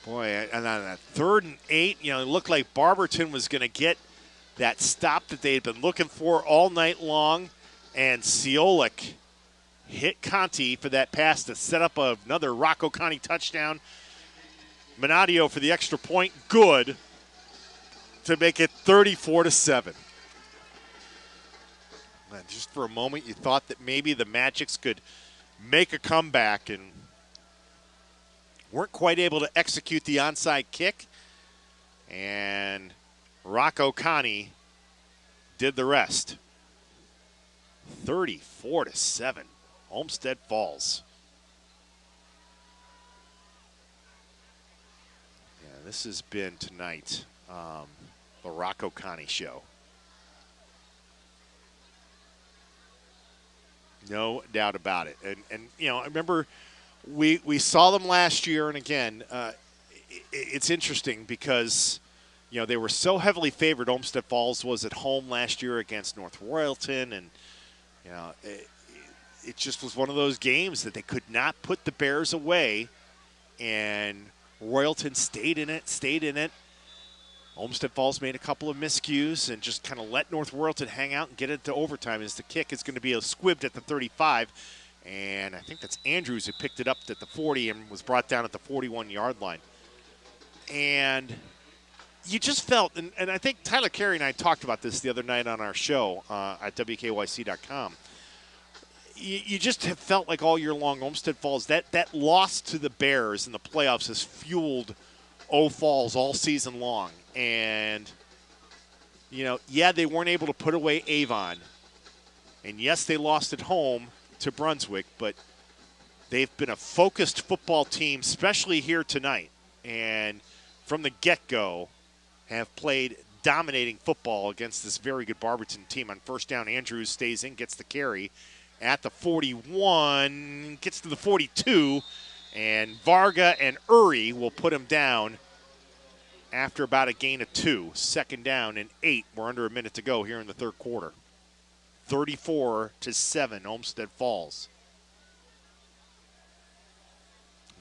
Boy, and on that 3rd and 8, it looked like Barberton was going to get that stop that they had been looking for all night long. And Ciolik hit Conti for that pass to set up another Rocco Conti touchdown. Minadio for the extra point, good, to make it 34-7. And just for a moment, you thought that maybe the Magics could make a comeback and weren't quite able to execute the onside kick. And Rocco Conti did the rest. 34-7, Olmsted Falls. Yeah, this has been tonight, the Rocco Conti show. No doubt about it. And you know, I remember we saw them last year, and again, it's interesting because, you know, they were so heavily favored. Olmsted Falls was at home last year against North Royalton, and, you know, it just was one of those games that they could not put the Bears away, and Royalton stayed in it. Olmsted Falls made a couple of miscues and just kind of let North Royalton hang out and get it to overtime, as the kick is going to be squibbed at the 35. And I think that's Andrews who picked it up at the 40 and was brought down at the 41-yard line. And you just felt, and I think Tyler Carey and I talked about this the other night on our show at WKYC.com. You just have felt like all year long, Olmsted Falls, that loss to the Bears in the playoffs has fueled Falls all season long. And, you know, yeah, they weren't able to put away Avon. And yes, they lost at home to Brunswick, but they've been a focused football team, especially here tonight. And from the get-go, have played dominating football against this very good Barberton team. On first down, Andrews stays in, gets the carry at the 41, gets to the 42, and Varga and Uri will put him down after about a gain of 2. Second down and 8. We're under a minute to go here in the third quarter. 34-7, Olmsted Falls.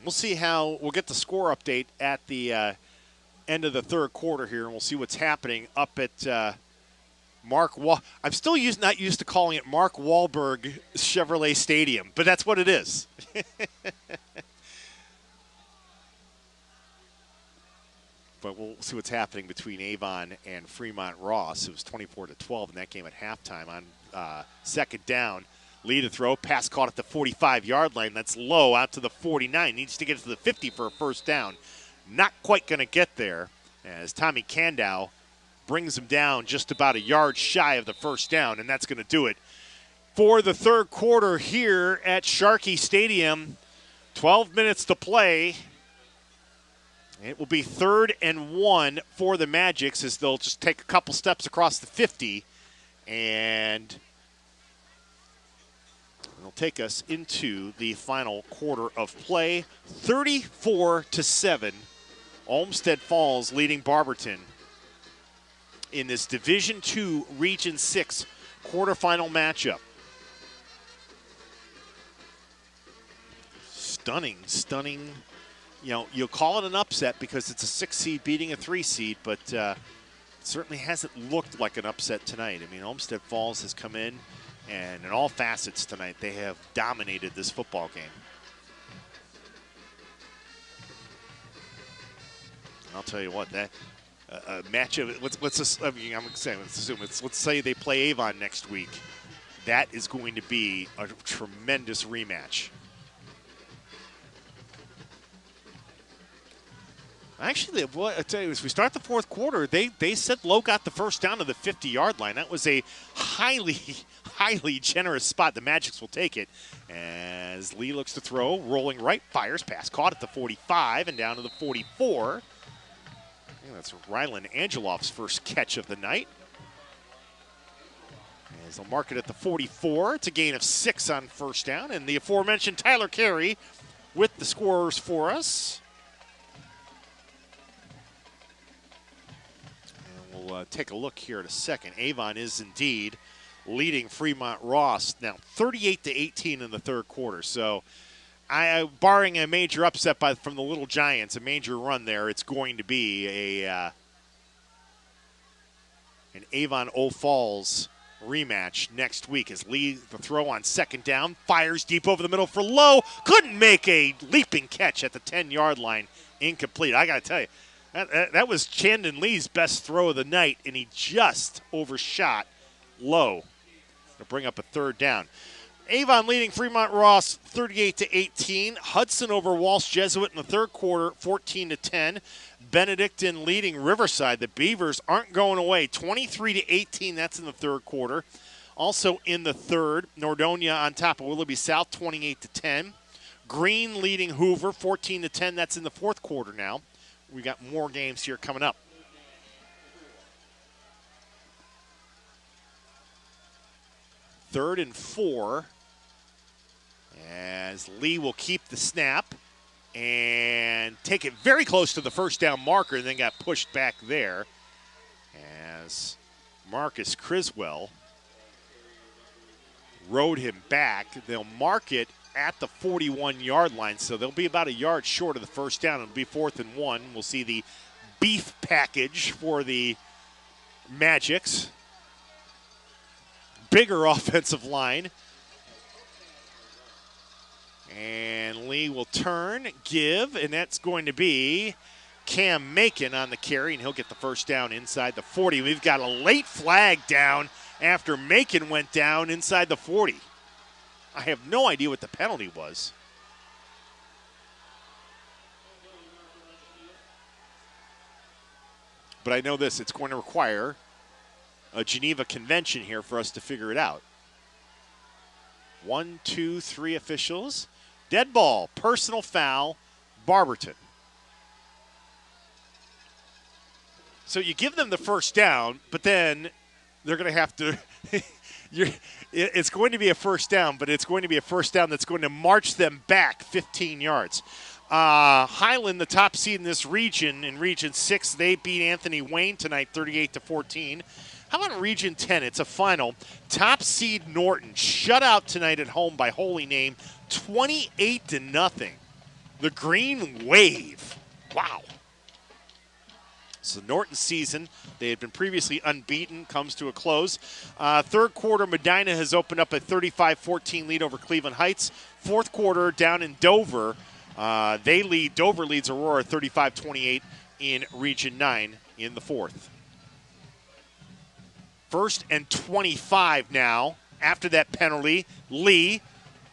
We'll see how we'll get the score update at the end of the third quarter here, and we'll see what's happening up at I'm still not used to calling it Mark Wahlberg Chevrolet Stadium, but that's what it is. But we'll see what's happening between Avon and Fremont Ross. It was 24-12 in that game at halftime. On second down, lead to throw, pass caught at the 45-yard line. That's low out to the 49. Needs to get to the 50 for a first down. Not quite going to get there, as Tommy Kandow brings him down just about a yard shy of the first down, and that's going to do it for the third quarter here at Sharkey Stadium. 12 minutes to play. It will be 3rd and 1 for the Magics, as they'll just take a couple steps across the 50, and it'll take us into the final quarter of play. 34-7, Olmsted Falls leading Barberton in this Division II Region 6 quarterfinal matchup. Stunning. You know, you'll call it an upset because it's a 6 seed beating a 3 seed, but it certainly hasn't looked like an upset tonight. I mean, Olmsted Falls has come in, and in all facets tonight, they have dominated this football game. I'll tell you what, that matchup. Let's say they play Avon next week. That is going to be a tremendous rematch. Actually, I tell you, as we start the fourth quarter, they said Lowe got the first down to the 50-yard line. That was a highly generous spot. The Magics will take it as Lee looks to throw, rolling right, fires, pass caught at the 45 and down to the 44. And that's Rylan Angeloff's first catch of the night. As they'll mark it at the 44. It's a gain of 6 on first down, and the aforementioned Tyler Carey with the scorers for us. We'll take a look here in a second. Avon is indeed leading Fremont Ross now 38-18 in the third quarter. So, barring a major upset from the Little Giants, a major run there, it's going to be an Avon Falls rematch next week as Lee, the throw on second down, fires deep over the middle for Lowe. Couldn't make a leaping catch at the 10-yard line. Incomplete. I got to tell you, that was Chandon Lee's best throw of the night, and he just overshot Lowe. It'll bring up a third down. Avon leading Fremont Ross 38-18. Hudson over Walsh Jesuit in the third quarter, 14-10. Benedictine leading Riverside. The Beavers aren't going away, 23-18. That's in the third quarter. Also in the third, Nordonia on top of Willoughby South, 28-10. Green leading Hoover, 14-10. That's in the fourth quarter now. We got more games here coming up. Third and 4. As Lee will keep the snap and take it very close to the first down marker, and then got pushed back there as Marcus Criswell rode him back. They'll mark it at the 41-yard line, so they'll be about a yard short of the first down. It'll be 4th and 1. We'll see the beef package for the Magics. Bigger offensive line. And Lee will turn, give, and that's going to be Cam Macon on the carry, and he'll get the first down inside the 40. We've got a late flag down after Macon went down inside the 40. I have no idea what the penalty was. But I know this, it's going to require a Geneva Convention here for us to figure it out. 1, 2, 3 officials. Dead ball, personal foul, Barberton. So you give them the first down, but then they're going to have to it's going to be a first down, but it's going to be a first down that's going to march them back 15 yards. Highland, the top seed in this region, in Region 6, they beat Anthony Wayne tonight 38-14. How about in Region 10? It's a final. Top seed Norton shut out tonight at home by Holy Name, 28-0. The Green Wave. Wow. So Norton's season, they had been previously unbeaten, comes to a close. Third quarter, Medina has opened up a 35-14 lead over Cleveland Heights. Fourth quarter, down in Dover, Dover leads Aurora 35-28 in Region 9 in the fourth. 1st and 25 now after that penalty. Lee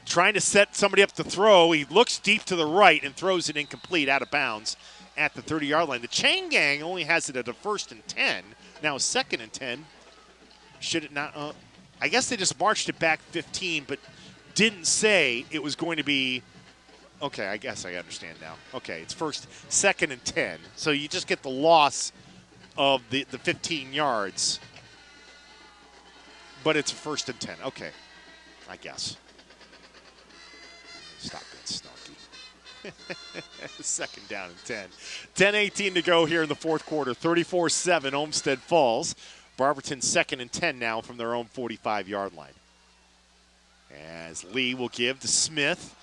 trying to set somebody up to throw. He looks deep to the right and throws it incomplete out of bounds at the 30-yard line. The Chain Gang only has it at a 1st and 10. Now 2nd and 10. Should it not? I guess they just marched it back 15, but didn't say it was going to be. Okay, I guess I understand now. Okay, it's 2nd and 10. So you just get the loss of the 15 yards. But it's 1st and 10. Okay, I guess. Stop being snarky. 2nd down and 10. 10:18 to go here in the fourth quarter. 34-7 Olmsted Falls. Barberton 2nd and 10 now from their own 45-yard line. As Lee will give to Smith.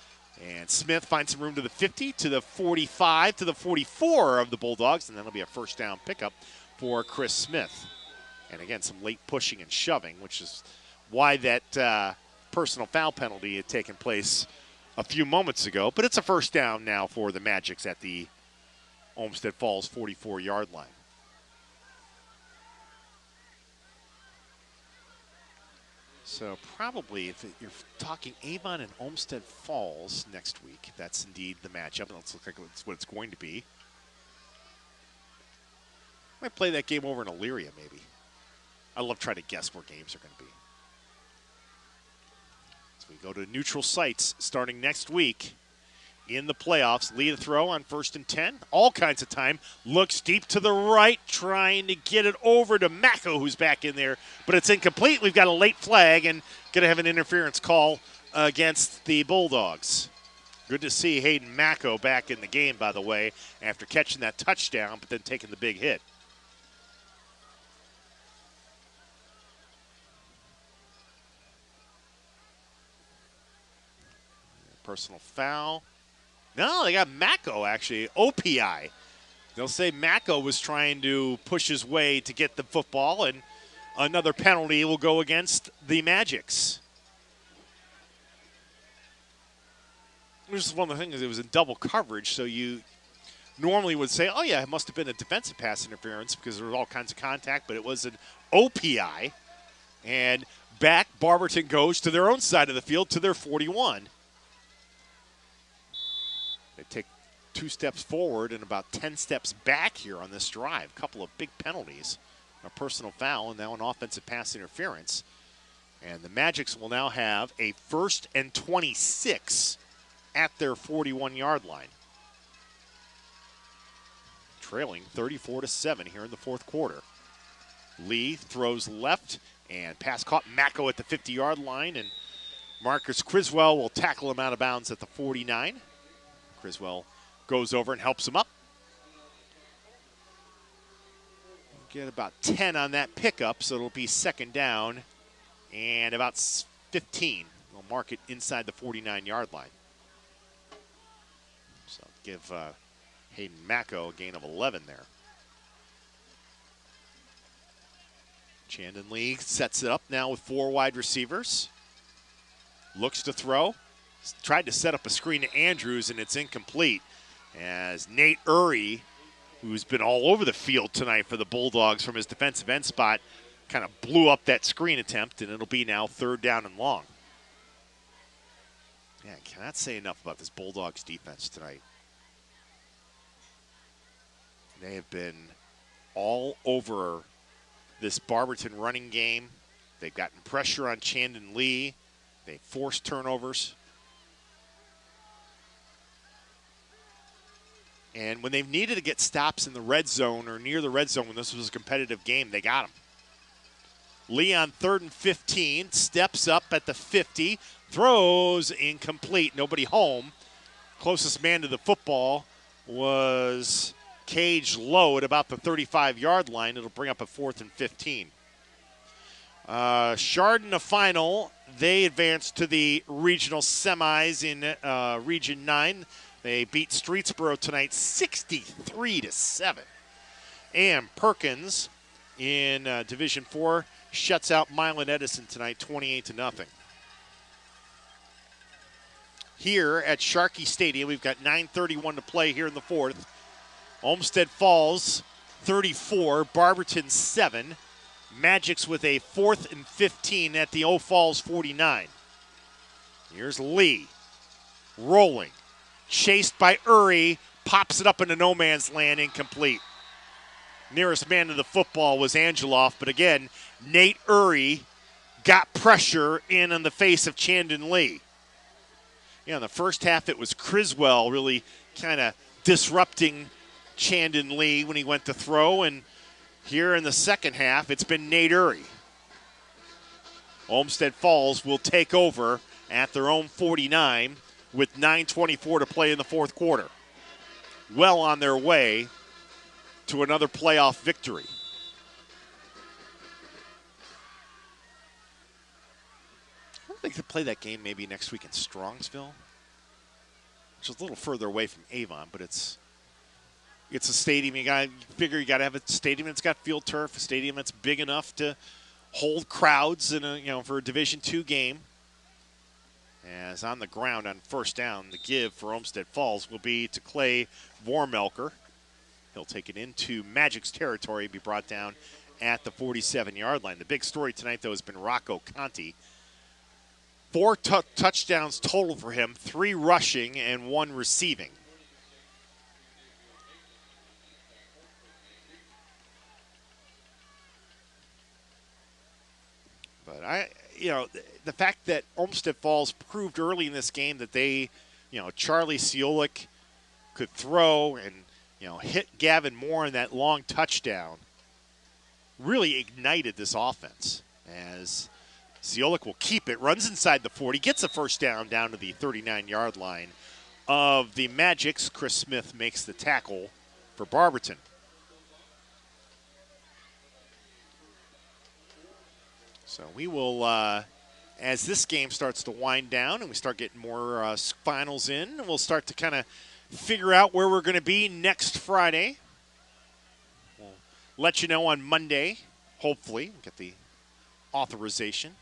And Smith finds some room to the 50, to the 45, to the 44 of the Bulldogs. And then it'll be a first down pickup for Chris Smith. And again, some late pushing and shoving, which is why that personal foul penalty had taken place a few moments ago. But it's a first down now for the Magics at the Olmsted Falls 44-yard line. So probably if you're talking Avon and Olmsted Falls next week, that's indeed the matchup. It looks like that's what it's going to be. Might play that game over in Elyria, maybe. I love trying to guess where games are going to be. So we go to neutral sites starting next week in the playoffs. Lead a throw on 1st and 10. All kinds of time. Looks deep to the right, trying to get it over to Mako, who's back in there. But it's incomplete. We've got a late flag and going to have an interference call against the Bulldogs. Good to see Hayden Mako back in the game, by the way, after catching that touchdown, but then taking the big hit. Personal foul. No, they got Mako, actually. OPI. They'll say Mako was trying to push his way to get the football, and another penalty will go against the Magics. This is one of the things, it was in double coverage, so you normally would say, oh, yeah, it must have been a defensive pass interference because there was all kinds of contact, but it was an OPI. And back. Barberton goes to their own side of the field to their 41. They take 2 steps forward and about 10 steps back here on this drive. A couple of big penalties, a personal foul, and now an offensive pass interference. And the Magics will now have a 1st and 26 at their 41-yard line. Trailing 34-7 here in the 4th quarter. Lee throws left, and pass caught Macco at the 50-yard line, and Marcus Criswell will tackle him out of bounds at the 49. Criswell goes over and helps him up. Get about 10 on that pickup, so it'll be 2nd down and about 15. We'll mark it inside the 49-yard line. So give Hayden Macco a gain of 11 there. Chandon Lee sets it up now with 4 wide receivers. Looks to throw. Tried to set up a screen to Andrews, and it's incomplete. As Nate Urey, who's been all over the field tonight for the Bulldogs from his defensive end spot, kind of blew up that screen attempt, and it'll be now 3rd down and long. Yeah, I cannot say enough about this Bulldogs defense tonight. They have been all over this Barberton running game. They've gotten pressure on Chandon Lee. They forced turnovers. And when they've needed to get stops in the red zone or near the red zone when this was a competitive game, they got them. Lee on 3rd and 15, steps up at the 50, throws incomplete, nobody home. Closest man to the football was Cage Lowe at about the 35-yard line. It'll bring up a 4th and 15. Chardon, a final. They advance to the regional semis in Region 9. They beat Streetsboro tonight 63-7. And Perkins in Division 4 shuts out Milan Edison tonight 28-0. Here at Sharkey Stadium, we've got 9:31 to play here in the 4th. Olmsted Falls 34, Barberton 7. Magics with a 4th and 15 at the O Falls 49. Here's Lee rolling. Chased by Urey, pops it up into no man's land, incomplete. Nearest man to the football was Angeloff, but again, Nate Urey got pressure in on the face of Chandon Lee. Yeah, in the first half, it was Criswell really kind of disrupting Chandon Lee when he went to throw, and here in the second half, it's been Nate Urey. Olmsted Falls will take over at their own 49 with 9:24 to play in the 4th quarter. Well on their way to another playoff victory. I don't think they play that game maybe next week in Strongsville, which is a little further away from Avon, but it's a stadium. You got to have a stadium that's got field turf, a stadium that's big enough to hold crowds in for a Division II game. As on the ground on 1st down, the give for Olmsted Falls will be to Clay Vormelker. He'll take it into Magic's territory, be brought down at the 47-yard line. The big story tonight, though, has been Rocco Conti. 4 touchdowns total for him, 3 rushing and 1 receiving. But the fact that Olmsted Falls proved early in this game that they, Charlie Ciolik could throw and, hit Gavin Moore in that long touchdown really ignited this offense as Ciolik will keep it, runs inside the 40, gets a 1st down to the 39-yard line of the Magics. Chris Smith makes the tackle for Barberton. So we will, as this game starts to wind down and we start getting more finals in, we'll start to kind of figure out where we're going to be next Friday. We'll let you know on Monday, hopefully, get the authorization,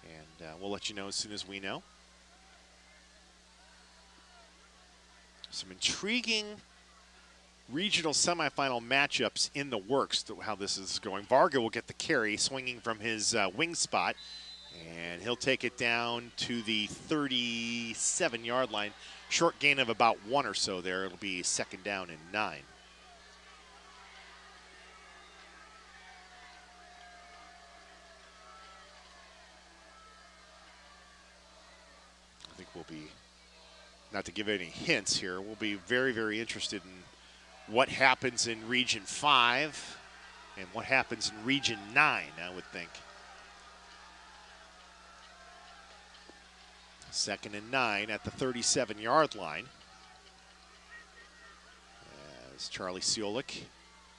and we'll let you know as soon as we know. Some intriguing regional semifinal matchups in the works, how this is going. Varga will get the carry, swinging from his wing spot, And he'll take it down to the 37-yard line. Short gain of about 1 or so there. It'll be 2nd down and 9. I think we'll be, not to give any hints here, we'll be very, very interested in what happens in Region 5 and what happens in Region 9, I would think. 2nd and 9 at the 37-yard line. As Charlie Siolik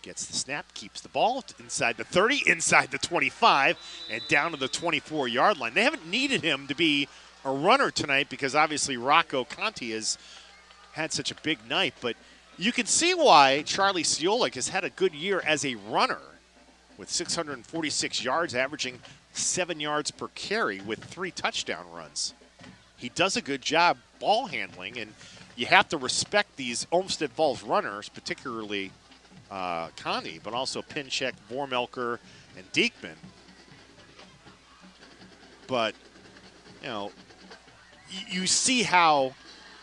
gets the snap, keeps the ball inside the 30, inside the 25, and down to the 24-yard line. They haven't needed him to be a runner tonight because obviously Rocco Conti has had such a big night, but you can see why Charlie Siolik has had a good year as a runner with 646 yards, averaging 7 yards per carry with 3 touchdown runs. He does a good job ball handling, and you have to respect these Olmsted Falls runners, particularly Conti, but also Pinchek, Vormelker, and Diekman. But, you know, you see how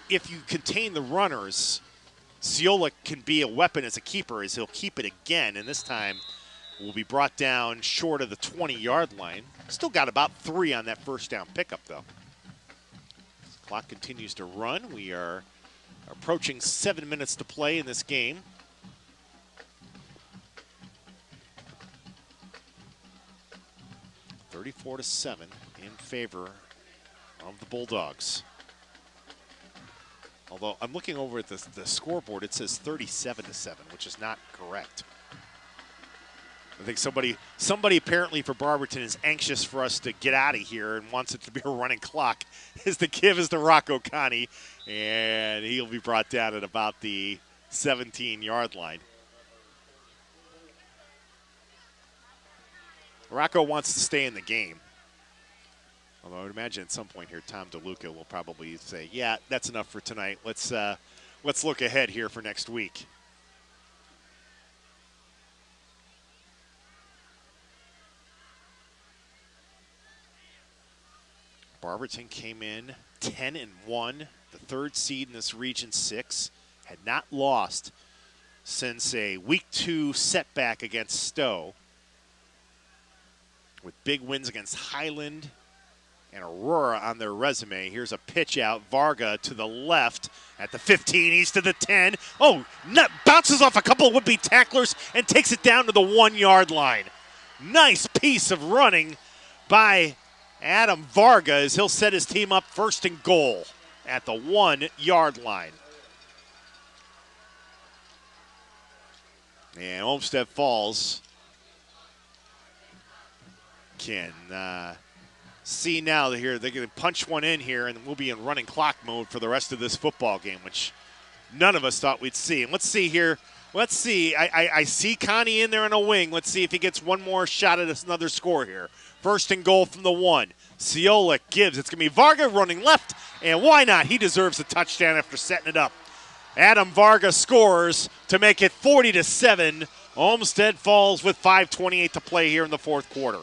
if you contain the runners, Siolik can be a weapon as a keeper, as he'll keep it again, and this time will be brought down short of the 20-yard line. Still got about 3 on that first down pickup, though. Clock continues to run. We are approaching 7 minutes to play in this game. (34-7) in favor of the Bulldogs. Although I'm looking over at the scoreboard, it says 37-7, which is not correct. I think somebody apparently for Barberton is anxious for us to get out of here and wants it to be a running clock. As the give is to Rocco Conti, and he'll be brought down at about the 17-yard line. Rocco wants to stay in the game. Although I would imagine at some point here, Tom DeLuca will probably say, yeah, that's enough for tonight. Let's look ahead here for next week. Barberton came in 10-1, the 3rd seed in this Region 6, had not lost since a Week 2 setback against Stow, with big wins against Highland and Aurora on their resume. Here's a pitch out, Varga to the left at the 15, he's to the 10. Oh, bounces off a couple of would-be tacklers and takes it down to the 1-yard line. Nice piece of running by Adam Varga as he'll set his team up 1st and goal at the 1-yard line. And Olmsted Falls can see now that here they're going to punch one in here, and we'll be in running clock mode for the rest of this football game, which none of us thought we'd see. And let's see here. Let's see. I see Conti in there in a wing. Let's see if he gets one more shot at another score here. 1st and goal from the 1. Siolik gives. It's going to be Varga running left, and why not? He deserves a touchdown after setting it up. Adam Varga scores to make it 40-7. Olmsted Falls with 5:28 to play here in the 4th quarter.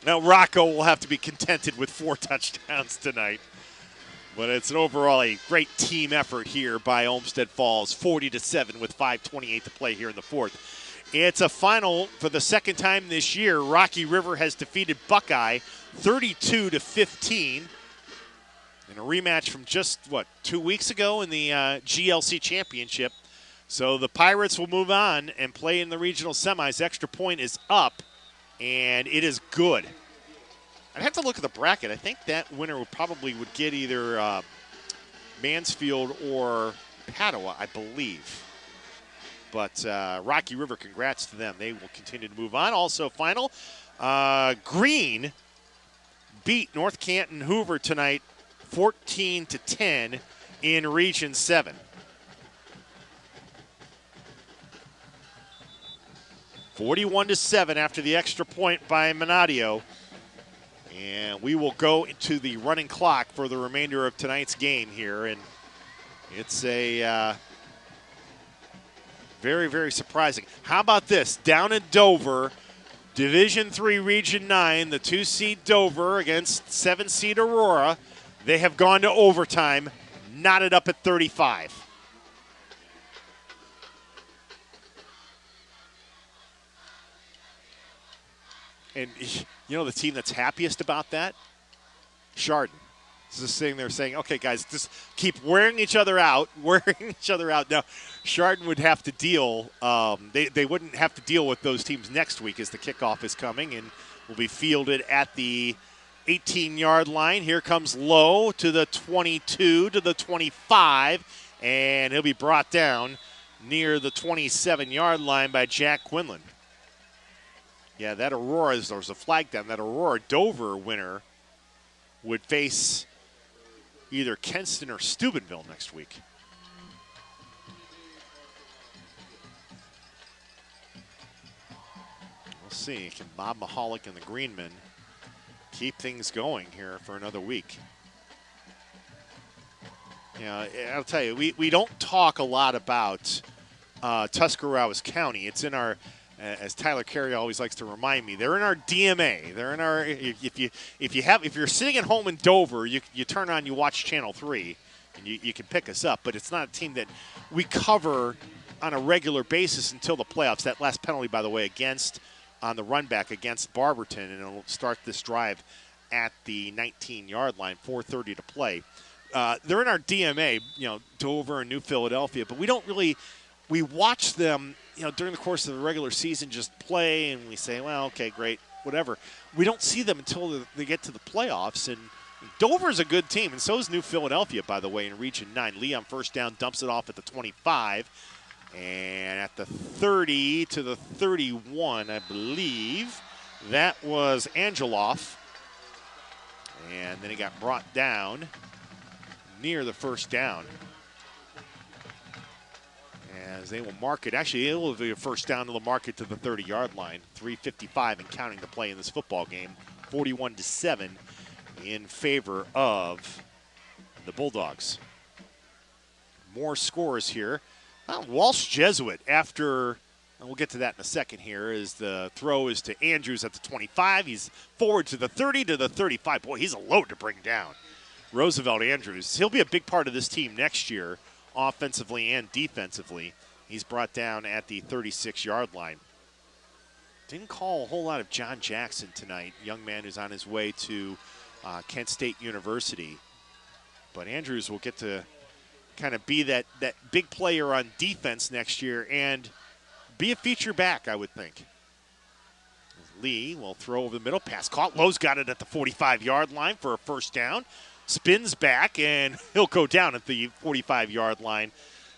Now Rocco will have to be contented with 4 touchdowns tonight. But it's an overall a great team effort here by Olmsted Falls, 40-7 with 5:28 to play here in the 4th. It's a final for the 2nd time this year. Rocky River has defeated Buckeye 32-15 in a rematch from just, 2 weeks ago in the GLC Championship. So the Pirates will move on and play in the regional semis. Extra point is up, and it is good. I'd have to look at the bracket. I think that winner would get either Mansfield or Padua, I believe. But Rocky River, congrats to them. They will continue to move on. Also final, Green beat North Canton Hoover tonight 14-10 in Region 7. 41-7 after the extra point by Minadio. And we will go into the running clock for the remainder of tonight's game here. And it's a very, very surprising. How about this? Down in Dover, Division III, Region 9, the 2-seed Dover against 7-seed Aurora. They have gone to overtime, knotted up at 35. And you know the team that's happiest about that? Chardon. Just sitting there saying, okay, guys, just keep wearing each other out. Now, Chardon would have to deal, they wouldn't have to deal with those teams next week as the kickoff is coming and will be fielded at the 18-yard line. Here comes Lowe to the 22, to the 25, and he'll be brought down near the 27-yard line by Jack Quinlan. Yeah, that Aurora, there was a flag down. That Aurora Dover winner would face either Kenston or Steubenville next week. We'll see. Can Bob Mahalik and the Greenmen keep things going here for another week? Yeah, I'll tell you, we don't talk a lot about Tuscarawas County. It's in our, as Tyler Carey always likes to remind me, they're in our DMA. They're in our, if you're sitting at home in Dover, you turn on, you watch Channel 3, and you can pick us up. But it's not a team that we cover on a regular basis until the playoffs. That last penalty, by the way, on the run back against Barberton, and it'll start this drive at the 19-yard line, 4:30 to play. They're in our DMA, Dover and New Philadelphia, but we don't really, we watch them, during the course of the regular season just play, and we say, well, okay, great, whatever. We don't see them until they get to the playoffs, and Dover's a good team, and so is New Philadelphia, by the way, in Region 9. Lee on first down dumps it off at the 25, and at the 30 to the 31, I believe, that was Angeloff, and then he got brought down near the first down. As they will mark it. Actually, it will be a first down to the market to the 30-yard line. 3:55 and counting to play in this football game. 41-7 in favor of the Bulldogs. More scores here. Walsh Jesuit after, and we'll get to that in a second here, as the throw is to Andrews at the 25. He's forward to the 30 to the 35. Boy, he's a load to bring down. Roosevelt Andrews. He'll be a big part of this team next year, offensively and defensively. He's brought down at the 36-yard line. Didn't call a whole lot of John Jackson tonight, young man who's on his way to Kent State University. But Andrews will get to kind of be that big player on defense next year and be a feature back, I would think. Lee will throw over the middle. Pass caught. Lowe's got it at the 45-yard line for a first down. Spins back, and he'll go down at the 45-yard line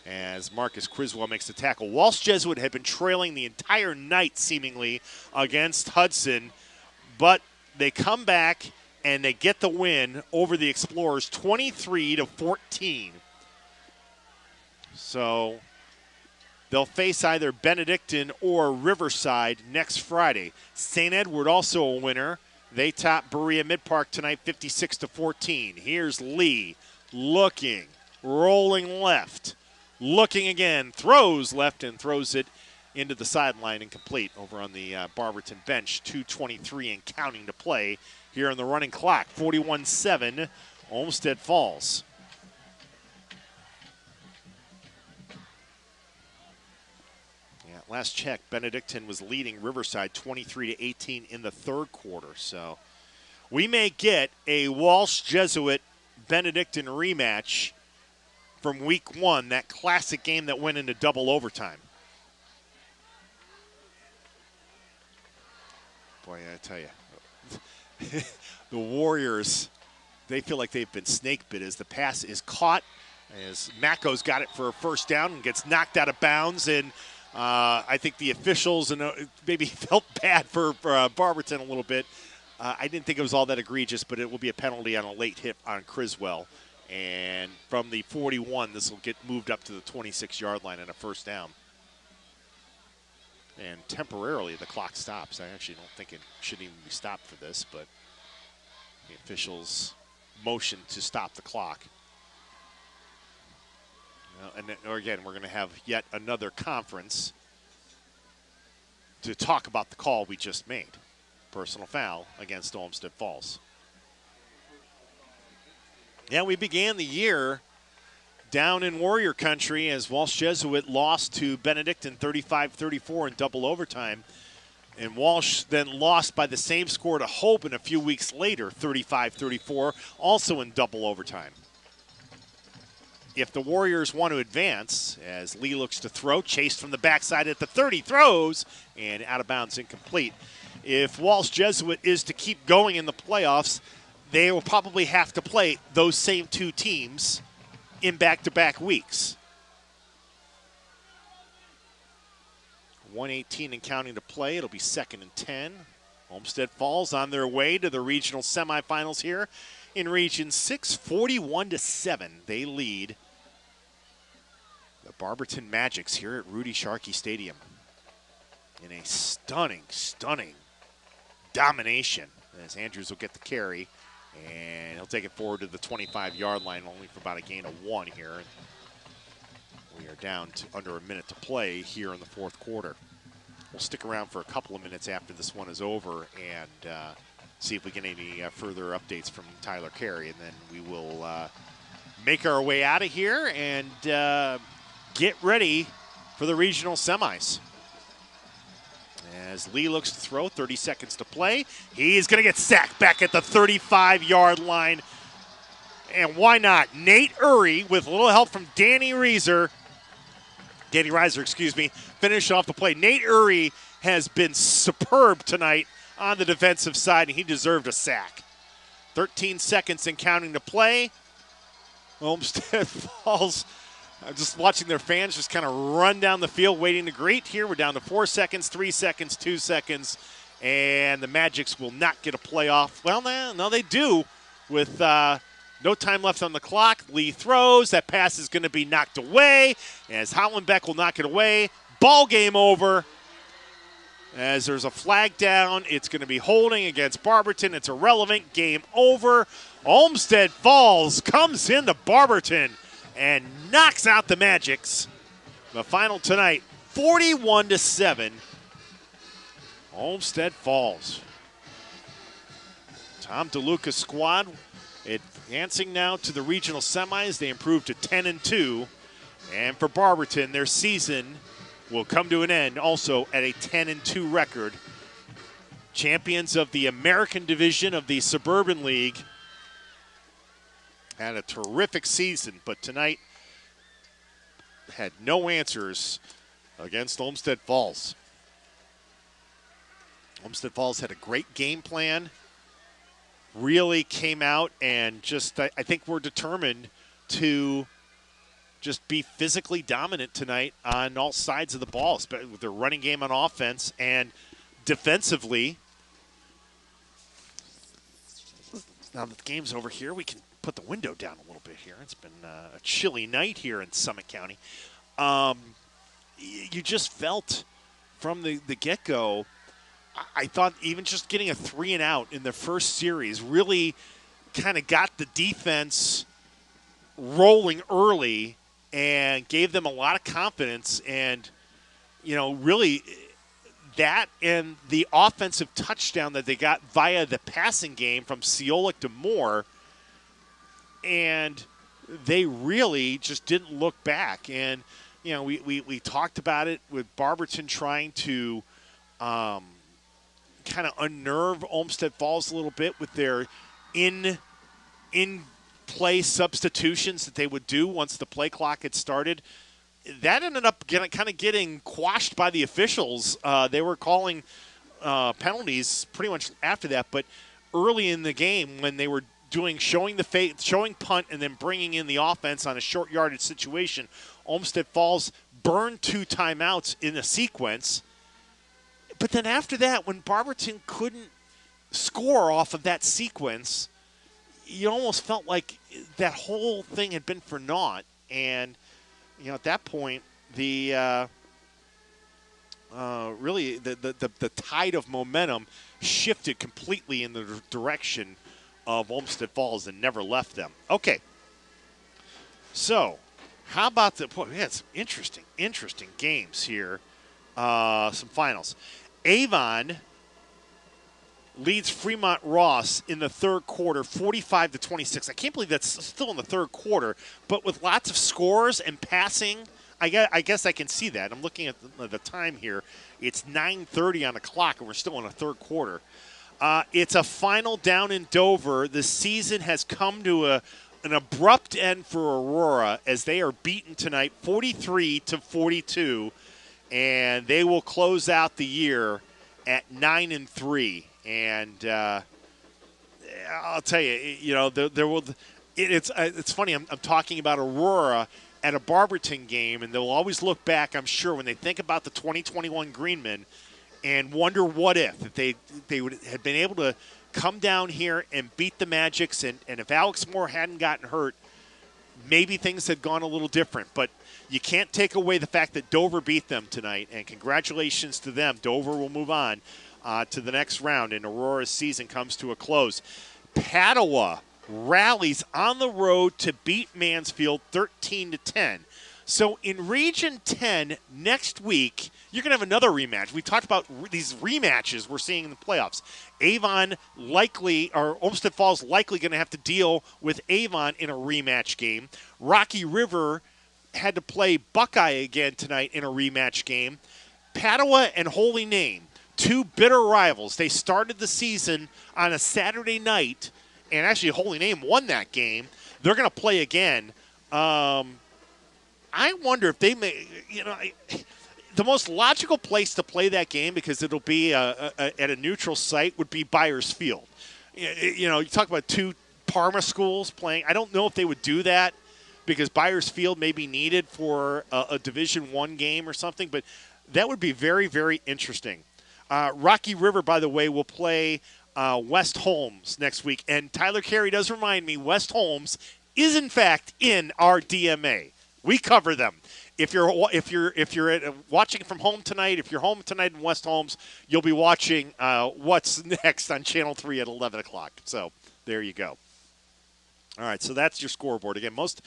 as Marcus Criswell makes the tackle. Walsh Jesuit had been trailing the entire night, seemingly, against Hudson, but they come back and they get the win over the Explorers, 23-14. So they'll face either Benedictine or Riverside next Friday. St. Edward also a winner. They top Berea-Midpark tonight, 56-14. Here's Lee looking, rolling left, looking again, throws left and throws it into the sideline, incomplete over on the Barberton bench. 2:23 and counting to play here on the running clock. 41-7, Olmsted Falls. Last check, Benedictine was leading Riverside 23-18 in the third quarter. So we may get a Walsh Jesuit Benedictine rematch from week one, that classic game that went into double overtime. Boy, I tell you, the Warriors, they feel like they've been snake bit as the pass is caught, as Mako's got it for a first down and gets knocked out of bounds, and I think the officials and maybe felt bad for Barberton a little bit. I didn't think it was all that egregious, but it will be a penalty on a late hit on Criswell. And from the 41, this will get moved up to the 26-yard line and a first down. And temporarily, the clock stops. I actually don't think it should even be stopped for this, but the officials motion to stop the clock. And then, or again, we're going to have yet another conference to talk about the call we just made. Personal foul against Olmsted Falls. Yeah, we began the year down in Warrior Country as Walsh Jesuit lost to Benedictine 35-34 in double overtime. And Walsh then lost by the same score to Hope a few weeks later, 35-34, also in double overtime. If the Warriors want to advance, as Lee looks to throw, chased from the backside at the 30, throws, and out of bounds, incomplete. If Walsh Jesuit is to keep going in the playoffs, they will probably have to play those same two teams in back-to-back weeks. 1:18 and counting to play. It'll be 2nd and 10. Olmsted Falls on their way to the regional semifinals here in Region 6, 41-7. They lead the Barberton Magics here at Rudy Sharkey Stadium in a stunning, stunning domination as Andrews will get the carry, and he'll take it forward to the 25-yard line, only for about a gain of 1 here. We are down to under a minute to play here in the fourth quarter. We'll stick around for a couple of minutes after this one is over and see if we get any further updates from Tyler Carey, and then we will make our way out of here and get ready for the regional semis. As Lee looks to throw, 30 seconds to play. He's going to get sacked back at the 35-yard line. And why not? Nate Urey, with a little help from Danny Reiser, finish off the play. Nate Urey has been superb tonight on the defensive side, and he deserved a sack. 13 seconds and counting to play. Olmsted Falls just watching their fans just kind of run down the field waiting to greet. Here we're down to 4 seconds, 3 seconds, 2 seconds, and the Magics will not get a playoff. Well, no, they do with no time left on the clock. Lee throws. That pass is going to be knocked away as Hollenbeck will knock it away. Ball game over. As there's a flag down, it's going to be holding against Barberton. It's irrelevant. Game over. Olmsted Falls comes into Barberton and knocks out the Magics. The final tonight, 41-7. Olmsted Falls. Tom DeLuca's squad advancing now to the regional semis. They improved to 10-2. And for Barberton, their season will come to an end also at a 10-2 record. Champions of the American Division of the Suburban League. Had a terrific season, but tonight had no answers against Olmsted Falls. Olmsted Falls had a great game plan, really came out and just, I think we're determined to just be physically dominant tonight on all sides of the ball, with their running game on offense and defensively. Now that the game's over here, we can put the window down a little bit here. It's been a chilly night here in Summit County. You just felt from the get-go, I thought even just getting a 3-and-out in the first series really kind of got the defense rolling early and gave them a lot of confidence. And, really that and the offensive touchdown that they got via the passing game from Ciolik to Moore, and they really just didn't look back. And, we talked about it with Barberton trying to kind of unnerve Olmsted Falls a little bit with their in-play substitutions that they would do once the play clock had started. That ended up kind of getting quashed by the officials. They were calling penalties pretty much after that, but early in the game when they were showing punt and then bringing in the offense on a short yardage situation, Olmsted Falls burned 2 timeouts in a sequence. But then after that, when Barberton couldn't score off of that sequence, you almost felt like that whole thing had been for naught. And, at that point, the really the tide of momentum shifted completely in the direction of Olmsted Falls and never left them. Okay. So, how about we had some interesting games here. Some finals. Avon leads Fremont Ross in the third quarter, 45-26. I can't believe that's still in the third quarter, but with lots of scores and passing, I guess I can see that. I'm looking at the time here. It's 9:30 on the clock, and we're still in the third quarter. It's a final down in Dover. The season has come to an abrupt end for Aurora as they are beaten tonight, 43-42, and they will close out the year at 9-3. And I'll tell you, there will. It's funny. I'm talking about Aurora at a Barberton game, and they'll always look back, I'm sure, when they think about the 2021 Greenmen, and wonder what if they would have been able to come down here and beat the Magics, and if Alex Moore hadn't gotten hurt, maybe things had gone a little different. But you can't take away the fact that Dover beat them tonight, and congratulations to them. Dover will move on to the next round, and Aurora's season comes to a close. Padua rallies on the road to beat Mansfield 13-10. So in Region 10 next week, you're going to have another rematch. We talked about these rematches we're seeing in the playoffs. Avon likely, or Olmsted Falls likely going to have to deal with Avon in a rematch game. Rocky River had to play Buckeye again tonight in a rematch game. Padua and Holy Name, two bitter rivals. They started the season on a Saturday night, and actually Holy Name won that game. They're going to play again. I wonder if they may, the most logical place to play that game, because it'll be at a neutral site, would be Byers Field. You talk about two Parma schools playing. I don't know if they would do that because Byers Field may be needed for a Division I game or something, but that would be very, very interesting. Rocky River, by the way, will play West Holmes next week, and Tyler Carey does remind me West Holmes is in fact in our DMA. We cover them. If you're watching from home tonight, if you're home tonight in West Holmes, you'll be watching What's Next on Channel 3 at 11 o'clock. So there you go. All right, so that's your scoreboard. Again, most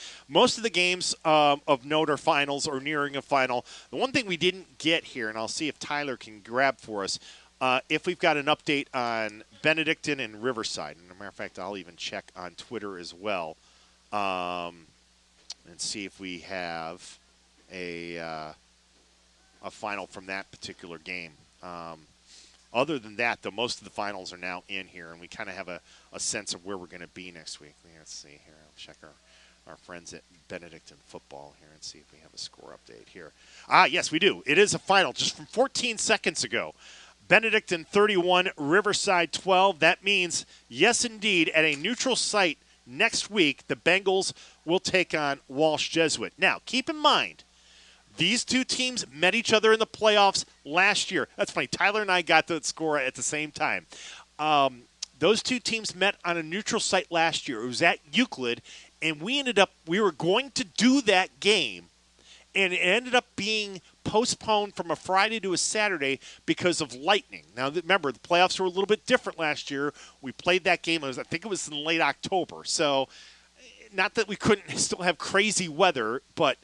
of the games of note are finals or nearing a final. The one thing we didn't get here, and I'll see if Tyler can grab for us, if we've got an update on Benedictine and Riverside. And as a matter of fact, I'll even check on Twitter as well. And see if we have a final from that particular game. Other than that, though, most of the finals are now in here, and we kind of have a sense of where we're going to be next week. Let's see here. I'll check our friends at Benedictine football here and see if we have a score update here. Yes, we do. It is a final just from 14 seconds ago. Benedictine 31, Riverside 12. That means, yes, indeed, at a neutral site next week, the Bengals will take on Walsh Jesuit. Now, keep in mind, these two teams met each other in the playoffs last year. That's funny. Tyler and I got the score at the same time. Those two teams met on a neutral site last year. It was at Euclid, and we were going to do that game, and it ended up being postponed from a Friday to a Saturday because of lightning. Now, remember, the playoffs were a little bit different last year. We played that game, I think it was in late October. So, not that we couldn't still have crazy weather, but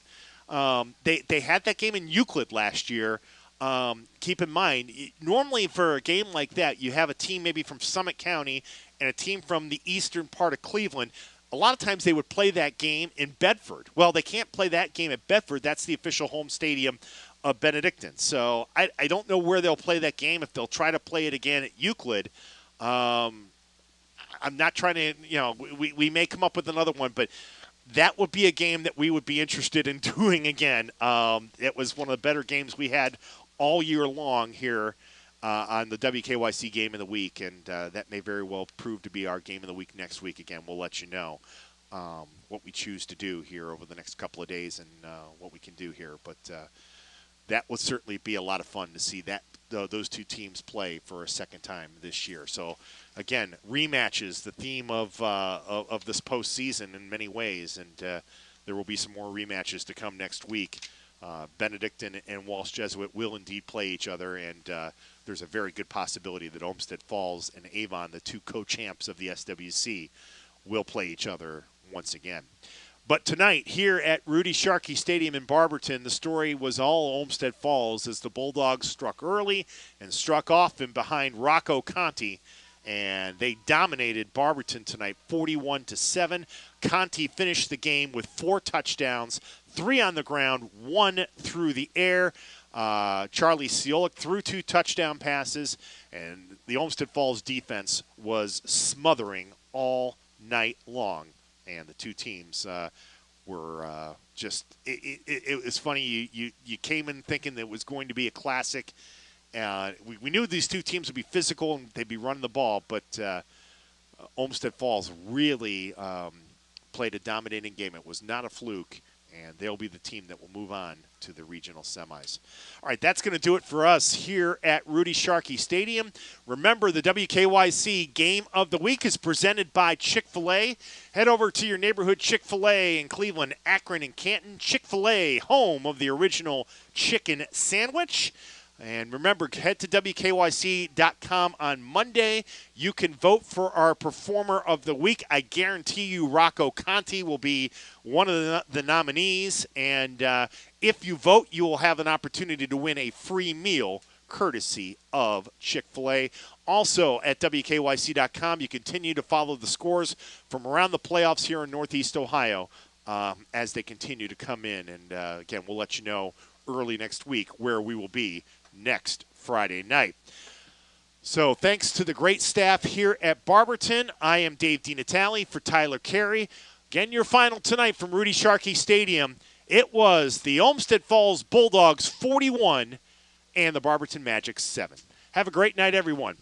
they had that game in Euclid last year. Keep in mind, normally for a game like that, you have a team maybe from Summit County and a team from the eastern part of Cleveland. A lot of times they would play that game in Bedford. Well, they can't play that game at Bedford. That's the official home stadium of Benedictine. So I don't know where they'll play that game, if they'll try to play it again at Euclid. I'm not trying to, we may come up with another one, but that would be a game that we would be interested in doing again. It was one of the better games we had all year long here on the WKYC Game of the Week, and that may very well prove to be our Game of the Week next week. Again, we'll let you know what we choose to do here over the next couple of days and what we can do here. But that would certainly be a lot of fun to see those two teams play for a second time this year. So, again, rematches, the theme of this postseason in many ways, and there will be some more rematches to come next week. Benedictine and Walsh Jesuit will indeed play each other, and there's a very good possibility that Olmsted Falls and Avon, the two co-champs of the SWC, will play each other once again. But tonight, here at Rudy Sharkey Stadium in Barberton, the story was all Olmsted Falls as the Bulldogs struck early and struck off in behind Rocco Conti, and they dominated Barberton tonight 41-7. Conti finished the game with 4 touchdowns, 3 on the ground, 1 through the air. Charlie Siolik threw 2 touchdown passes, and the Olmsted Falls defense was smothering all night long. And the two teams were just it was funny. You came in thinking that it was going to be a classic. We knew these two teams would be physical and they'd be running the ball, but Olmsted Falls really played a dominating game. It was not a fluke, and they'll be the team that will move on to the regional semis. All right, that's going to do it for us here at Rudy Sharkey Stadium. Remember, the WKYC Game of the Week is presented by Chick-fil-A. Head over to your neighborhood Chick-fil-A in Cleveland, Akron, and Canton. Chick-fil-A, home of the original chicken sandwich. And remember, head to WKYC.com on Monday. You can vote for our Performer of the Week. I guarantee you Rocco Conti will be one of the nominees. And if you vote, you will have an opportunity to win a free meal courtesy of Chick-fil-A. Also, at WKYC.com, you continue to follow the scores from around the playoffs here in Northeast Ohio as they continue to come in. And, again, we'll let you know early next week where we will be next Friday night. So thanks to the great staff here at Barberton. I am Dave DiNatale for Tyler Carey. Again, your final tonight from Rudy Sharkey Stadium. It was the Olmsted Falls Bulldogs 41 and the Barberton Magics 7. Have a great night, everyone.